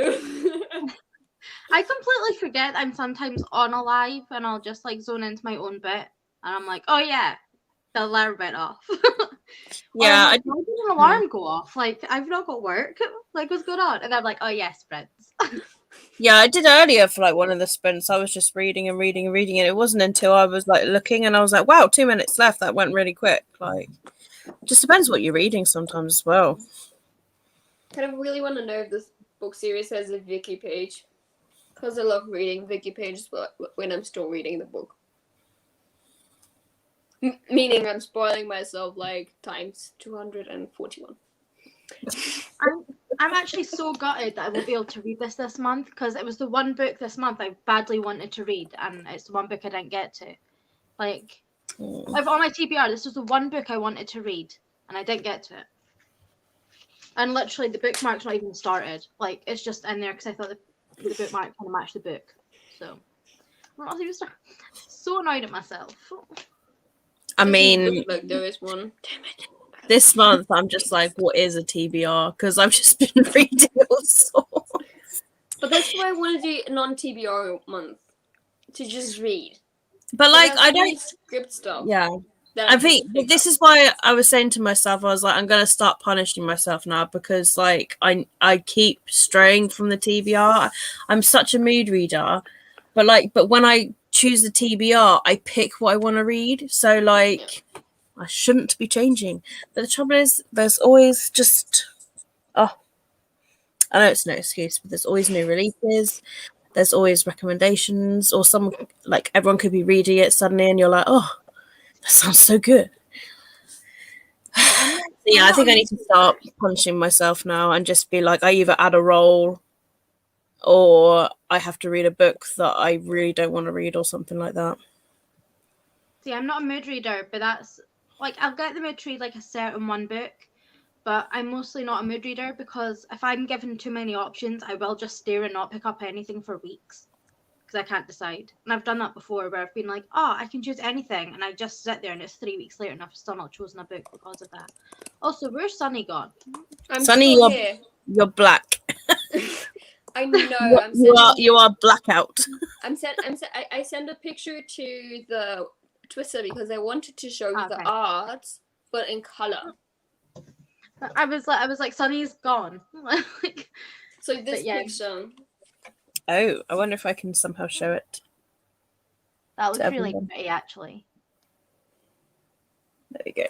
I completely forget I'm sometimes on a live and I'll just zone into my own bit and I'm like, oh yeah, the alarm went off. Yeah. Why did an alarm go off? I've not got work. What's going on? And I'm like, oh yes, friends. Yeah, I did earlier for one of the sprints. I was just reading and reading and reading, and it wasn't until I was looking and I was like, wow, 2 minutes left. That went really quick. Just depends what you're reading sometimes as well. I kind of really want to know if this book series has a wiki page, because I love reading wiki pages when I'm still reading the book. Meaning I'm spoiling myself times 241. I'm actually so gutted that I won't be able to read this month because it was the one book this month I badly wanted to read and it's the one book I didn't get to. I've on my TBR, this was the one book I wanted to read and I didn't get to it. And literally the bookmark's not even started. It's just in there because I thought the bookmark kind of matched the book. So I'm not even so annoyed at myself. I mean, there is one. Damn it. This month I'm just what is a TBR? Because I've just been reading all sorts. But that's why I want to do a non-TBR month, to just read. But I don't script stuff. Yeah, I think this is why I was saying to myself, I was I'm gonna start punishing myself now because I keep straying from the TBR. I'm such a mood reader, but when I choose the TBR, I pick what I want to read. So I shouldn't be changing. But the trouble is, there's always I know it's no excuse, but there's always new releases. There's always recommendations, or everyone could be reading it suddenly, and you're like, oh, that sounds so good. I think I need to start punishing myself now and just be I either add a role or I have to read a book that I really don't want to read or something like that. See, I'm not a mood reader, but that's I'll get the mood to read a certain one book, but I'm mostly not a mood reader because if I'm given too many options, I will just stare and not pick up anything for weeks because I can't decide. And I've done that before where I've been like, oh, I can choose anything, and I just sit there and it's 3 weeks later and I've still not chosen a book because of that. Also, where's Sunny gone? I'm Sunny, still here. you're black. I know. You are blackout. I sent a picture to the Twitter because I wanted to show you the art, but in color. I was like, Sunny's gone. So this picture. Oh, I wonder if I can somehow show it. That looks really pretty, actually. There we go.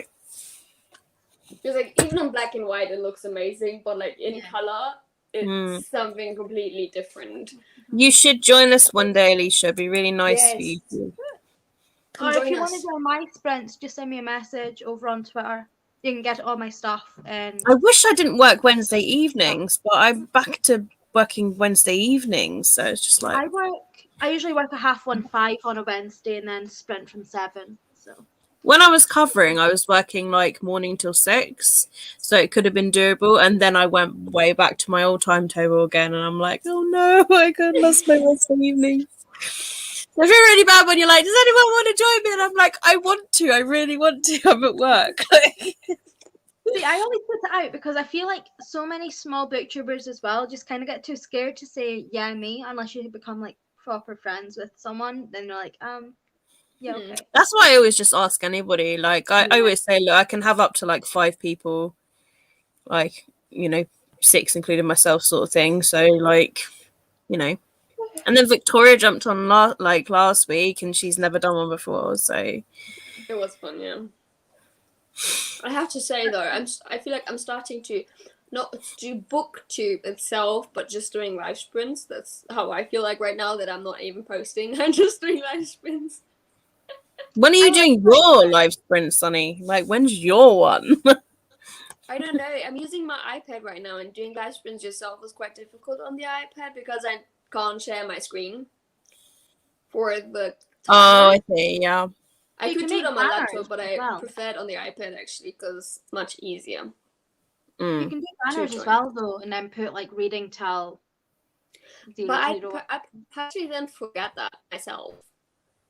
Because like even on black and white, it looks amazing, but like in color, it's something completely different. You should join us one day, Alicia. It'd be really nice for you. Or if you want to join my sprints, just send me a message over on Twitter. You can get all my stuff. And I wish I didn't work Wednesday evenings, but I'm back to working Wednesday evenings, so it's just like I usually work a 5:30 on a Wednesday and then sprint from 7. So when I was covering, I was working like morning till 6, so it could have been doable. And then I went way back to my old timetable again, and I'm like, oh no, I could lost my Wednesday evening. I feel really bad when you're like, does anyone want to join me? And I'm like, I want to. I really want to. I'm at work. See, I always put it out because I feel like so many small booktubers as well just kind of get too scared to say, yeah, me, unless you become like proper friends with someone. Then you're like, yeah, okay. That's why I always just ask anybody. Like, I always say, look, I can have up to like 5 people, like, 6 including myself sort of thing. So, like, And then Victoria jumped on last week, and she's never done one before. So it was fun, yeah. I have to say though, I feel like I'm starting to not do booktube itself, but just doing live sprints. That's how I feel like right now, that I'm not even posting. I'm just doing live sprints. When are you doing your live sprint, Sunny? Like, when's your one? I don't know. I'm using my iPad right now, and doing live sprints yourself was quite difficult on the iPad because I can't share my screen for the timer. Oh, I see, yeah. I could do it on my laptop, but I prefer it on the iPad actually because it's much easier. You can do banners as well though, and then put like reading till 0. But I actually then forget that myself.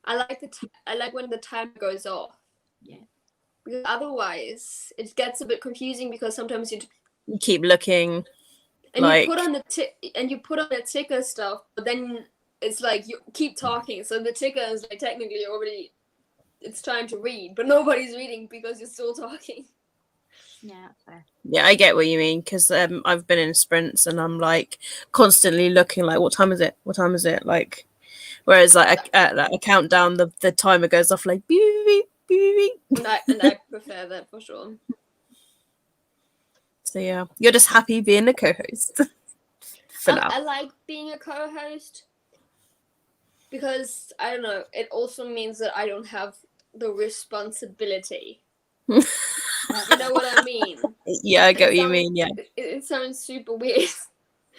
I like when the timer goes off. Yeah. Because otherwise, it gets a bit confusing because sometimes you keep looking, and you put on the ticker stuff, but then it's like you keep talking, so the ticker is like technically already. It's time to read, but nobody's reading because you're still talking. Yeah, fair. Yeah, I get what you mean, because I've been in sprints and I'm like constantly looking like, what time is it? What time is it? Like, whereas like a countdown, the timer goes off like beep beep beep beep. And I prefer that for sure. So yeah, you're just happy being a co-host for now. I like being a co-host because I don't know. It also means that I don't have the responsibility. You know what I mean? Yeah, I get what you mean. Yeah, it sounds super weird.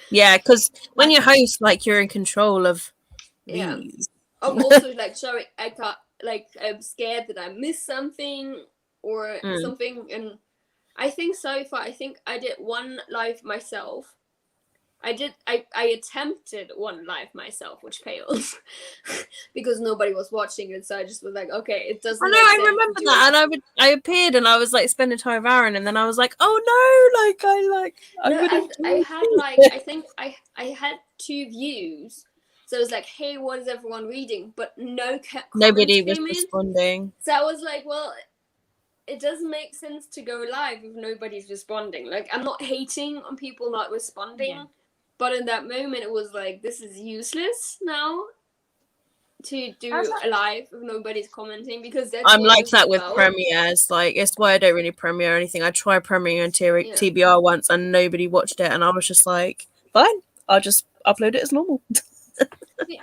Yeah, because when you host, like, you're in control of these. I'm also like, sorry, I can't. Like, I'm scared that I missed something or something, and I think so far. I think I did one live myself. I attempted one live myself, which failed because nobody was watching it. So I just was like, okay, it doesn't. I know, I remember that, and I appeared, and I was like spending time with Aaron, and then I was like, oh no, I had like I think I had 2 views, so it was like, hey, what is everyone reading? But nobody was responding. So I was like, well, it doesn't make sense to go live if nobody's responding. Like, I'm not hating on people not responding. Yeah. But in that moment, it was like, this is useless now to do a live if nobody's commenting, because I'm like that with premieres. Like, it's why I don't really premiere anything. I tried premiering on TBR once and nobody watched it, and I was just like, fine, I'll just upload it as normal. See,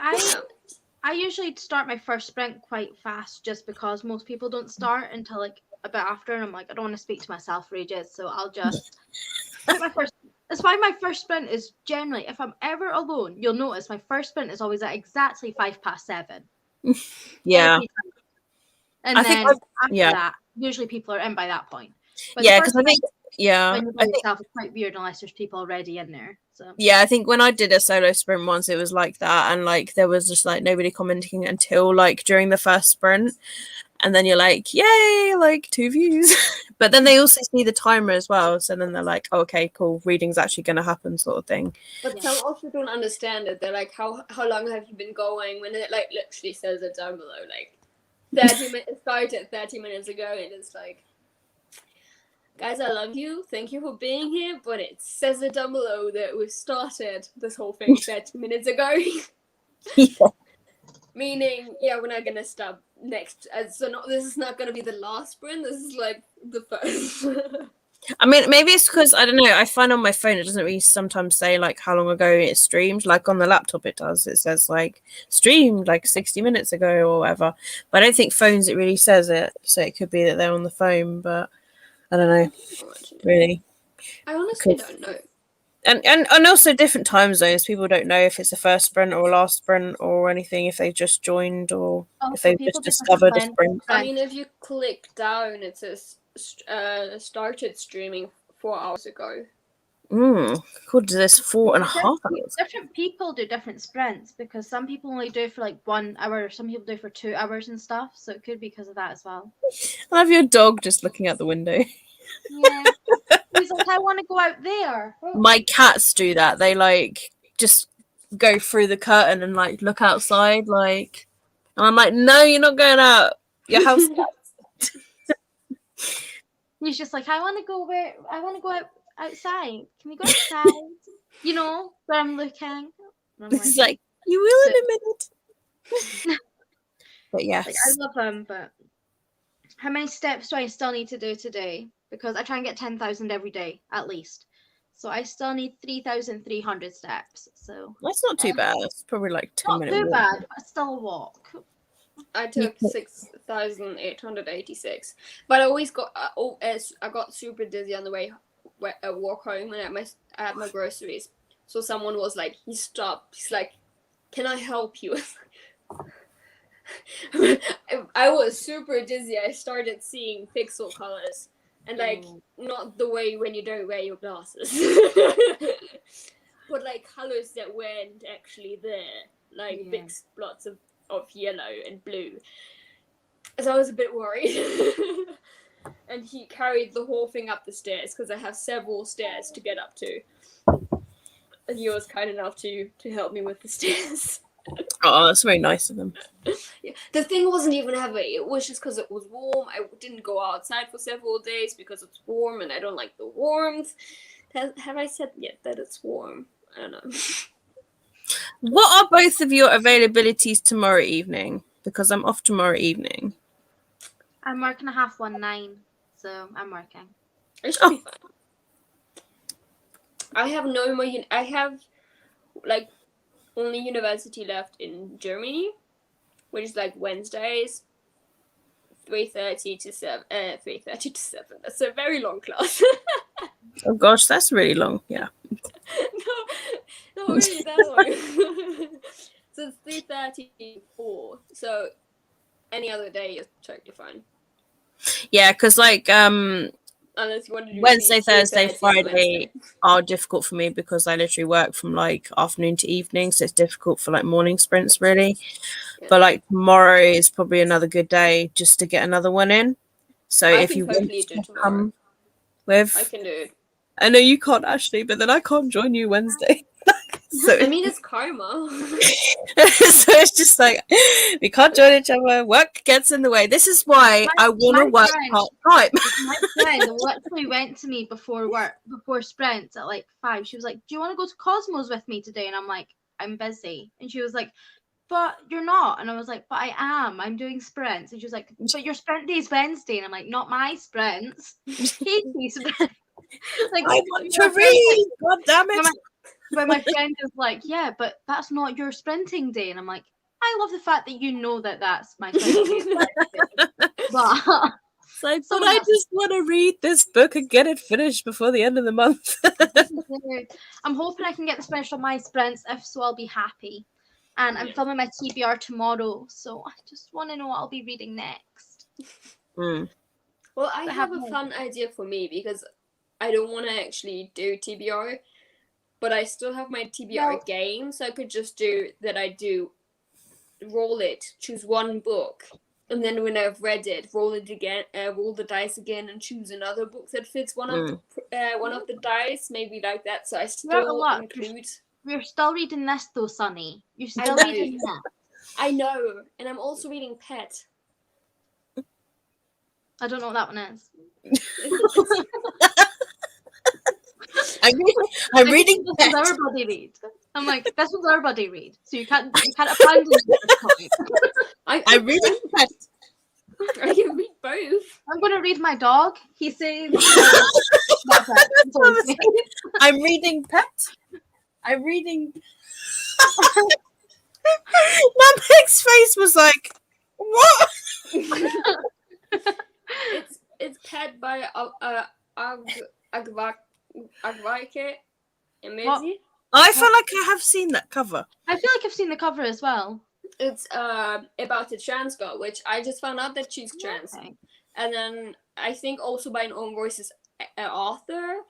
I usually start my first sprint quite fast just because most people don't start until like a bit after, and I'm like, I don't want to speak to myself for ages, so I'll just put my first. That's why my first sprint is generally, if I'm ever alone, you'll notice my first sprint is always at exactly 7:05. Yeah. And then after that, usually people are in by that point. But yeah, because I think Yeah, When you're by yourself, it's quite weird unless there's people already in there. So yeah, I think when I did a solo sprint once, it was like that, and like there was just like nobody commenting until like during the first sprint, and then you're like, yay, like 2 views. But then they also see the timer as well, so then they're like, oh, okay, cool, reading's actually going to happen, sort of thing. But some also don't understand it. They're like, how long have you been going? When it like literally says it down below, like 30 minutes started 30 minutes ago, and it's like, guys, I love you. Thank you for being here, but it says it down below that we started this whole thing 30 minutes ago. Yeah. Meaning, yeah, we're not gonna stop next. So this is not gonna be the last sprint. This is like the first. I mean, maybe it's because, I don't know, I find on my phone it doesn't really sometimes say like how long ago it streamed. Like on the laptop it does. It says like streamed like 60 minutes ago or whatever. But I don't think phones it really says it. So it could be that they're on the phone, but I don't know. Really. I honestly don't know. And also different time zones. People don't know if it's a first sprint or a last sprint or anything, if they just joined or if they've just discovered a sprint. I mean, if you click down, it says started streaming 4 hours ago. Cool. This 4.5 hours. Different people do different sprints because some people only do for like 1 hour, some people do for 2 hours and stuff. So it could be because of that as well. I have your dog just looking out the window. Yeah. He's like, I want to go out there. My cats do that. They like just go through the curtain and like look outside, like, and I'm like, no, you're not going out. Your house. He's just like, I want to go out outside. Can we go outside? You know where I'm looking. It's like, you will in a minute. But yes, like, I love him. But how many steps do I still need to do today? Because I try and get 10,000 every day at least. So I still need 3,300 steps. So that's not too bad. It's probably like 10 minutes. Not too bad, but still a walk. I took 6,886, but I always got I got super dizzy on the way walk home and I had my groceries. So someone was like, he stopped. He's like, "Can I help you?" I was super dizzy. I started seeing pixel colors, and like not the way when you don't wear your glasses, but like colors that weren't actually there, like big spots of yellow and blue. So I was a bit worried. And he carried the whole thing up the stairs because I have several stairs to get up to. And he was kind enough to help me with the stairs. Oh, that's very nice of them. Yeah. The thing wasn't even heavy. It was just because it was warm. I didn't go outside for several days because it's warm and I don't like the warmth. Have I said yet that it's warm? I don't know. What are both of your availabilities tomorrow evening? Because I'm off tomorrow evening. I'm working a 9:30, so I'm working. It should be fine. I have no more. I have like only university left in Germany, which is like Wednesdays, 3:30 to 7. 3:30 to 7. That's a very long class. Oh gosh, that's really long. Yeah. No, not really that long. So it's 3:30 to 4. So any other day is totally fine. Yeah, because like unless you want to do Wednesday, Thursday, Friday are difficult for me because I literally work from like afternoon to evening, so it's difficult for like morning sprints really. Yeah. But like tomorrow is probably another good day just to get another one in. So if you want to come with, I can do it. I know you can't actually, but then I can't join you Wednesday. So I mean, it's karma. So it's just like we can't join each other. Work gets in the way. This is why I want to work part time. My friend literally went to me before sprints at like 5. She was like, "Do you want to go to Cosmos with me today?" And I'm like, "I'm busy." And she was like, "But you're not." And I was like, "But I am. I'm doing sprints." And she was like, "But your sprint day is Wednesday." And I'm like, "Not my sprints. Katie's sprints." Like, I want to read. God damn it. But my friend is like, "Yeah, but that's not your sprinting day." And I'm like, I love the fact that you know that that's my sprinting day. But I just want to read this book and get it finished before the end of the month. I'm hoping I can get this finished on my sprints. If so, I'll be happy. And I'm filming my TBR tomorrow, so I just want to know what I'll be reading next. Well, I have a fun idea for me because I don't want to actually do TBR, but I still have my TBR game, so I could just do that. I do roll it, choose one book, and then when I've read it, roll it again, roll the dice again, and choose another book that fits one of the dice, maybe like that. So I still include. We're still reading this though, Sunny. You're still reading that. I know, and I'm also reading Pet. I don't know what that one is. I'm reading this one's everybody read. I'm like, this one's everybody read. So you can't abandon this point. I'm reading Pet. I can read both. I'm gonna read my dog. He says I'm reading Pet. I'm reading Namek's face was like, what? It's Pet by Agvake Emezi. I feel like I have seen that cover. I feel like I've seen the cover as well. It's about a trans girl, which I just found out that she's trans. Okay. And then I think also by an own voices author,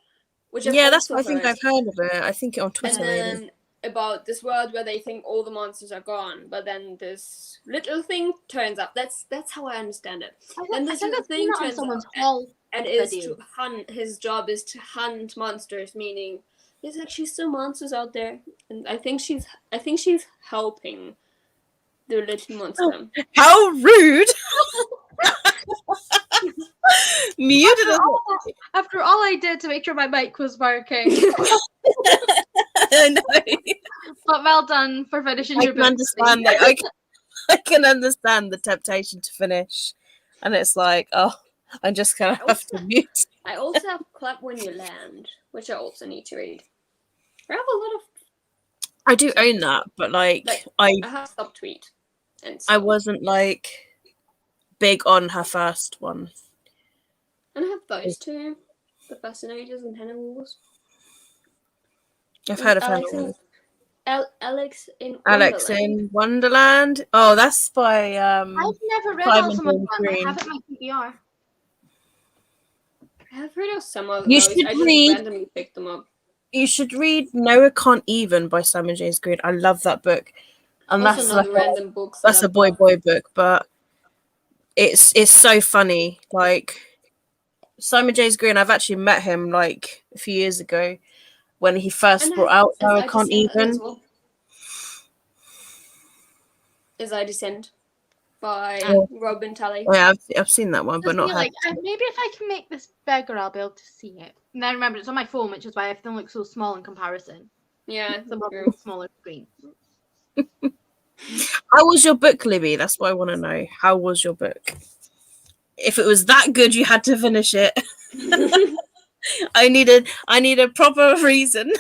which that's what I think I've heard of it. I think on Twitter. And then about this world where they think all the monsters are gone, but then this little thing turns up. That's how I understand it. And this little thing turns up, and is to hunt. His job is to hunt monsters, meaning there's actually still monsters out there, and I think she's helping the little monster. Oh, how rude! Muted after all I did to make sure my mic was working. I know. But well done for finishing your book. Understand that. I can understand the temptation to finish, and it's like, oh, I'm just gonna have to mute. I also have Clap When You Land, which I also need to read. I have a lot of. I do own that, but like I have Subtweet, and I wasn't like big on her first one. And I have those two, The Fascinators and Henna Wars. I've heard of Henna. Alex in Wonderland. Oh, that's by I've never read all some of them. I have it in my PBR. I have read of some of those. I just randomly picked them up. You should read Noah Can't Even by Simon J. Green. I love that book. And also that's like random book. That's a boy book, but it's so funny. Like Simon J. Green, I've actually met him like a few years ago when he first brought out Noah Can't Even. As I Descend by Robin Talley. Oh, yeah, I've seen that one, but not like maybe if I can make this bigger, I'll be able to see it. And then remember, it's on my phone, which is why everything looks so small in comparison. Yeah, it's a much smaller screen. How was your book, Libby? That's what I want to know. How was your book? If it was that good, you had to finish it. I need a proper reason.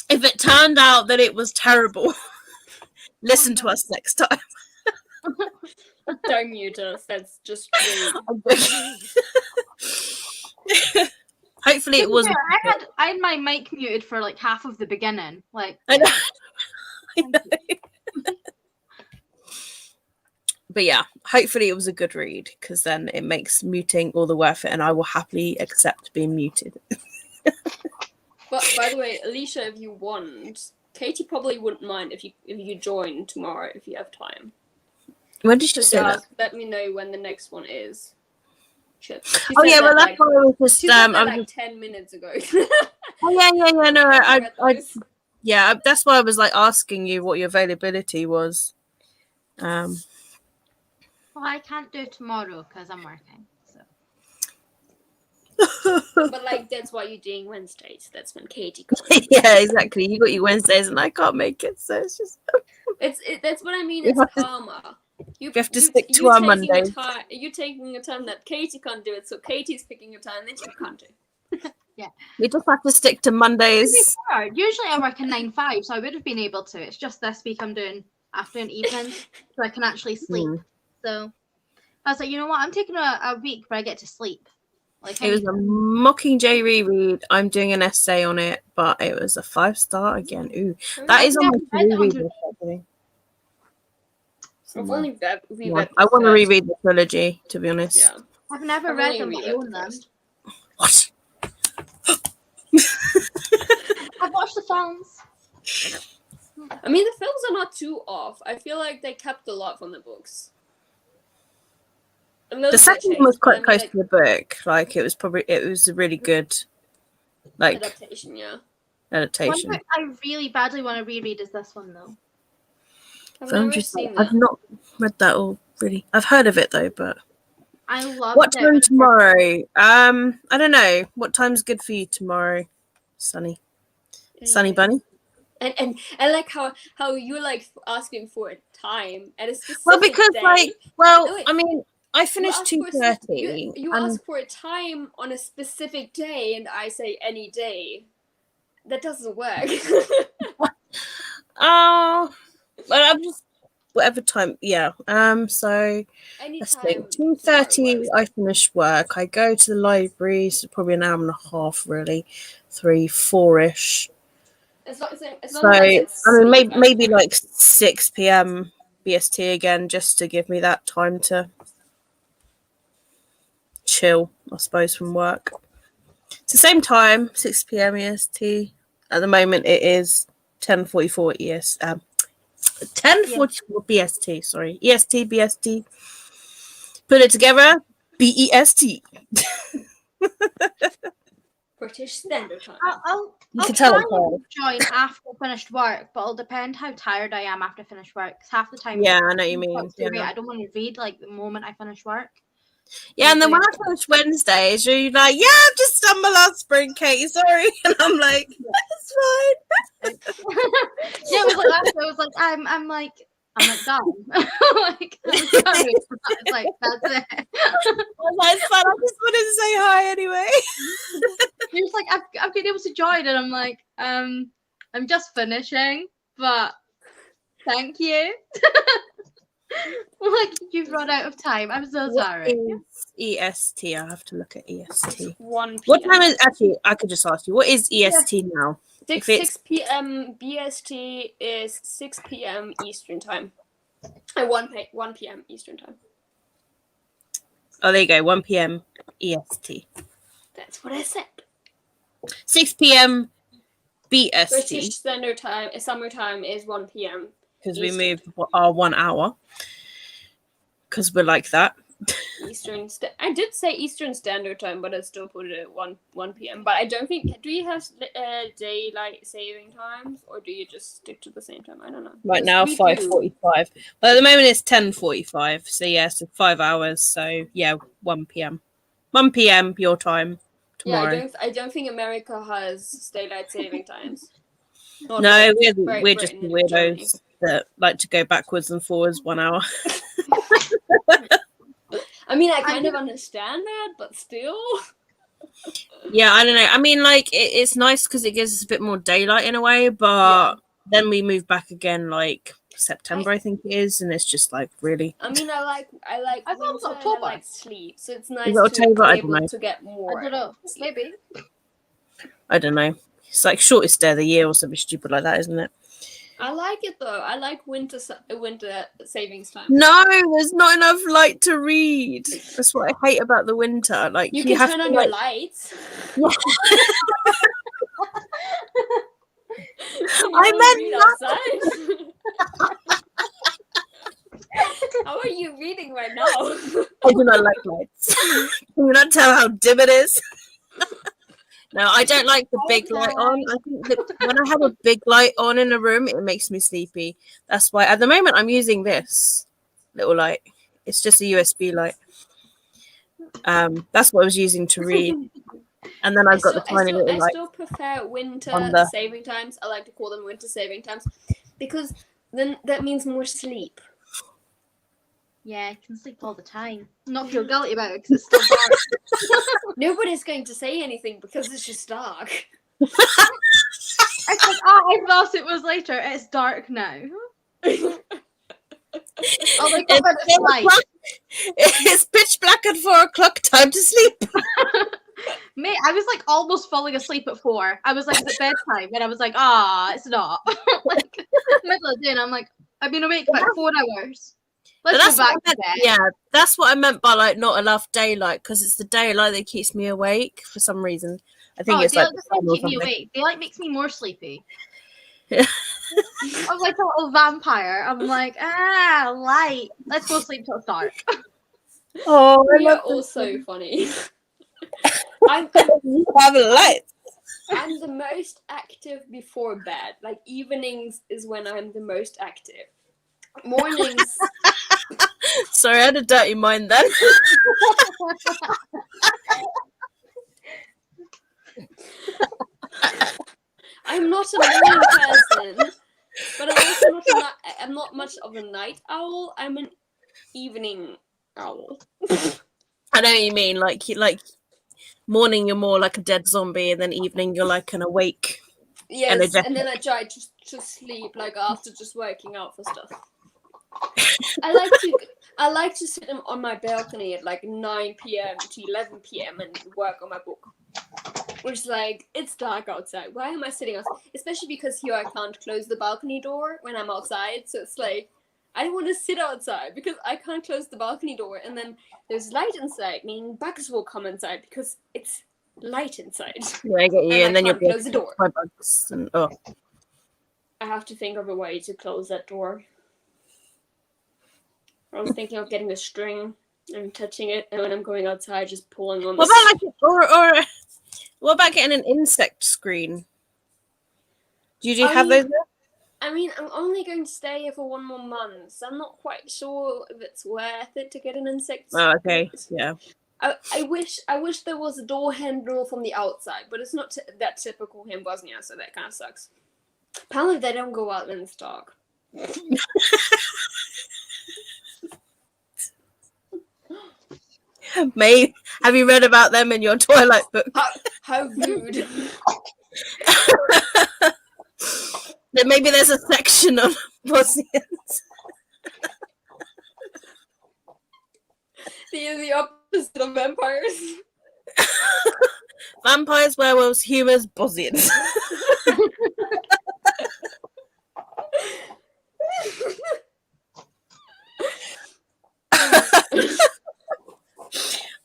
If it turned out that it was terrible, listen to us next time. Don't mute us. That's just Hopefully it wasn't. I had my mic muted for like half of the beginning. Like I know. I know. But yeah, hopefully it was a good read, because then it makes muting all the worth it, and I will happily accept being muted. But by the way, Alicia, if you want, Katie probably wouldn't mind if you join tomorrow if you have time. When did she say that? Let me know when the next one is. Oh yeah, well that's why I was just she said that, 10 minutes ago. Oh yeah. No, I that's why I was like asking you what your availability was. Well, I can't do tomorrow because I'm working. But like that's why you're doing Wednesdays. That's when Katie comes. Yeah, exactly. You got your Wednesdays and I can't make it, so it's just that's what I mean. It's karma. You have to stick to our Mondays. You're taking a time that Katie can't do it, so Katie's picking a time that you can't do. Yeah. We just have to stick to Mondays. Usually I work in 9-5, so I would have been able to. It's just this week I'm doing afternoon, evening, so I can actually sleep. So I was like, you know what? I'm taking a week where I get to sleep. Like it was a Mockingjay reread. I'm doing an essay on it, but it was a 5-star again. Ooh, that is on my reread list, actually. I want to reread the trilogy, to be honest. Yeah, I've never I've read only them, but I reread own the them. first. What? I've watched the films. I mean, the films are not too off. I feel like they kept a lot from the books. And The those second get one was changed, but quite close to the book. Like it was a really good like adaptation, yeah. One adaptation. book I really badly want to reread is this one, though. I've never seen that. I've not read that all really. I've heard of it though, but I loved what it. time tomorrow? I don't know. What time's good for you tomorrow? Sunny bunny. And I like how you're like asking for a time at a specific Well, because day. I mean, I You finished ask for 2:30. you ask for a time on a specific day, and I say any day. That doesn't work. Oh, but I'm just whatever time. Yeah. So let's think. Anytime 2:30. I finish work. I go to the library. So probably an hour and a half, really. 3, 4-ish. As long So as I it's mean, sleep, maybe like 6 p.m. BST again, just to give me that time to chill, I suppose, from work. It's the same time, 6 p.m. EST. At the moment, it is 10:44 10:44 BST. Sorry, EST BST. Put it together, BEST. British Standard Time. I'll can try tell and join after finished work, but it'll depend how tired I am after finished work. Because half the time, Yeah, I know what you mean. I don't want to read like the moment I finish work. Yeah, and then when I finish Wednesdays, you're like, yeah, I've just done my last sprint, Katie, sorry. And I'm like, that's fine. Yeah, it was like that. So I was like, I'm done. Like, I'm sorry. It's like, that's it. It's fine. I just wanted to say hi anyway. You're just like, I've been able to join, and I'm like, I'm just finishing, but thank you. Like, you've run out of time. I'm so sorry. What is EST? I have to look at EST. 1 p.m. What time is actually? I could just ask you. What is EST now? 6 p.m. BST is 6 p.m. Eastern Time. 1 p.m. Eastern Time. Oh, there you go. 1 p.m. EST. That's what I said. 6 p.m. BST. British Standard Time, summertime is 1 p.m. Because we moved our 1 hour. Because we're like that. I did say Eastern Standard Time, but I still put it at 1 p.m. But I don't think. Do you have daylight saving times, or do you just stick to the same time? I don't know. Right now, 5:45. But at the moment, it's 10:45. So yeah, so 5 hours. So yeah, 1 p.m. 1 p.m. your time tomorrow. Yeah, I don't think America has daylight saving times. No, we're just weirdos that like to go backwards and forwards 1 hour. I mean, I kind of understand that, but still. Yeah, I don't know. I mean, like, it's nice because it gives us a bit more daylight in a way, but then we move back again, like, September, I think it is, and it's just, like, really... I mean, I like thought it was October. I like sleep, so it's nice to be able to get more. I don't know. Maybe. I don't know. It's, like, shortest day of the year or something stupid like that, isn't it? I like it, though. I like winter savings time. No, there's not enough light to read. That's what I hate about the winter. Like, you can have turn to, on your lights. Yeah. I meant outside. How are you reading right now? I do not like lights. Can you not tell how dim it is? No, I don't like the big light on. I think that when I have a big light on in a room, it makes me sleepy. That's why at the moment I'm using this little light. It's just a USB light. That's what I was using to read. And then I've got the tiny little light. I still prefer winter saving times. I like to call them winter saving times because then that means more sleep. Yeah, I can sleep all the time. Not feel guilty about it because it's still dark. Nobody's going to say anything because it's just dark. I said, I thought it was later. It's dark now. Oh my God, it's light. It's pitch black at 4 o'clock. Time to sleep. Mate, I was like almost falling asleep at 4. I was like, it's bedtime, and I was like, it's not. Like middle of the day, and I'm like, I've been awake for like 4 hours. Let's That's go back what I to meant, bed. yeah, that's what I meant by like not enough daylight, because it's the daylight that keeps me awake for some reason. I think it's like daylight the doesn't sun or keep me something. awake. Daylight makes me more sleepy. Yeah. I'm like a little vampire. I'm like, light. Let's go sleep till it's dark. Oh, I We are love all this. so funny. I'm You have a light. I'm the most active before bed. Like evenings is when I'm the most active. Mornings, Sorry, I had a dirty mind then. I'm not a morning person, but I'm also not I'm not much of a night owl. I'm an evening owl. I know what you mean. Like morning, you're more like a dead zombie, and then evening, you're like an awake. Yes, energetic. and then I try to sleep like after just working out for stuff. I like to sit on my balcony at like 9 p.m. to 11 p.m. and work on my book. Which is like, it's dark outside. Why am I sitting outside? Especially because here I can't close the balcony door when I'm outside. So it's like, I don't want to sit outside because I can't close the balcony door. And then there's light inside, meaning bugs will come inside because it's light inside. Yeah, I get you. And then you'll close the door. By bugs and I have to think of a way to close that door. I was thinking of getting a string and touching it, and when I'm going outside, just pulling on. What about like what about getting an insect screen? Do you have those? I mean, I'm only going to stay here for 1 more month, so I'm not quite sure if it's worth it to get an insect screen. Oh, okay, yeah. I wish there was a door handle from the outside, but it's not that typical here in Bosnia, so that kind of sucks. Apparently, they don't go out when it's dark. May have you read about them in your Twilight book? How rude. Then maybe there's a section of Bosnians. The opposite of vampires. Vampires, werewolves, humans, Bosnians.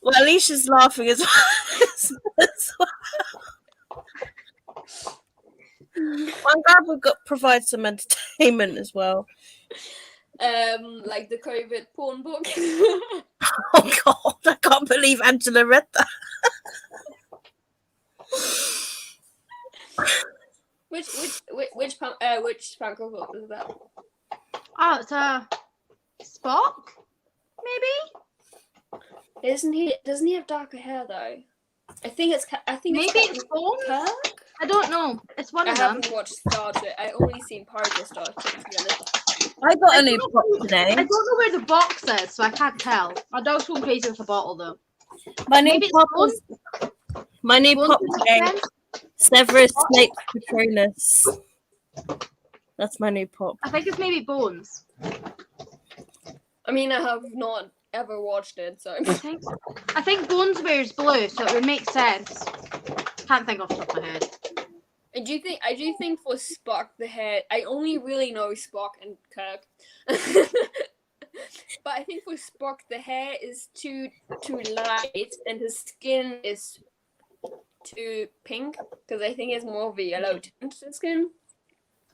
Well, Alicia's laughing as well. I'm glad we've got provide some entertainment as well. Like the COVID porn book. Oh God, I can't believe Angela read that. Which Franco book is that? Oh, it's a Spock, maybe. Doesn't he have darker hair though? I think Maybe it's Bones. Kirk? I don't know. It's one I of them. haven't watched Star Trek. I only seen part of Star Trek, to be honest. I got a new pop today. I don't know where the box is, so I can't tell. My dog's going crazy with a bottle though. My new pop today. Again? Severus Snape Patronus. That's my new pop. I think it's maybe Bones. I mean, I have not ever watched it, so I think Bones wears blue, so it would make sense. Can't think off the top of my head. I do think for Spock the hair, I only really know Spock and Kirk. But I think for Spock the hair is too light and his skin is too pink because I think he has more of a yellow tint to his skin.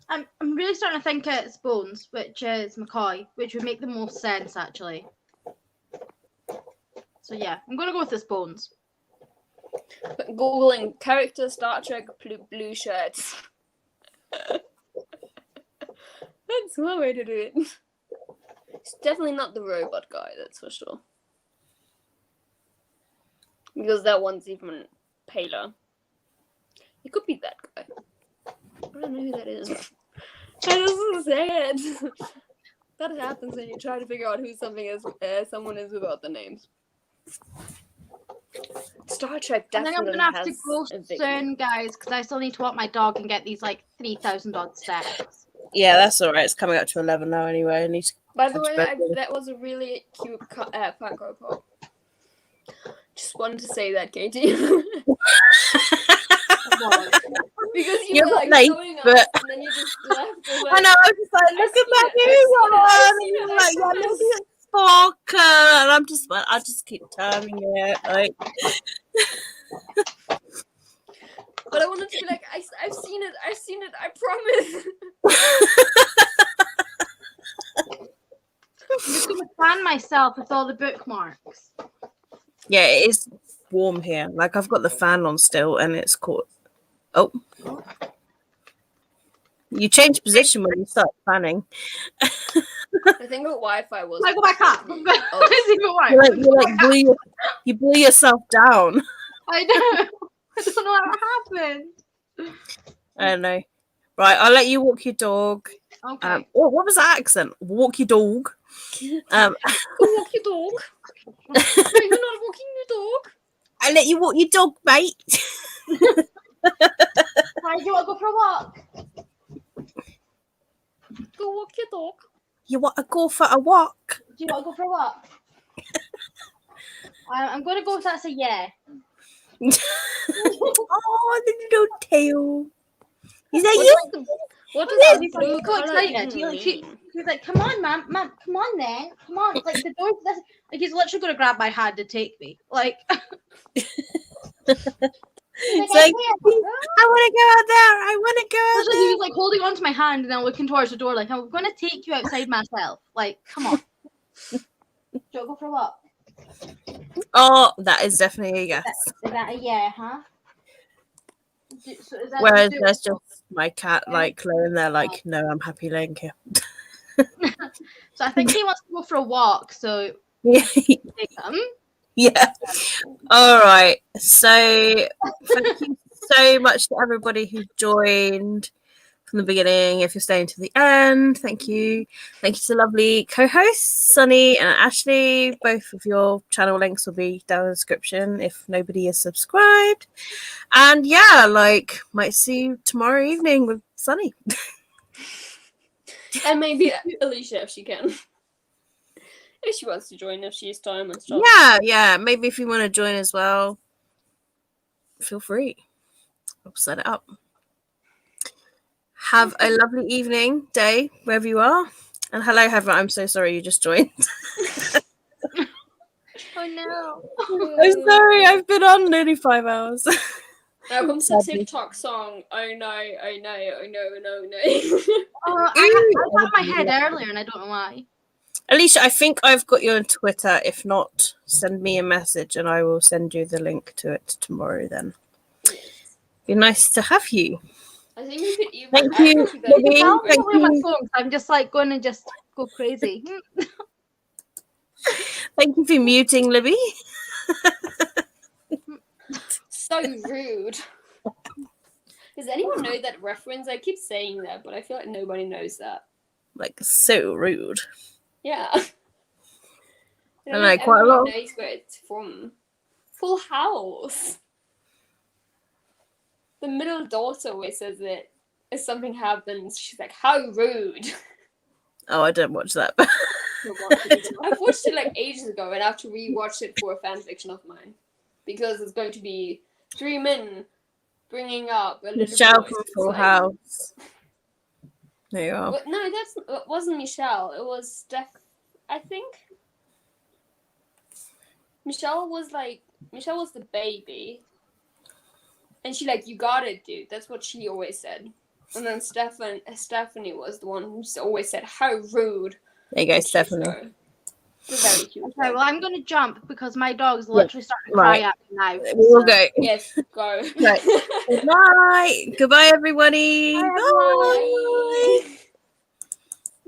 I'm really starting to think it's Bones, which is McCoy, which would make the most sense actually. So yeah, I'm gonna go with this Bones. Googling character Star Trek blue shirts. That's one way to do it. It's definitely not the robot guy, that's for sure. Because that one's even paler. It could be that guy. I don't know who that is. That is sad. That happens when you try to figure out who someone is without the names. Star Trek definitely I think I'm gonna have to go a big soon, guys, because I still need to walk my dog and get these like 3,000 odd steps. Yeah, that's all right. It's coming up to 11 now anyway. I need to. By the way, that was a really cute Funko Pop. Just wanted to say that, Katie. Because you were like late, showing us, but... and then then you just left. I know, I was just like, look at that new one. And like, yeah, look at Sparker. And I'm just like, I just keep turning it. Like, but I wanted to be like, I've seen it, I promise. I'm just going to fan myself with all the bookmarks. yeah, it is warm here. Like, I've got the fan on still, and it's caught. Oh. You change position when you start fanning. I think the Wi-Fi was. I go back up. You blew yourself down. I know. I don't know what happened. I don't know. Right, I'll let you walk your dog. Okay. What was that accent? Walk your dog. Go walk your dog. You're not walking your dog. I let you walk your dog, mate. Why do you want to go for a walk? Go walk your dog. You want to go for a walk? Do you want to go for a walk? I'm going to go if that's a yeah. Oh, the little tail. Is that you? What does that He's blue so color excited. He's like, come on, man, come on then. Come on. Like, the door, like, he's literally going to grab my hand and take me. Like... It's like, I want to go out there. I want to go out there. He was like holding onto my hand and then looking towards the door, like, I'm going to take you outside myself. Like, come on. Do you want to go for a walk? Oh, that is definitely a yes. Is that a yeah, huh? Whereas there's just my cat, like, laying there, like, no, I'm happy laying here. So I think he wants to go for a walk, so Yeah. take him. Yeah. All right. So thank you so much to everybody who joined from the beginning. If you're staying to the end, thank you. Thank you to lovely co-hosts, Sunny and Ashley. Both of your channel links will be down in the description if nobody is subscribed. And yeah, like, might see you tomorrow evening with Sunny. And maybe Alicia if she can. If she wants to join, if she has time and stuff. Yeah. Maybe if you want to join as well, feel free. I'll set it up. Have a lovely evening, day, wherever you are. And hello, Heather. I'm so sorry you just joined. Oh no. I'm sorry. I've been on nearly 5 hours. Now comes the TikTok song. Oh no, oh no, oh no, no, no. I had my head earlier and I don't know why. Alicia, I think I've got you on Twitter. If not, send me a message and I will send you the link to it tomorrow then. Be nice to have you. I think we could even... Thank you, Libby. Thank My you. phone, I'm just like going to just go crazy. Thank you for muting, Libby. So rude. Does anyone know that reference? I keep saying that, but I feel like nobody knows that. Like, so rude. Yeah. I know, quite a lot. Knows where it's from. Full House. The middle daughter always says that if something happens, she's like, how rude. Oh, I don't watch that. I've watched it like ages ago and I have to rewatch it for a fanfiction of mine. Because it's going to be 3 men bringing up a little Michelle boy. from Full House. There you are. No, it wasn't Michelle. It was Steph, I think. Michelle was the baby. And she like, you got it, dude. That's what she always said. And then Stephanie was the one who always said, how rude. There you go, Stephanie. Very cute. Okay, well, I'm going to jump because my dog's literally starting to cry at me now. We'll go. Yes, go. Right. Good night. Goodbye, everybody. Bye, everyone. Bye.